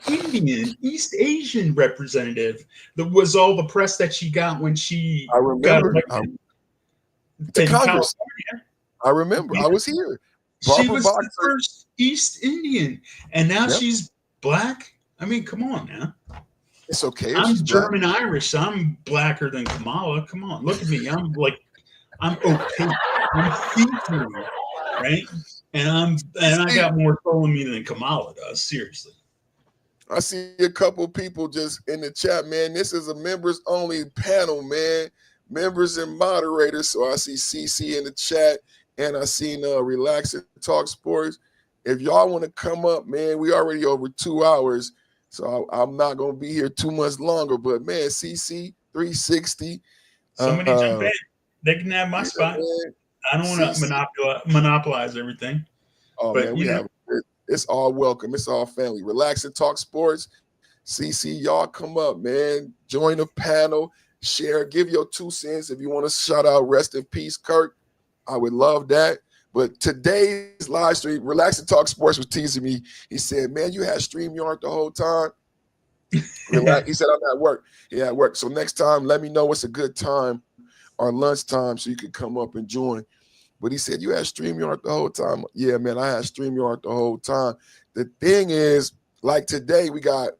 Indian, East Asian representative. That was all the press that she got when she got elected to Congress. California. I remember. I was here. She was the first East Indian, and now she's black. I mean, come on now. It's okay. I'm German Irish. I'm blacker than Kamala. Come on, look at me. I'm opaque. I'm see-through, right? And I got more soul in me than Kamala does. Seriously. I see a couple people just in the chat, man. This is a members only panel, man. Members and moderators. So I see CC in the chat, and I seen Relax and Talk Sports. If y'all want to come up, man, we already over 2 hours, so I'm not gonna be here too much longer. But man, CC 360. Somebody jump in. They can have my spot. I don't want to monopolize everything. Oh But man, we have it's all welcome. It's all family. Relax and talk sports. CC, y'all come up, man. Join the panel. Share. Give your 2 cents if you want to shout out. Rest in peace, Kirk. I would love that. But today's live stream, Relax and Talk Sports, was teasing me. He said, "Man, you had StreamYard the whole time." Relax. He said, "I'm at work." Yeah, at work. So next time, let me know what's a good time or lunchtime so you can come up and join. But he said, "You had StreamYard the whole time." Yeah, man, I had StreamYard the whole time. The thing is, like today, we got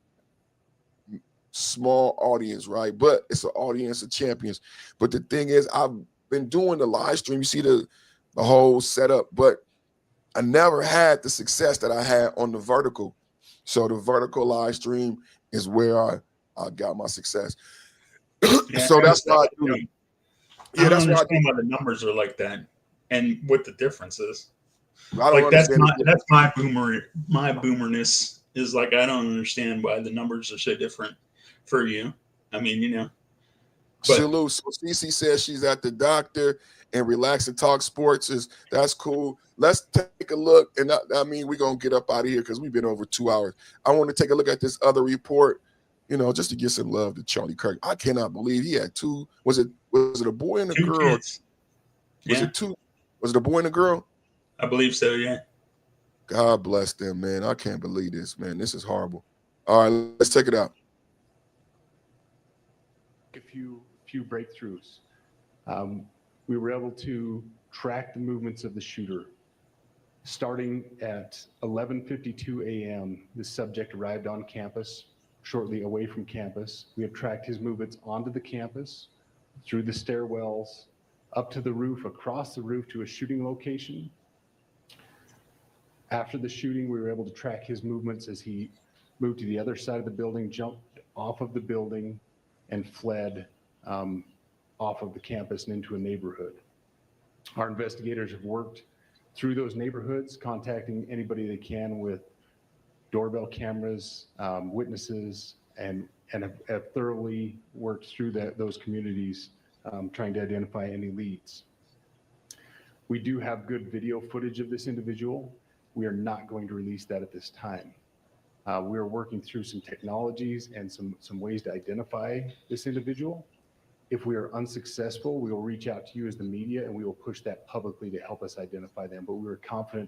small audience, right? But it's an audience of champions. But the thing is, I've been doing the live stream. You see the whole setup, but I never had the success that I had on the vertical. So the vertical live stream is where I got my success. Yeah, So that's why I do it. Yeah, that's why the numbers are like that and what the difference is. I don't understand. That's my boomerness is like I don't understand why the numbers are so different for you. I mean, you know. Salute. So CC says she's at the doctor and Relax and Talk Sports that's cool. Let's take a look. And I mean, we're gonna get up out of here because we've been over 2 hours. I want to take a look at this other report, you know, just to get some love to Charlie Kirk. I cannot believe he had 2. Was it a boy and a girl? Kids. Was it 2? Was it a boy and a girl? I believe so, yeah. God bless them, man. I can't believe this, man. This is horrible. All right, let's take it out. A few breakthroughs. We were able to track the movements of the shooter. Starting at 11:52 a.m., the subject arrived on campus, shortly away from campus. We have tracked his movements onto the campus, through the stairwells, up to the roof, across the roof to a shooting location. After the shooting, we were able to track his movements as he moved to the other side of the building, jumped off of the building, and fled off of the campus and into a neighborhood. Our investigators have worked through those neighborhoods, contacting anybody they can with doorbell cameras, witnesses, and have thoroughly worked through those communities, trying to identify any leads. We do have good video footage of this individual. We are not going to release that at this time. We are working through some technologies and some ways to identify this individual. If we are unsuccessful, we will reach out to you as the media and we will push that publicly to help us identify them. But we're confident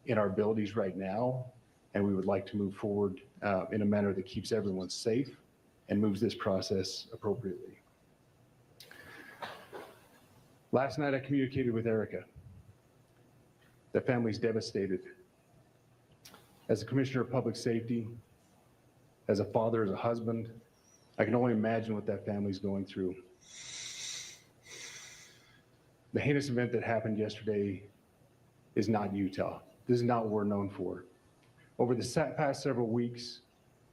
in our abilities right now, and we would like to move forward in a manner that keeps everyone safe and moves this process appropriately. Last night, I communicated with Erica. The family's devastated. As a commissioner of public safety, as a father, as a husband, I can only imagine what that family's going through. The heinous event that happened yesterday is not Utah. This is not what we're known for. Over the past several weeks,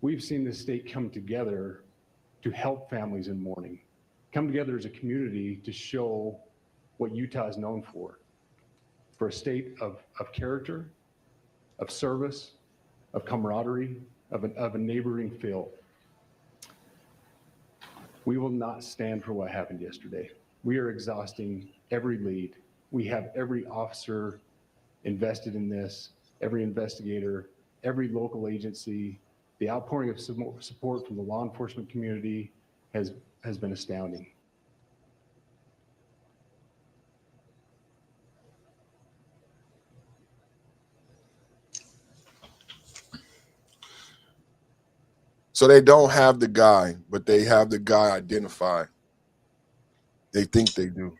we've seen the state come together to help families in mourning, come together as a community to show what Utah is known for a state of character, of service, of camaraderie, of a neighboring feel. We will not stand for what happened yesterday. We are exhausting every lead. We have every officer invested in this, every investigator, every local agency. The outpouring of support from the law enforcement community has been astounding. So they don't have the guy, but they have the guy identified. They think they do.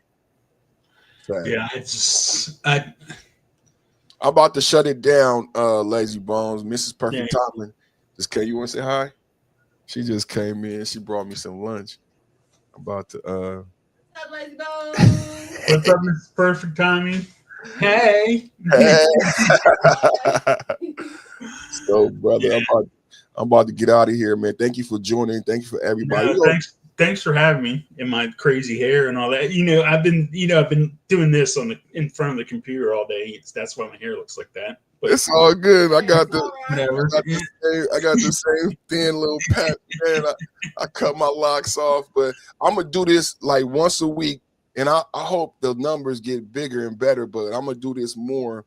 Sad. Yeah, I'm about to shut it down, Lazy Bones. Mrs. Perfect Tomlin. Just came. You want to say hi? She just came in. She brought me some lunch. I'm about to What's up, Lazy Bones? What's up, Mrs. Perfect Timing? Hey. So, brother, I'm about to get out of here, man. Thank you for joining. Thank you for everybody. No, thanks for having me in my crazy hair and all that. I've been doing this in front of the computer all day. That's why my hair looks like that. But it's all good. I got the same thin little pat, man. I cut my locks off, but I'm gonna do this like once a week And I hope the numbers get bigger and better, but I'm gonna do this more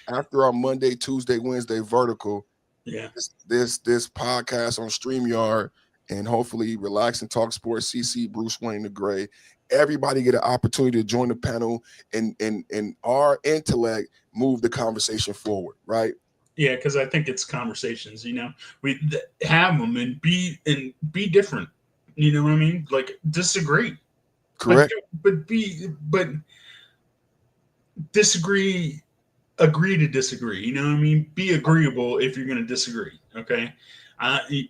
after our Monday, Tuesday, Wednesday vertical. Yeah. This podcast on StreamYard, and hopefully Relax and Talk Sports, CC, Bruce Wayne the Gray. Everybody get an opportunity to join the panel and our intellect move the conversation forward, right? Yeah, because I think it's conversations. We have them and be different. You know what I mean? Like disagree, Correct. but disagree. Agree to disagree. You know what I mean? Be agreeable if you're going to disagree. Okay,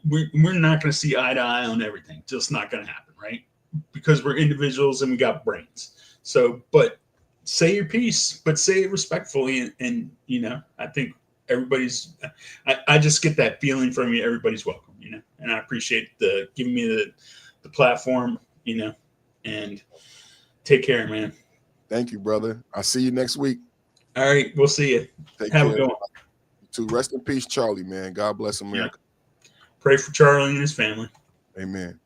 we're not going to see eye to eye on everything. Just not going to happen, right? Because we're individuals and we got brains. So, but say your piece, but say it respectfully, and I think everybody's. I just get that feeling from you. Everybody's welcome, and I appreciate the giving me the platform, and take care, man. Thank you, brother. I'll see you next week. All right, we'll see you. Take Have care. a good one. To rest in peace, Charlie, man. God bless America. Pray for Charlie and his family. Amen.